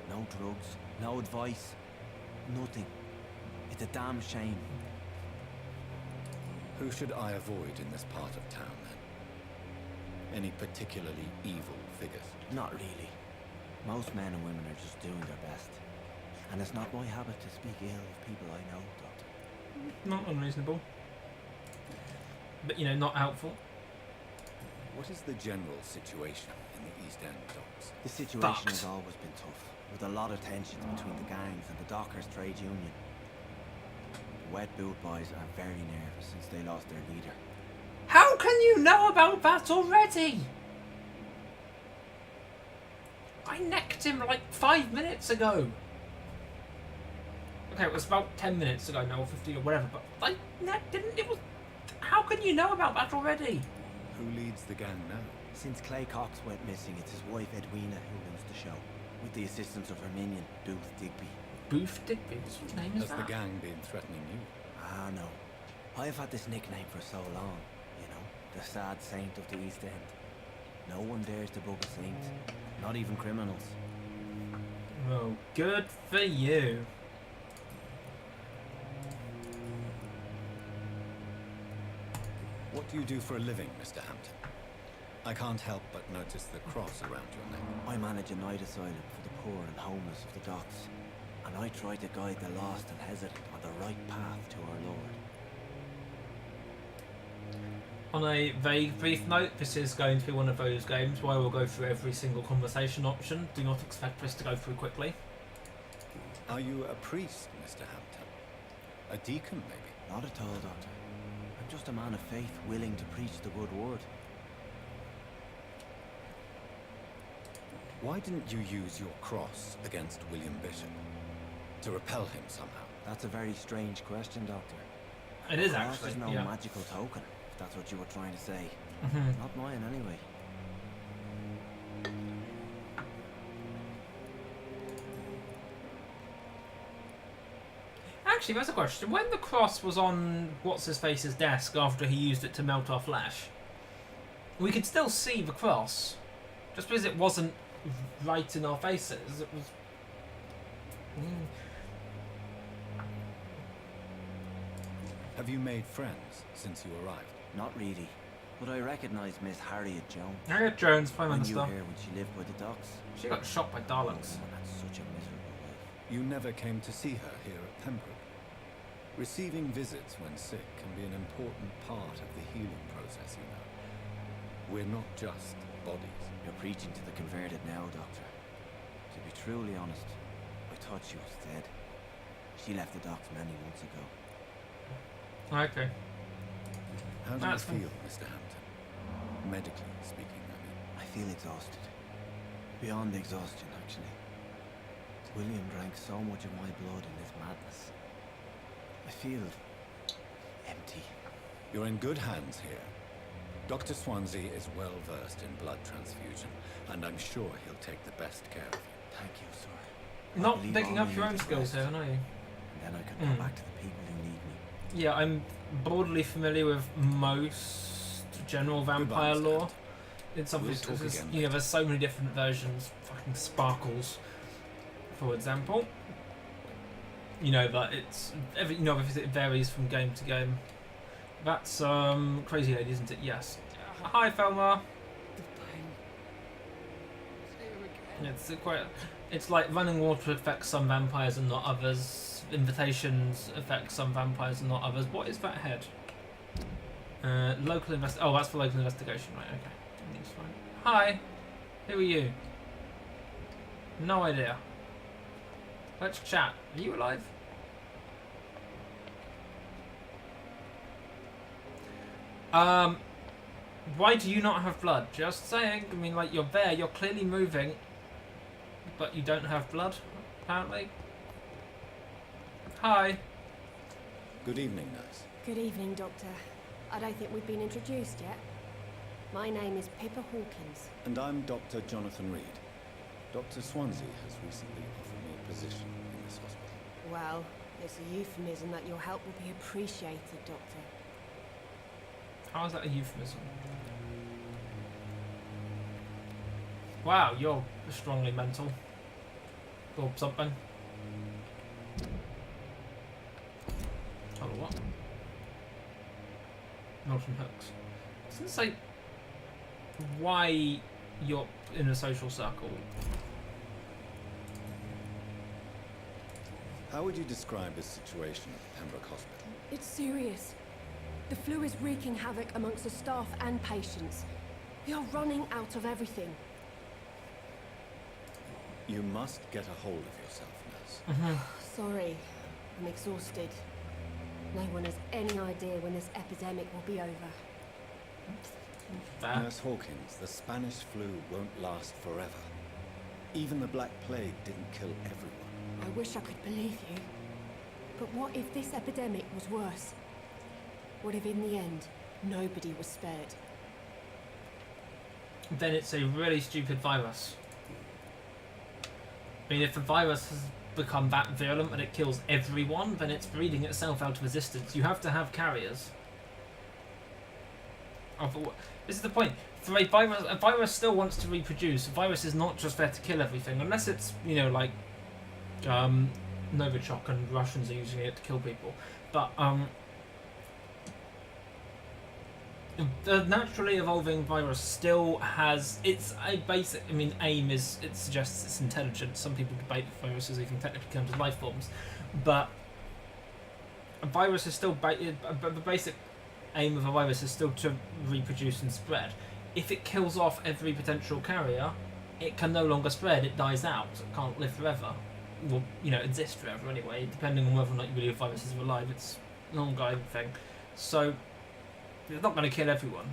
No drugs, no advice, nothing. It's a damn shame. Who should I avoid in this part of town, then? Any particularly evil figures? Not really. Most men and women are just doing their best. And it's not my habit to speak ill of people I know, Doctor. Not unreasonable. But, you know, not helpful. What is the general situation in the East End docks? The situation has always been tough, with a lot of tension between the gangs and the Dockers Trade Union. The Wet Boot Boys are very nervous since they lost their leader. How can you know about that already? I necked him like 5 minutes ago. Okay, it was about 10 minutes ago now, or 15 or whatever, but I necked him. It was... How can you know about that already? Who leads the gang now? Since Clay Cox went missing, it's his wife Edwina who runs the show, with the assistance of her minion, Booth Digby. Booth Digby? What name is Has that? the gang been threatening you? Ah, no. I've had this nickname for so long, you know, the sad saint of the East End. No one dares to bug a saint, not even criminals. Well, good for you. What do you do for a living, Mr. Hampton? I can't help but notice the cross around your neck. I manage a night asylum for the poor and homeless of the docks, and I try to guide the lost and hesitant on the right path to our Lord. On a vague, brief note, this is going to be one of those games where we'll go through every single conversation option. Do not expect this to go through quickly. Are you a priest, Mr. Hampton? A deacon, maybe? Not at all, Doctor. I'm just a man of faith willing to preach the good word. Why didn't you use your cross against William Bishop? To repel him somehow? That's a very strange question, Doctor. It is, The cross actually, is no yeah. magical token, if that's what you were trying to say. Mhm. Not mine, anyway. Actually, there's a question. When the cross was on What's-His-Face's desk after he used it to melt our flesh, we could still see the cross. Just because it wasn't right in our faces, it was... Have you made friends since you arrived? Not really, but I recognise Miss Harriet Jones. Harriet Jones, Prime I Minister. knew her when she lived by the docks. She got shot by Daleks. Oh, that's such a miserable life. You never came to see her here at Pembroke. Receiving visits when sick can be an important part of the healing process, you know. We're not just bodies. You're preaching to the converted now, Doctor. To be truly honest, I thought she was dead. She left the docks many months ago. Okay. How do That's you feel, Mr. Hampton? Medically speaking, I mean. I feel exhausted. Beyond exhaustion, actually. William drank so much of my blood in this madness. I feel... empty. You're in good hands here. Dr. Swansea is well versed in blood transfusion, and I'm sure he'll take the best care of you. Thank you, sir. Not picking up your own skills here, are you? And then I can go back to the people who need me. Yeah, I'm broadly familiar with most general vampire lore. It's obvious, you know, there's so many different versions. Fucking Sparkles, for example. You know, but it's every, you know, it varies from game to game. That's Crazy Lady, isn't it? Yes. Hi, Thelma. It's quite. It's like running water affects some vampires and not others. Invitations affect some vampires and not others. What is that head? Local invest. Oh, that's for local investigation, right? Okay, that's fine. Hi. Who are you? No idea. Let's chat. Are you alive? Why do you not have blood? Just saying. I mean, like, you're there, you're clearly moving, but you don't have blood, apparently. Hi. Good evening, nurse. Good evening, Doctor. I don't think we've been introduced yet. My name is Pippa Hawkins. And I'm Dr. Jonathan Reed. Dr. Swansea has recently offered me a position in this hospital. Well, it's a euphemism that your help will be appreciated, Doctor. How is that a euphemism? Wow, you're strongly mental. Or something. Oh, what? Milton Hooks. Doesn't say why you're in a social circle. How would you describe the situation at Pembroke Hospital? It's serious. The flu is wreaking havoc amongst the staff and patients. We are running out of everything. You must get a hold of yourself, nurse. Sorry, I'm exhausted. No one has any idea when this epidemic will be over. Nurse Hawkins, the Spanish flu won't last forever. Even the Black Plague didn't kill everyone. I wish I could believe you. But what if this epidemic was worse? What if in the end, nobody was spared? Then it's a really stupid virus. I mean, if the virus has become that virulent and it kills everyone, then it's breeding itself out of existence. You have to have carriers. This is the point. For a virus still wants to reproduce. A virus is not just there to kill everything, unless it's, you know, like Novichok and Russians are using it to kill people. But the naturally evolving virus still has its a basic. I mean, aim is it suggests it's intelligent. Some people debate if viruses even technically count as life forms, but a virus is still the basic aim of a virus is still to reproduce and spread. If it kills off every potential carrier, it can no longer spread. It dies out. It can't live forever. Well, you know, exist forever anyway. Depending on whether or not you believe viruses are alive, it's an ongoing thing. So. It's not going to kill everyone.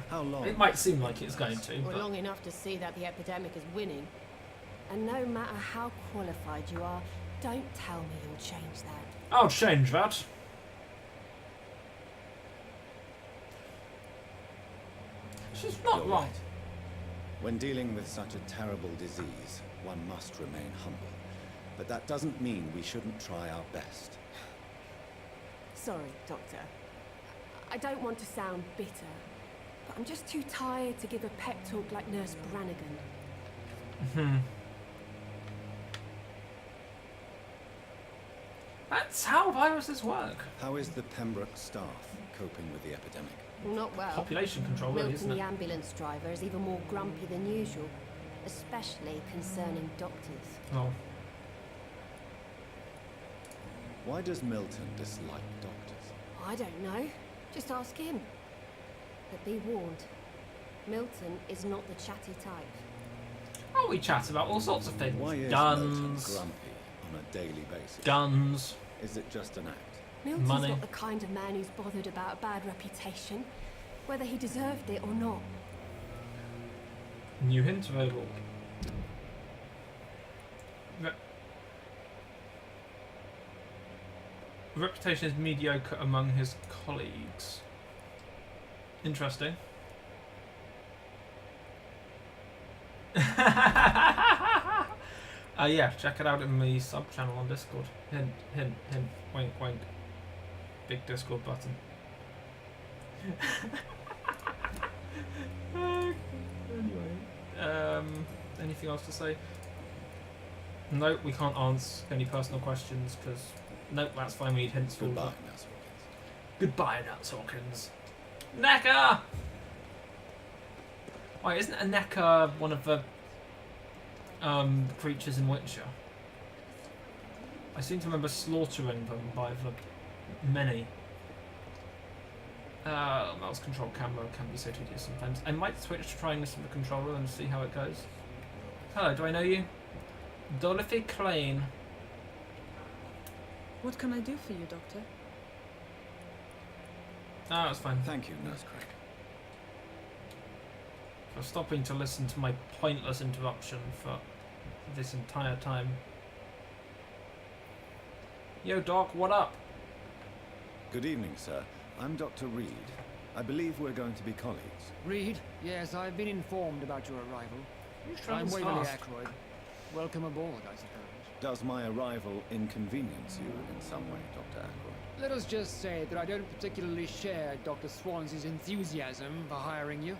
How long? It might seem like it's going to. Or But long enough to see that the epidemic is winning. And no matter how qualified you are, don't tell me you'll change that. I'll change that. She's not wrong. When dealing with such a terrible disease, one must remain humble. But that doesn't mean we shouldn't try our best. Sorry, Doctor. I don't want to sound bitter, but I'm just too tired to give a pep talk like Nurse Brannigan. That's how viruses work. How is the Pembroke staff coping with the epidemic? Not well. Population control, really, Milton, isn't it? the ambulance driver, is even more grumpy than usual, especially concerning doctors. Oh. Why does Milton dislike doctors? I don't know. Just ask him. But be warned, Milton is not the chatty type. Oh, we chat about all sorts of things. Why is Guns. Milton grumpy on a daily basis? Guns. Is it just an act? Milton's Money. not the kind of man who's bothered about a bad reputation, whether he deserved it or not. New hint available. Reputation is mediocre among his colleagues. Interesting. Yeah, check it out in the sub channel on Discord. Hint, hint, hint, wink, wink. Big Discord button. Anyway, anything else to say? Nope, we can't answer any personal questions because nope, that's fine. We need hints for all Goodbye, that. Nurse Hawkins. Goodbye, Nurse Hawkins. Necker! Wait, isn't a Necker one of the creatures in Witcher? I seem to remember slaughtering them by the many. Mouse control camera can be so tedious sometimes. I might switch to trying this from the controller and see how it goes. Hello, do I know you? Dorothy Klein. What can I do for you, Doctor? Ah, that's fine. Thank you, Nurse Craig. For stopping to listen to my pointless interruption for this entire time. Yo, Doc, what up? Good evening, sir. I'm Dr. Reed. I believe we're going to be colleagues. Reed? Yes, I've been informed about your arrival. I'm travels Waverly fast. Ackroyd. Welcome aboard, I suppose. Does my arrival inconvenience you in some way, Dr. Ackroyd? Let us just say that I don't particularly share Dr. Swans's enthusiasm for hiring you.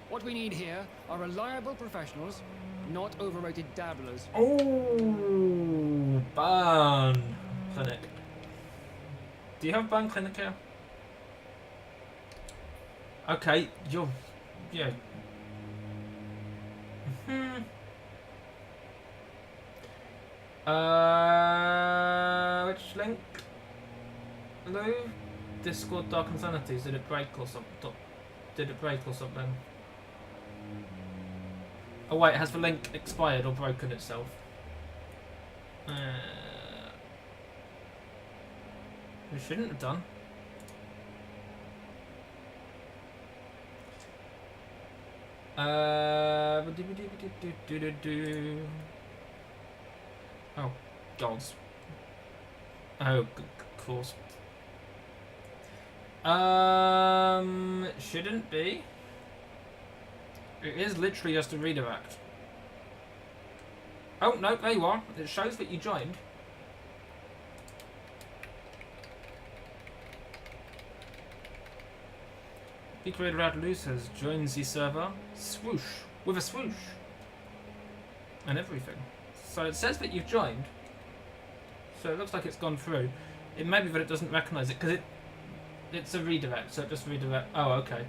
What we need here are reliable professionals, not overrated dabblers. Oh, burn clinic. Do you have burn clinic here? Okay, you're... yeah. Which link? Hello? Discord Dark Insanities. Did it break or something? Did it break or something? Oh wait, has the link expired or broken itself? It shouldn't have done. Oh, gods. Oh, of course. Shouldn't be. It is literally just a redirect. Oh, no, there you are. It shows that you joined. The creator at Losers joins the server. Swoosh. With a swoosh. And everything. So it says that you've joined. So it looks like it's gone through. It may be that it doesn't recognise it because it's a redirect, so it just redirect. Oh, okay.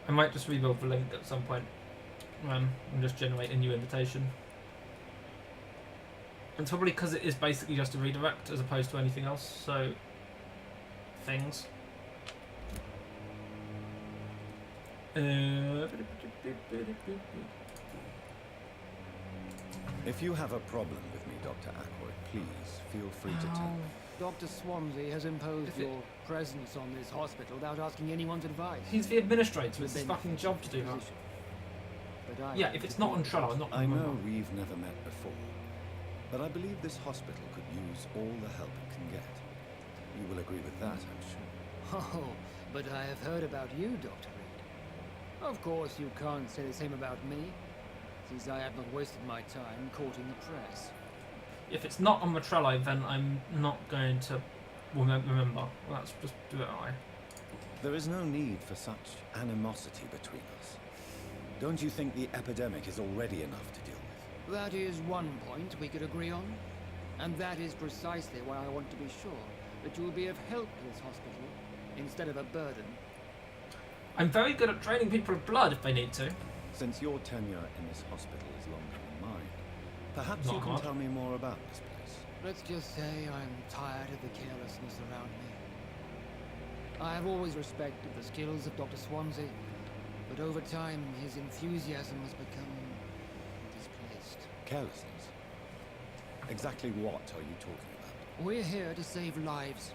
I might just rebuild the link at some point and just generate a new invitation. It's probably because it is basically just a redirect as opposed to anything else, so things. If you have a problem with me, Dr. Ackroyd, please feel free to tell me. Dr. Swansea has imposed your presence on this hospital without asking anyone's advice. He's the administrator, it's his fucking job to do that. But Yeah, if it's not on Trello, I'm not I gonna know remember. we've never met before, but I believe this hospital could use all the help it can get. You will agree with that, I'm sure. Oh, but I have heard about you, Dr. Reed. Of course, you can't say the same about me, since I have not wasted my time courting the press. if it's not on my Trello, then I'm not going to remember. Let's just do it that way. There is no need for such animosity between us. Don't you think the epidemic is already enough to deal with? That is one point we could agree on. And that is precisely why I want to be sure that you will be of help to this hospital instead of a burden. I'm very good at draining people of blood if they need to. Since your tenure in this hospital is longer than mine, perhaps Not you can hard. tell me more about this place. Let's just say I'm tired of the carelessness around me. I have always respected the skills of Dr. Swansea, but over time his enthusiasm has become displaced. Carelessness? Exactly what are you talking about? We're here to save lives.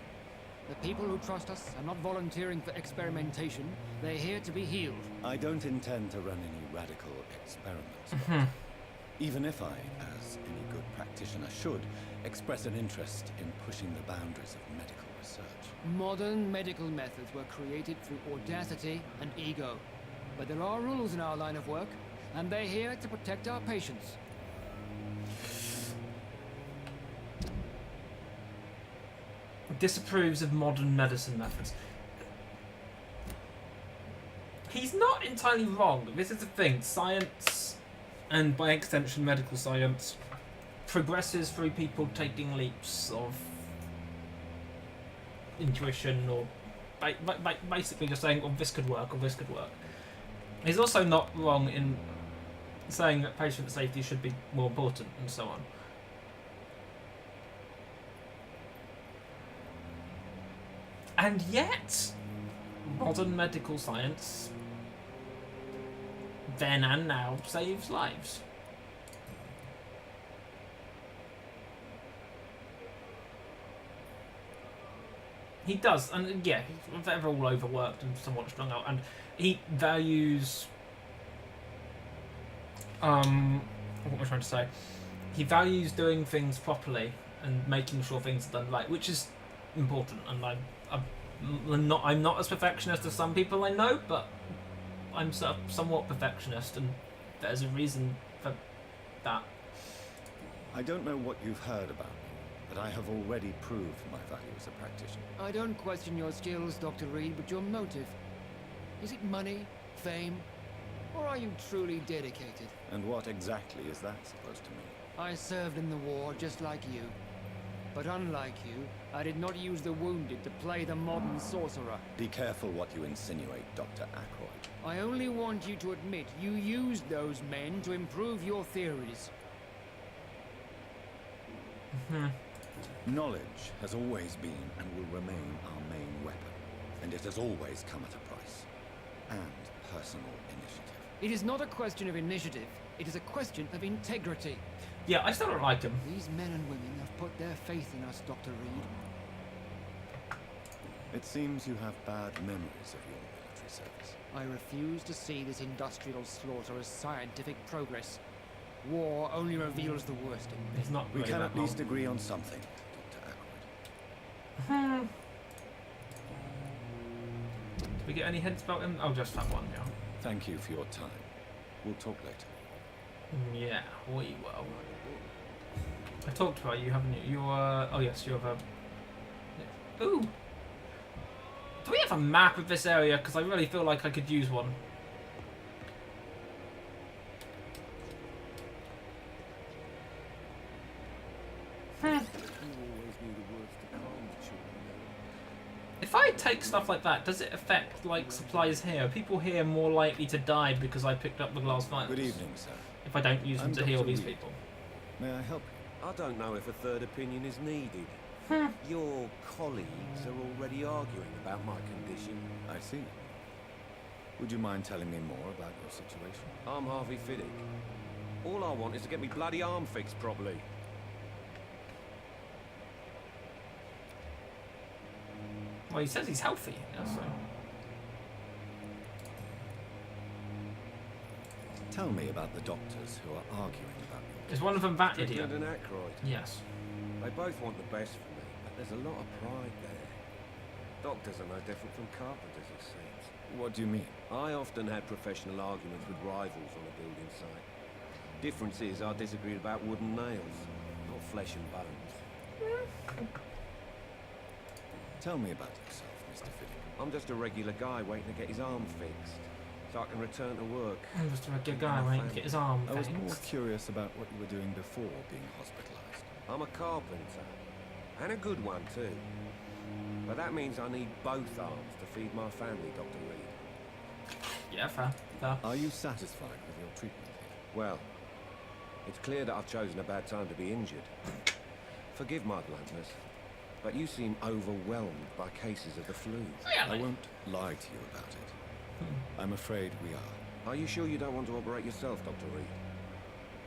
The people who trust us are not volunteering for experimentation. They're here to be healed. I don't intend to run any radical experiments, Doctor. Even if I, as any good practitioner should, express an interest in pushing the boundaries of medical research. Modern medical methods were created through audacity and ego. But there are rules in our line of work, and they're here to protect our patients. Disapproves of modern medicine methods. He's not entirely wrong. This is the thing. Science, and by extension medical science, progresses through people taking leaps of intuition or basically just saying, oh, this could work or this could work. He's also not wrong in saying that patient safety should be more important and so on. And yet, modern medical science, then and now, saves lives. He does, and yeah, he's ever all overworked and somewhat strung out, and he values, what am I trying to say? He values doing things properly and making sure things are done right, which is important, and I'm not as perfectionist as some people I know, but I'm somewhat perfectionist, and there's a reason for that. I don't know what you've heard about me, but I have already proved my value as a practitioner. I don't question your skills, Dr. Reed, but your motive. Is it money, fame, or are you truly dedicated? And what exactly is that supposed to mean? I served in the war just like you. But unlike you, I did not use the wounded to play the modern sorcerer. Be careful what you insinuate, Dr. Ackroyd. I only want you to admit you used those men to improve your theories. Knowledge has always been and will remain our main weapon. And it has always come at a price. And personal initiative. It is not a question of initiative. It is a question of integrity. Yeah, I still don't like him. These men and women have put their faith in us, Dr. Reed. It seems you have bad memories of your military service. I refuse to see this industrial slaughter as scientific progress. War only reveals the worst in men. He's not. We can at least agree on something, Dr. Ackroyd. Did we get any hints about him? Oh, just that one, yeah. Thank you for your time. We'll talk later. Yeah, we will. I talked about you, haven't you? You're, oh yes, you have a... Ooh! Do we have a map of this area? Because I really feel like I could use one. If I take stuff like that, does it affect, like, supplies here? Are people here more likely to die because I picked up the glass vials? Good evening, sir. If I don't use them to heal these people. May I help you? I don't know if a third opinion is needed. Your colleagues are already arguing about my condition. I see. Would you mind telling me more about your situation? I'm Harvey Fiddick. All I want is to get me bloody arm fixed properly. Well, he says he's healthy. Yeah, so. Tell me about the doctors who are arguing about you. Is one of them that idiot? Strickland and Ackroyd. Yes. They both want the best for me, but there's a lot of pride there. Doctors are no different from carpenters, it seems. What do you mean? I often had professional arguments with rivals on a building site. Difference is I disagreed about wooden nails, not flesh and bones. Tell me about yourself, Mr. Fiddick. I'm just a regular guy waiting to get his arm fixed, so I can return to work. I'm just a regular guy waiting to get his arm I was fixed. more curious about what you were doing before being hospitalized. I'm a carpenter, and a good one too. But that means I need both arms to feed my family, Dr. Reed. Yeah, fair. Are you satisfied with your treatment here? Well, it's clear that I've chosen a bad time to be injured. Forgive my bluntness, but you seem overwhelmed by cases of the flu. I won't lie to you about it. I'm afraid we are. Are you sure you don't want to operate yourself, Dr. Reed?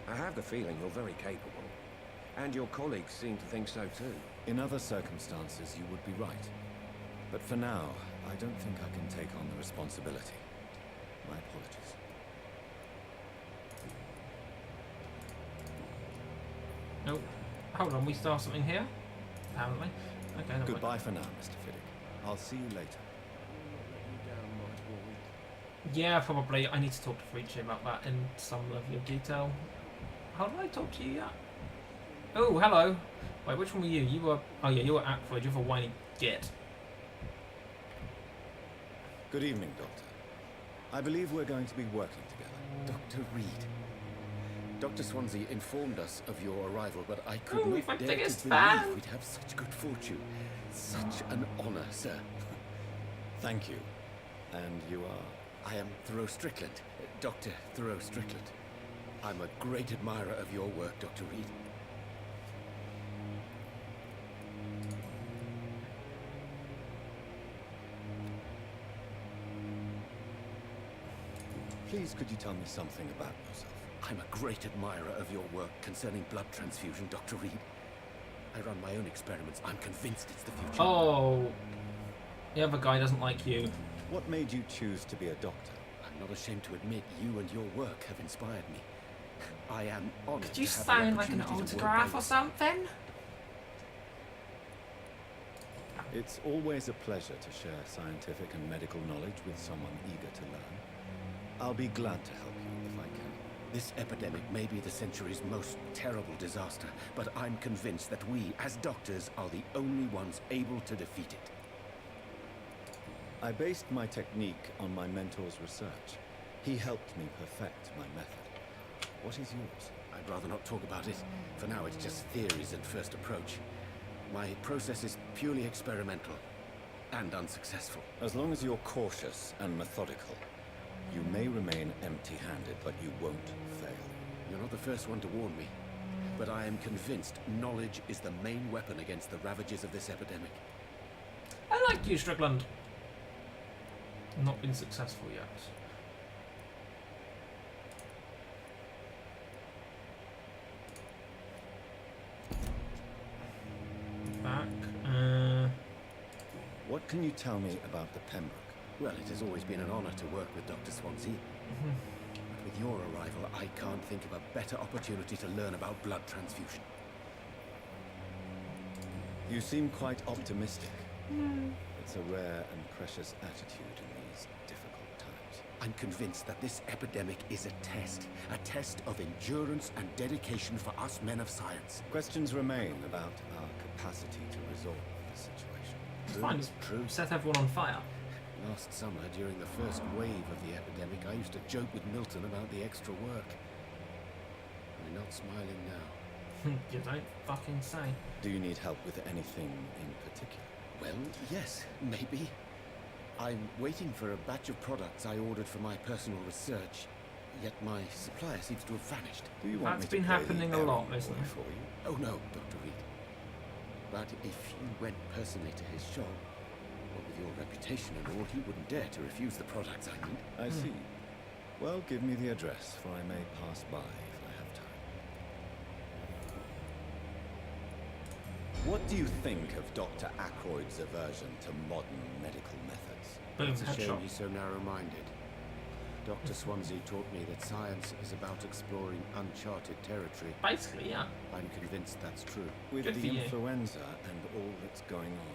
I have the feeling you're very capable, and your colleagues seem to think so too. In other circumstances, you would be right. But for now, I don't think I can take on the responsibility. My apologies. Nope. Hold on, we start something here? Apparently. Okay, no, Goodbye for now, Mr. Fiddick. I'll see you later. Yeah, probably. I need to talk to Frici about that in some level of detail. How did I talk to you yet? Oh, hello. Wait, which one were you? You were... Oh yeah, you were Ackroyd. You're a whiny git. Good evening, Doctor. I believe we're going to be working together. Dr. Reed. Dr. Swansea informed us of your arrival, but I could he's my not dare to biggest believe fan. we'd have such good fortune. Such an honor, sir. Thank you. And you are? I am Thoreau Strickland, Dr. Thoreau Strickland. I'm a great admirer of your work, Dr. Reed. Please, could you tell me something about yourself? I'm a great admirer of your work concerning blood transfusion, Dr. Reed. I run my own experiments. I'm convinced it's the future. Oh. The other guy doesn't like you. What made you choose to be a doctor? I'm not ashamed to admit you and your work have inspired me. I am honored Could you to have sign the like an opportunity to work autograph by or something? It's always a pleasure to share scientific and medical knowledge with someone eager to learn. I'll be glad to help you if I can. This epidemic may be the century's most terrible disaster, but I'm convinced that we, as doctors, are the only ones able to defeat it. I based my technique on my mentor's research. He helped me perfect my method. What is yours? I'd rather not talk about it. For now, it's just theories and first approach. My process is purely experimental and unsuccessful. As long as you're cautious and methodical, you may remain empty-handed, but you won't fail. You're not the first one to warn me, but I am convinced knowledge is the main weapon against the ravages of this epidemic. I like you, Strickland. Not been successful yet. Back. What can you tell me about the Pembroke? Well, it has always been an honor to work with Dr. Swansea. But with your arrival, I can't think of a better opportunity to learn about blood transfusion. You seem quite optimistic. It's a rare and precious attitude in these difficult times. I'm convinced that this epidemic is a test of endurance and dedication for us men of science. Questions remain about our capacity to resolve the situation. It's fine, just set everyone on fire. Last summer, during the first wave of the epidemic, I used to joke with Milton about the extra work. We're not smiling now. You don't fucking say. Do you need help with anything in particular? Well, yes, maybe. I'm waiting for a batch of products I ordered for my personal research, yet my supplier seems to have vanished. Do you want That's me been to play happening the a lot, errand isn't boy it? for you? Oh no, Dr. Reed. But if you went personally to his shop, well, with your reputation and all, he wouldn't dare to refuse the products I need. I see. Well, give me the address, for I may pass by if I have time. What do you think of Dr. Ackroyd's aversion to modern medical methods? Boom, It's a shame headshot. he's so narrow-minded. Dr. Swansea taught me that science is about exploring uncharted territory. Basically, yeah. I'm convinced that's true. With Good for the you. influenza and all that's going on,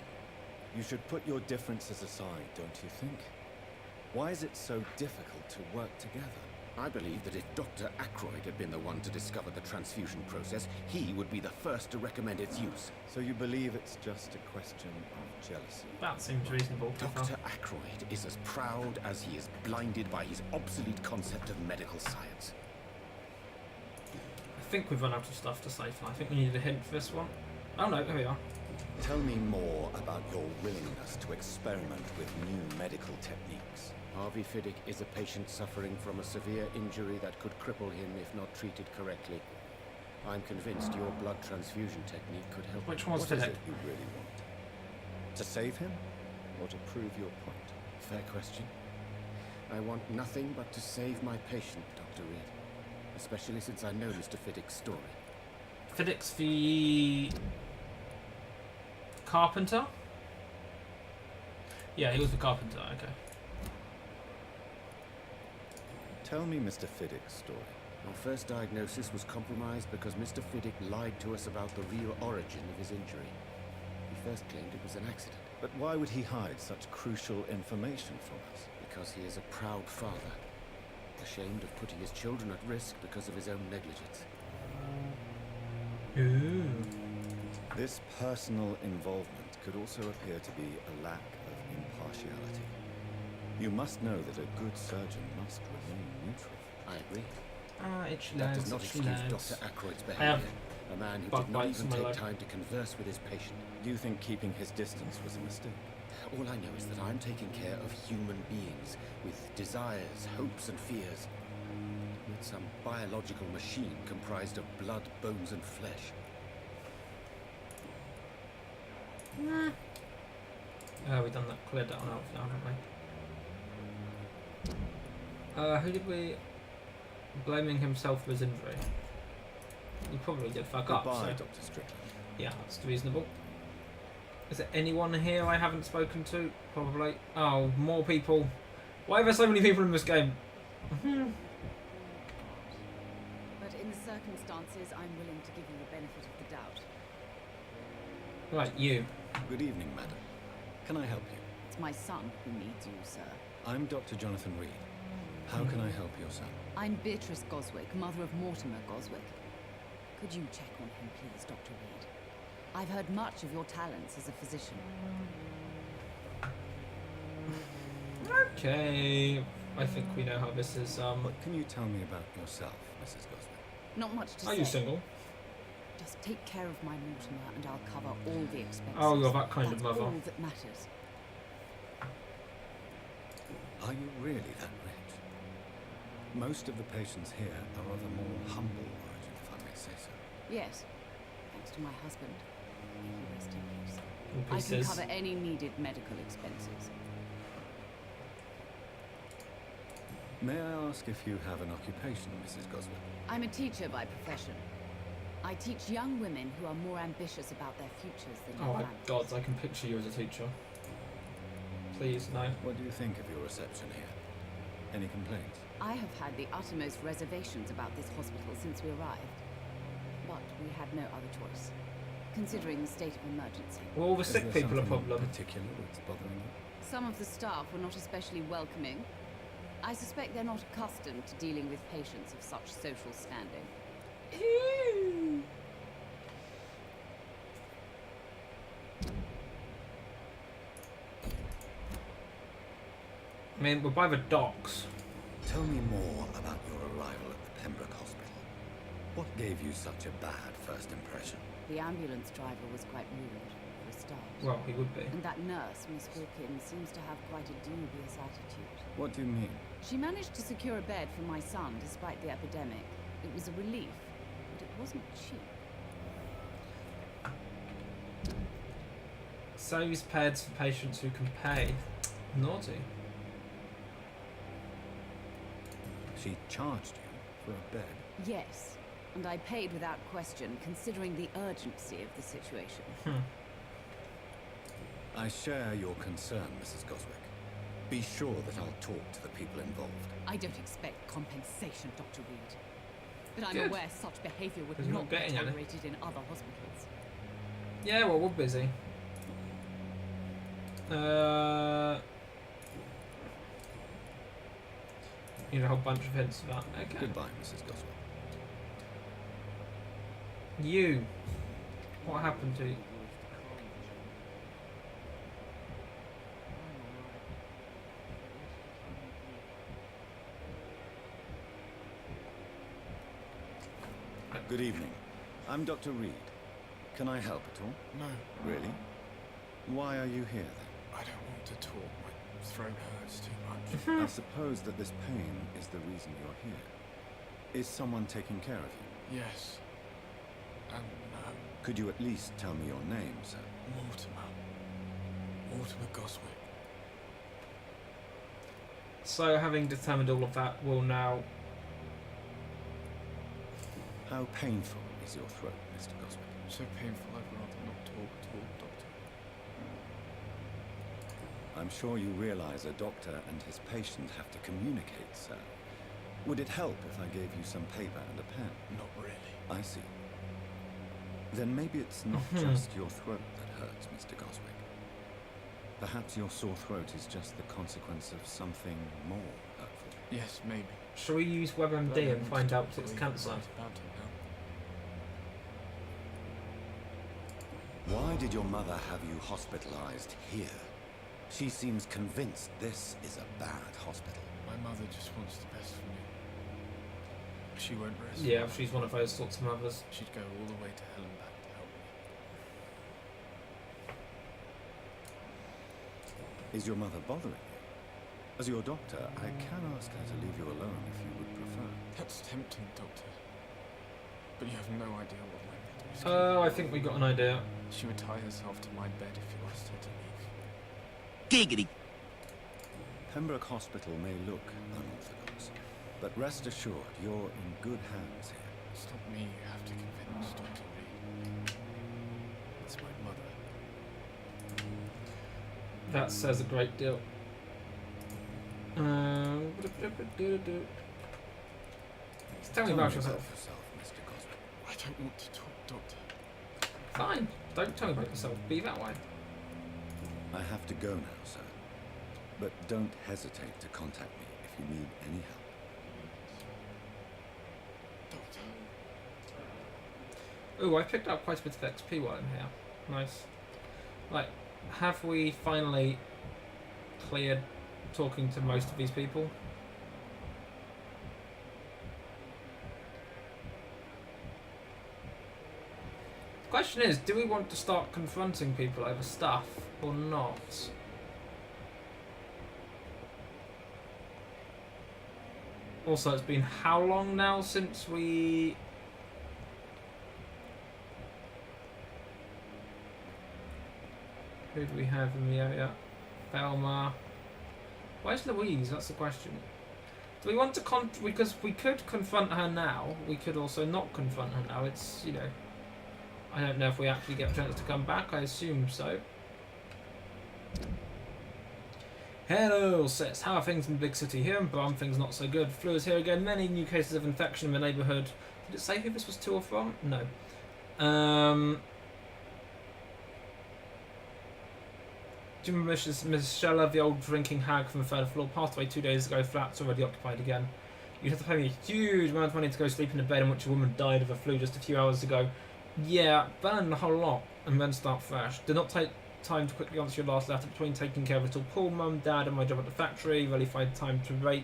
you should put your differences aside, don't you think? Why is it so difficult to work together? I believe that if Dr. Ackroyd had been the one to discover the transfusion process, he would be the first to recommend its use. So you believe it's just a question of jealousy? That seems reasonable. Dr. Ackroyd is as proud as he is blinded by his obsolete concept of medical science. I think we've run out of stuff to say. I think we needed a hint for this one. Oh no, there we are. Tell me more about your willingness to experiment with new medical techniques. Harvey Fiddick is a patient suffering from a severe injury that could cripple him if not treated correctly. I'm convinced your blood transfusion technique could help. Which one's What is Fiddick? it you really want? To save him? Or to prove your point? Fair question. I want nothing but to save my patient, Dr. Reed. Especially since I know Mr. Fiddick's story. Fiddick's the carpenter? Yeah, he was the carpenter, okay. Tell me Mr. Fiddick's story. Our first diagnosis was compromised because Mr. Fiddick lied to us about the real origin of his injury. He first claimed it was an accident. But why would he hide such crucial information from us? Because he is a proud father, ashamed of putting his children at risk because of his own negligence. Ooh. This personal involvement could also appear to be a lack of impartiality. You must know that a good surgeon must remain neutral. I agree. Itchy That legs, does not itchy excuse legs. Dr. Ackroyd's I have behavior. A man who bug did not bites even in my take leg. time to converse with his patient. Do you think keeping his distance was a mistake? All I know is that I'm taking care of human beings with desires, hopes, and fears. Not some biological machine comprised of blood, bones, and flesh. We've done that, cleared that one out now, haven't we? Who did we... Blaming himself for his injury. He probably did fuck up, Goodbye, so... Dr. Strickland. Yeah, that's reasonable. Is there anyone here I haven't spoken to? Probably. Oh, more people. Why are there so many people in this game? But in the circumstances, I'm willing to give you the benefit of the doubt. Right, you. Good evening, madam. Can I help you? It's my son who needs you, sir. I'm Dr. Jonathan Reed. How can I help your son? I'm Beatrice Goswick, mother of Mortimer Goswick. Could you check on him, please, Dr. Reed? I've heard much of your talents as a physician. Okay. I think we know how this is, What can you tell me about yourself, Mrs. Goswick? Not much to say. Are you single? Just take care of my Mortimer and I'll cover all the expenses. Oh, you're that kind That's of mother. all that matters. Are you really that rich? Most of the patients here are of a more humble origin, if I may say so. Yes, thanks to my husband. May he rest in peace. In I can pieces. cover any needed medical expenses. May I ask if you have an occupation, Mrs. Goswick? I'm a teacher by profession. I teach young women who are more ambitious about their futures than Oh their my families. god, I can picture you as a teacher. Please, no. What do you think of your reception here? Any complaints? I have had the uttermost reservations about this hospital since we arrived. But we had no other choice, considering the state of emergency. Well, all the Is sick there people are something problem. in particular that's bothering you? Some of the staff were not especially welcoming. I suspect they're not accustomed to dealing with patients of such social standing. I mean, we're by the docks. Tell me more about your arrival at the Pembroke Hospital. What gave you such a bad first impression? The ambulance driver was quite rude, for a start. Well, he would be. And that nurse, Miss Hawkins, seems to have quite a dubious attitude. What do you mean? She managed to secure a bed for my son despite the epidemic. It was a relief, but it wasn't cheap. Saves beds for patients who can pay. Naughty. She charged you for a bed? Yes, and I paid without question, considering the urgency of the situation. I share your concern, Mrs. Goswick. Be sure that I'll talk to the people involved. I don't expect compensation, Dr. Reed. But I'm Good. aware such behaviour would 'Cause you're not not be getting any. tolerated in other hospitals. Yeah, well, we're busy. You need a whole bunch of hints for that. Okay. Goodbye, Mrs. Goswell. You. What happened to you? Good evening. I'm Dr. Reed. Can I help at all? No. Really? Why are you here then? I don't want to talk. My throat hurts too much. I suppose that this pain is the reason you're here. Is someone taking care of you? Yes. And no. Could you at least tell me your name, sir? Mortimer. Mortimer Goswick. So, having determined all of that, we'll now... How painful is your throat, Mr. Goswick? So painful I'd rather not talk at all, Doctor. I'm sure you realize a doctor and his patient have to communicate, sir. Would it help if I gave you some paper and a pen? Not really. I see. Then maybe it's not just your throat that hurts, Mr. Goswick. Perhaps your sore throat is just the consequence of something more hurtful. Yes, maybe. Shall we use WebMD and find out if it's cancer? Why did your mother have you hospitalized here? She seems convinced this is a bad hospital. My mother just wants the best for me. She won't rest. Yeah, she's one of those sorts of mothers. She'd go all the way to hell and back to help me. Is your mother bothering you? As your doctor, I can ask her to leave you alone if you would prefer. That's tempting, Doctor. But you have no idea what my mother is. Oh, I think we got an idea. She would tie herself to my bed if you asked her to leave. Giggity! Pembroke Hospital may look unorthodox, but rest assured, you're in good hands here. It's not me you have to convince, Dr. Reed. It's my mother. That says a great deal. Tell me about yourself. Mr. Goswick. I don't want to talk, Doctor. Fine. Don't tell me about yourself. Be that way. I have to go now, sir. But don't hesitate to contact me if you need any help. Doctor. Ooh, I picked up quite a bit of XP while I'm here. Nice. Right, have we finally cleared talking to most of these people? The question is, do we want to start confronting people over stuff or not? Also, it's been how long now since we... Who do we have in the area? Velma. Where's Louise? That's the question. Do we want to because we could confront her now. We could also not confront her now. It's, you know... I don't know if we actually get a chance to come back. I assume so. Hello, sis. How are things in the big city? Here in Brum, things not so good. Flu is here again. Many new cases of infection in the neighbourhood. Did it say who this was to or from? No. Do you remember Mrs. Scheller, the old drinking hag from the third floor, passed away 2 days ago. Flat's already occupied again. You'd have to pay me a huge amount of money to go sleep in a bed in which a woman died of a flu just a few hours ago. Yeah, burn the whole lot and then start fresh. Did not take time to quickly answer your last letter. Between taking care of it all, poor mum, dad, and my job at the factory, really find time to rate.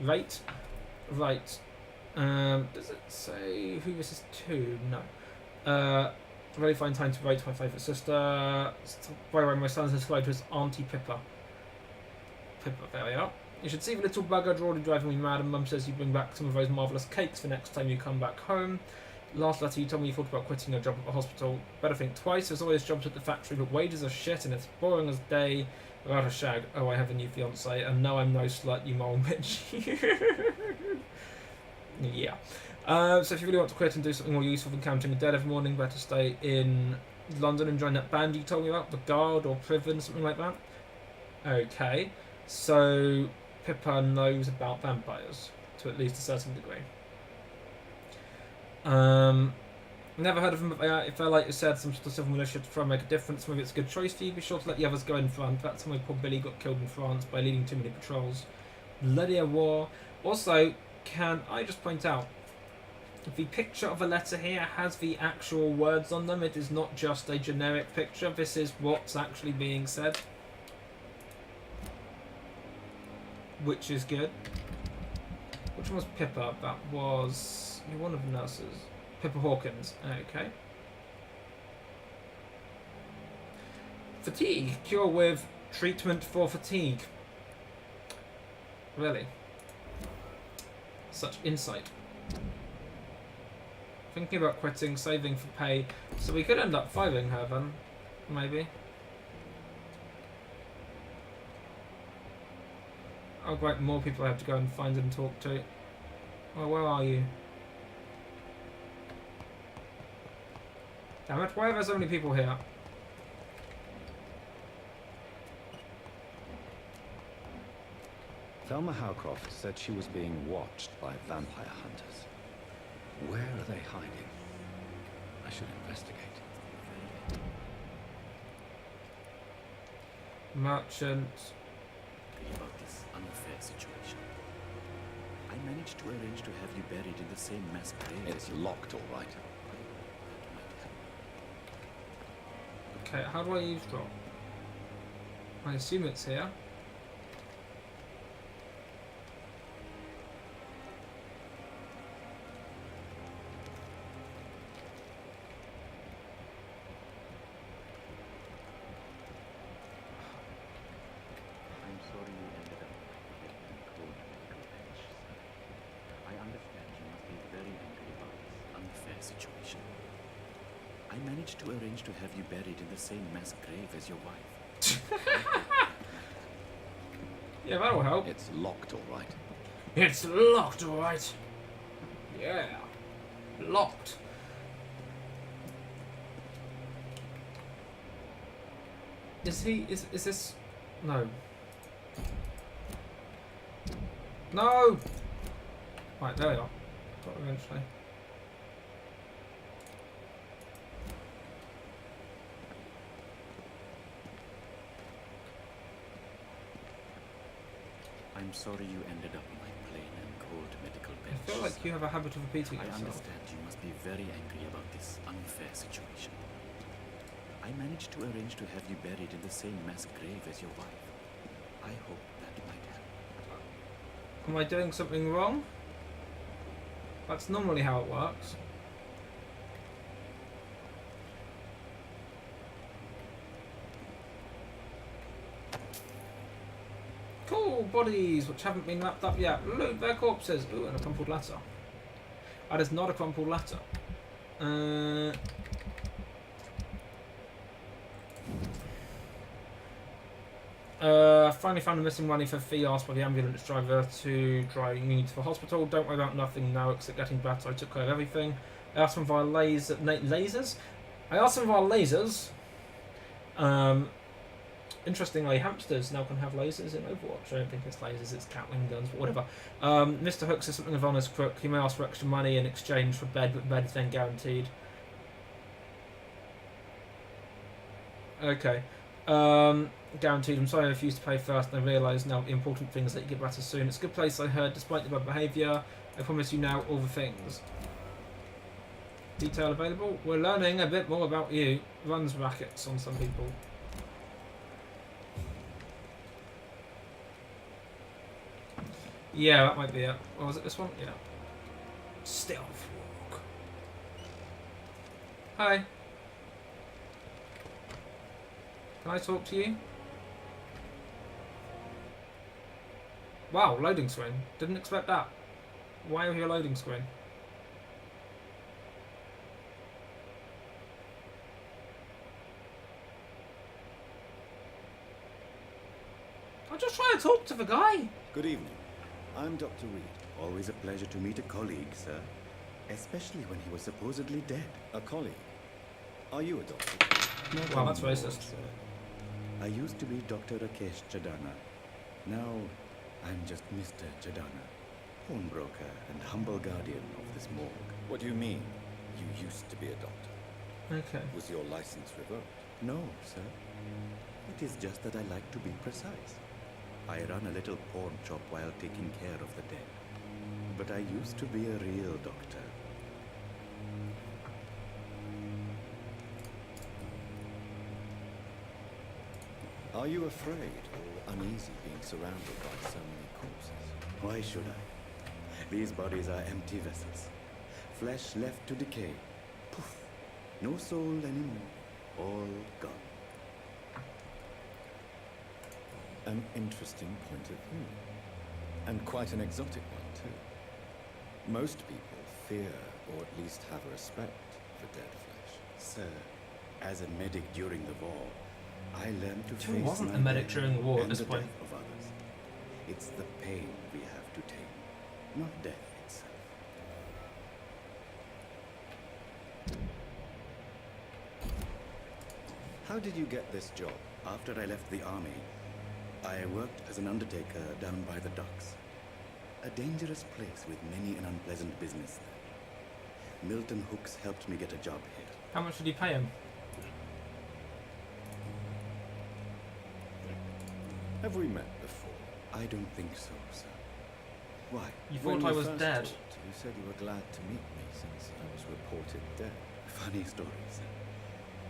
Does it say who this is to? No. Really find time to rate my favourite sister. By the way, my son says hello to his auntie Pippa. Pippa, there we are. You should see the little bugger already driving me mad, and mum says you bring back some of those marvellous cakes for next time you come back home. Last letter you told me you thought about quitting your job at the hospital. Better think twice. There's always jobs at the factory, but wages are shit and it's boring as day without a shag. Oh, I have a new fiance, and no, I'm no slut, you mole bitch. Yeah. So if you really want to quit and do something more useful than counting the dead every morning, better stay in London and join that band you told me about, the Guard or Priven, something like that. Okay. So Pippa knows about vampires to at least a certain degree. Never heard of them, but if they're, like you said, some sort of civil militia to try and make a difference, maybe it's a good choice for you. Be sure to let the others go in front. That's how my poor Billy got killed in France by leading too many patrols. Bloody a war. Also, can I just point out, the picture of a letter here has the actual words on them. It is not just a generic picture. This is what's actually being said. Which is good. Which one was Pippa? That was one of the nurses. Pippa Hawkins. Okay. Fatigue. Cure with treatment for fatigue. Really? Such insight. Thinking about quitting, saving for pay. So we could end up firing her then. Maybe. Oh great, more people I have to go and find and talk to. Oh, where are you? Damn it, why are there so many people here? Thelma Howcroft said she was being watched by vampire hunters. Where are they hiding? I should investigate. Merchant. About this unfair situation. I managed to arrange to have you buried in the same mass grave. It's locked, all right. Okay, how do I eavesdrop? I assume it's here. Situation. I managed to arrange to have you buried in the same mass grave as your wife. Yeah, that'll help. It's locked, all right. It's locked, all right. Yeah, locked. Is he? Is this? No. No. Right, there we are. Got it eventually. I'm sorry you ended up in my plain and cold medical bench. I feel like you have a habit of repeating I yourself. understand you must be very angry about this unfair situation. I managed to arrange to have you buried in the same mass grave as your wife. I hope that might help. Am I doing something wrong? That's normally how it works. Cool bodies which haven't been wrapped up yet. Loot their corpses. Ooh, and a crumpled letter. That is not a crumpled letter. Finally found a missing money for fee asked by the ambulance driver to drive me to the hospital. Don't worry about nothing now except getting better. I took care of everything. I asked them via lasers. I asked them via lasers. Interestingly, hamsters now can have lasers in Overwatch. I don't think it's lasers, it's Gatling guns, but whatever. Mr. Hook says something of honors crook. You may ask for extra money in exchange for bed, but bed is then guaranteed. Okay. Guaranteed. I'm sorry I refused to pay first, and I realise now the important thing is that you get better soon. It's a good place, I heard, despite the bad behaviour. I promise you now all the things. Detail available. We're learning a bit more about you. Runs rackets on some people. Yeah, that might be it. Or was it this one? Yeah. Stealth walk. Hi. Can I talk to you? Wow, loading screen. Didn't expect that. Why are you a loading screen? I'm just trying to talk to the guy. Good evening. I'm Dr. Reed. Always a pleasure to meet a colleague, sir. Especially when he was supposedly dead. A colleague? Are you a doctor? Not Wow, that's anymore, racist. sir. I used to be Dr. Rakesh Chadana. Now, I'm just Mr. Chadana, pawnbroker and humble guardian of this morgue. What do you mean? You used to be a doctor. Okay. Was your license revoked? No, sir. It is just that I like to be precise. I run a little pawn shop while taking care of the dead. but I used to be a real doctor. Are you afraid or uneasy being surrounded by so many corpses? Why should I? These bodies are empty vessels. Flesh left to decay. Poof. No soul anymore. All gone. An interesting point of view. And quite an exotic one, too. Most people fear, or at least have a respect for dead flesh. Sir, as a medic during the war, I learned to Who face wasn't my a medic death during the war at and this the point? death of others. It's the pain we have to tame, not death itself. How did you get this job? After I left the army, I worked as an undertaker down by the docks. A dangerous place with many an unpleasant business there. Milton Hooks helped me get a job here. How much did you pay him? Have we met before? I don't think so, sir. Why? You When thought I we was first dead. talked, you said you were glad to meet me since I was reported dead. Funny story, sir.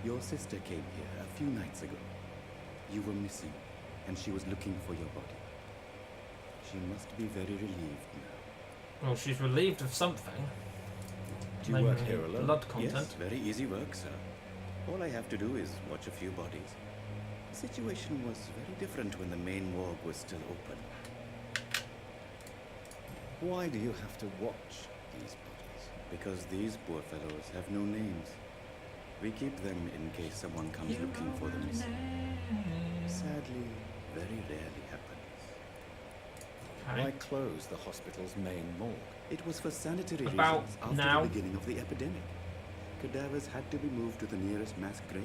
Your sister came here a few nights ago. You were missing, and she was looking for your body. She must be very relieved now. Well, she's relieved of something. Do you work here alone? Blood content. Yes, very easy work, sir. All I have to do is watch a few bodies. The situation was very different when the main morgue was still open. Why do you have to watch these bodies? Because these poor fellows have no names. We keep them in case someone comes looking for the missing. Sadly, very rarely happens. Why close the hospital's main morgue? It was for sanitary About reasons after now. the beginning of the epidemic. Cadavers had to be moved to the nearest mass grave.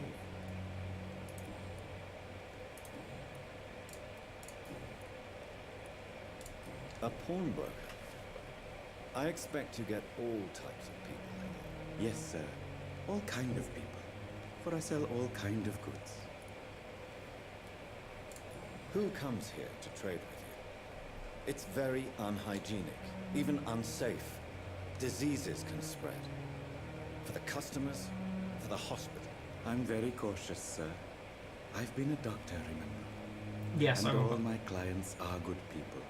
A pawnbroker? I expect you get all types of people here. Yes, sir. All kind of people. For I sell all kind of goods. Who comes here to trade with you? It's very unhygienic, even unsafe. Diseases can spread. For the customers, for the hospital. I'm very cautious, sir. I've been a doctor, remember? Yes, and I remember. all my clients are good people.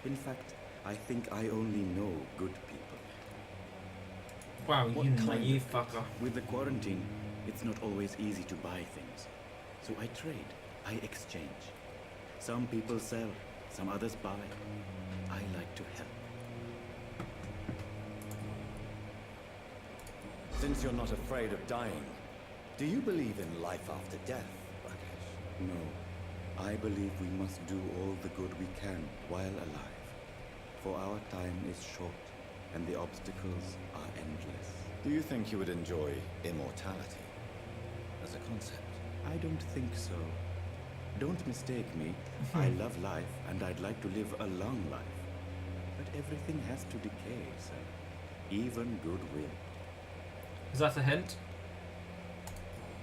In fact, I think I only know good people. Wow, What you kind naive of fucker. With the quarantine, it's not always easy to buy things. So I trade, I exchange. Some people sell, some others buy. I like to help. Since you're not afraid of dying, do you believe in life after death, Rakesh? No, I believe we must do all the good we can while alive. For our time is short, and the obstacles are endless. Do you think you would enjoy immortality as a concept? I don't think so. Don't mistake me. I love life, and I'd like to live a long life. But everything has to decay, sir. Even goodwill. Is that a hint?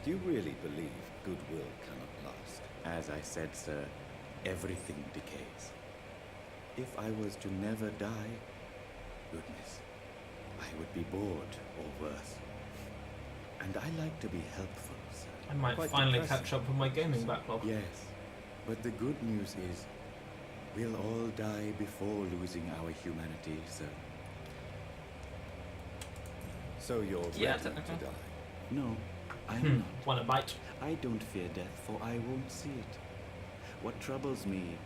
Do you really believe goodwill cannot last? As I said, sir, everything decays. If I was to never die, goodness, I would be bored or worse. And I like to be helpful, sir. I might Quite finally depressing. catch up with my gaming backlog. Yes, but the good news is, we'll all die before losing our humanity, sir. So you're Yeah, ready technically. to die? No, I'm not. Want a bite? I don't fear death, for I won't see it. What troubles me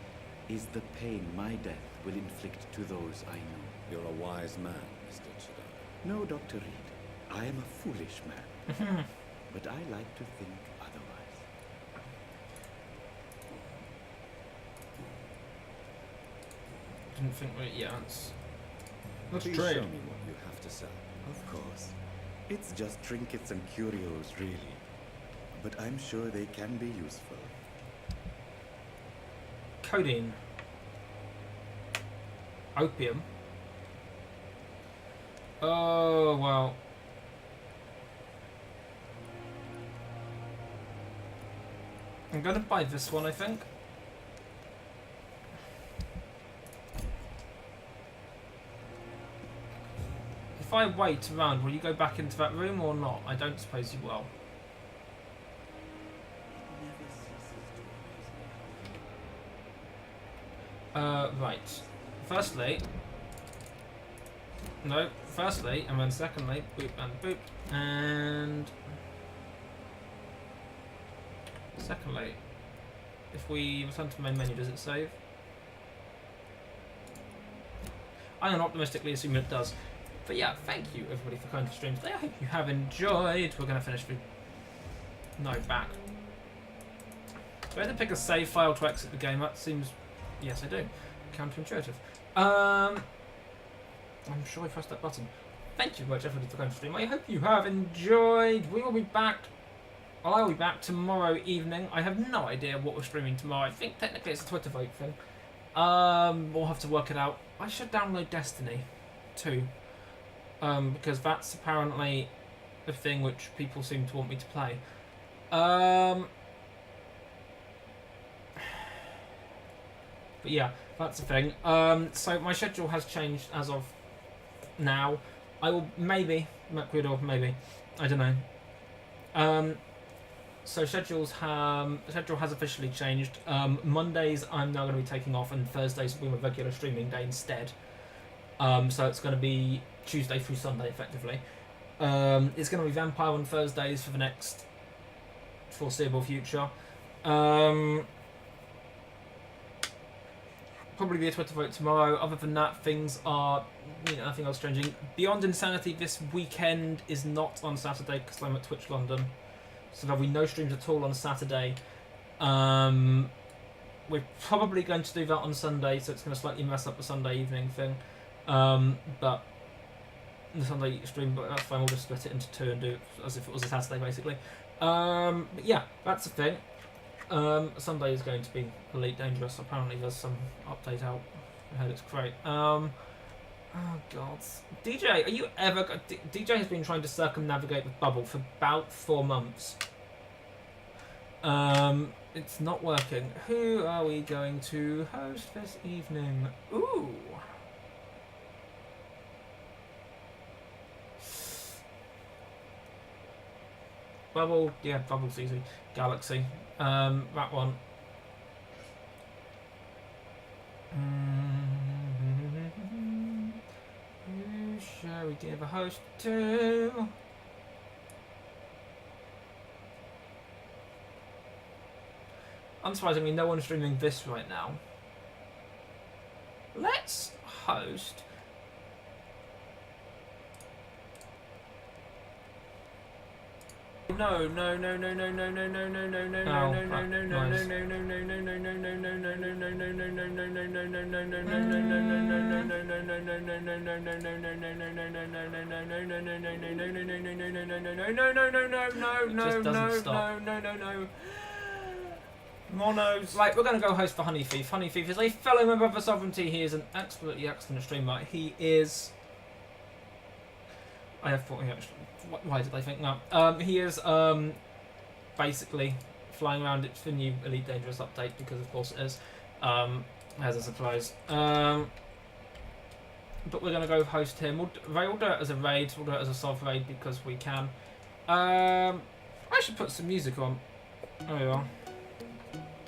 is the pain my death will inflict to those I know. You're a wise man, Mr. Chidai. No, Dr. Reed. I am a foolish man. But I like to think otherwise. Didn't think right. Yeah, it's. Let's Please trade. show me what you have to sell. Of course. It's just trinkets and curios, really. But I'm sure they can be useful. Codeine. Opium. Oh, well. I'm gonna buy this one, I think. If I wait around, will you go back into that room or not? I don't suppose you will. Right. Firstly, no. Firstly, and then secondly, boop and boop, and secondly, if we return to the main menu, does it save? I am optimistically assuming it does. But yeah, thank you everybody for coming to stream today. I hope you have enjoyed. We're going to finish with no back. Do I have to pick a save file to exit the game? That seems... Yes, I do. Counterintuitive. I'm sure I pressed that button. Thank you very much everybody for coming to stream. I hope you have enjoyed. We will be back... I'll be back tomorrow evening. I have no idea what we're streaming tomorrow. I think technically it's a Twitter vote thing. We'll have to work it out. I should download Destiny too. Because that's apparently a thing which people seem to want me to play. But yeah, that's the thing. So my schedule has changed as of now. I will maybe, maybe, I don't know. So schedule has officially changed. Mondays I'm now going to be taking off, and Thursdays will be my regular streaming day instead. So it's going to be Tuesday through Sunday, effectively. It's going to be Vampyr on Thursdays for the next foreseeable future. Probably be a Twitter vote tomorrow. Other than that, things are nothing else changing. Beyond Insanity this weekend is not on Saturday because I'm at Twitch London. So there'll be no streams at all on Saturday. We're probably going to do that on Sunday, so it's going to slightly mess up the Sunday evening thing. But the Sunday stream, but that's fine. We'll just split it into two and do it as if it was a Saturday, basically. But yeah, that's the thing. Sunday is going to be Elite Dangerous. Apparently, there's some update out. I heard it's great. Oh god, DJ, are you ever? DJ has been trying to circumnavigate the bubble for about 4 months. It's not working. Who are we going to host this evening? Ooh. Bubble, yeah, Bubble's easy. Galaxy, that one. Who shall we give a host to? Unsurprisingly, no one's streaming this right now. Let's host... No. Monos. Right, we're going to go host for Honey Thief. Honey Thief is a fellow member of the Sovereignty. He is an absolutely excellent streamer. He is... I have thought... Why did I think that? He is basically flying around it for the new Elite Dangerous update, because of course it is. As a surprise. But we're going to go host him. We'll do it as a raid. We'll do it as a soft raid because we can. I should put some music on. There we are.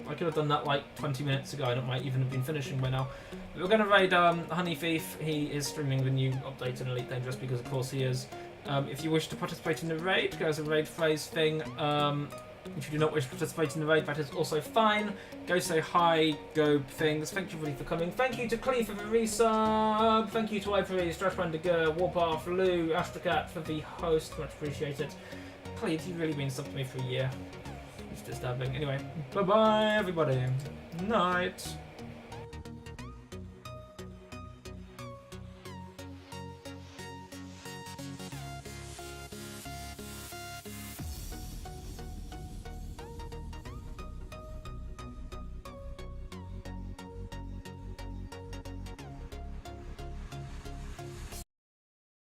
I could have done that like 20 minutes ago and it might even have been finishing by now. But we're going to raid Honey Thief. He is streaming the new update in Elite Dangerous because of course he is. If you wish to participate in the raid, go as a raid phrase thing. If you do not wish to participate in the raid, that is also fine. Go say hi, go things. Thank you everybody for coming. Thank you to Clee for the resub. Thank you to Ivory, Strashbandiger, Warpath, Lou, Astrocat for the host. Much appreciated. Clee, you've really been subbed to me for a year. It's disturbing. Anyway, bye-bye everybody. Night.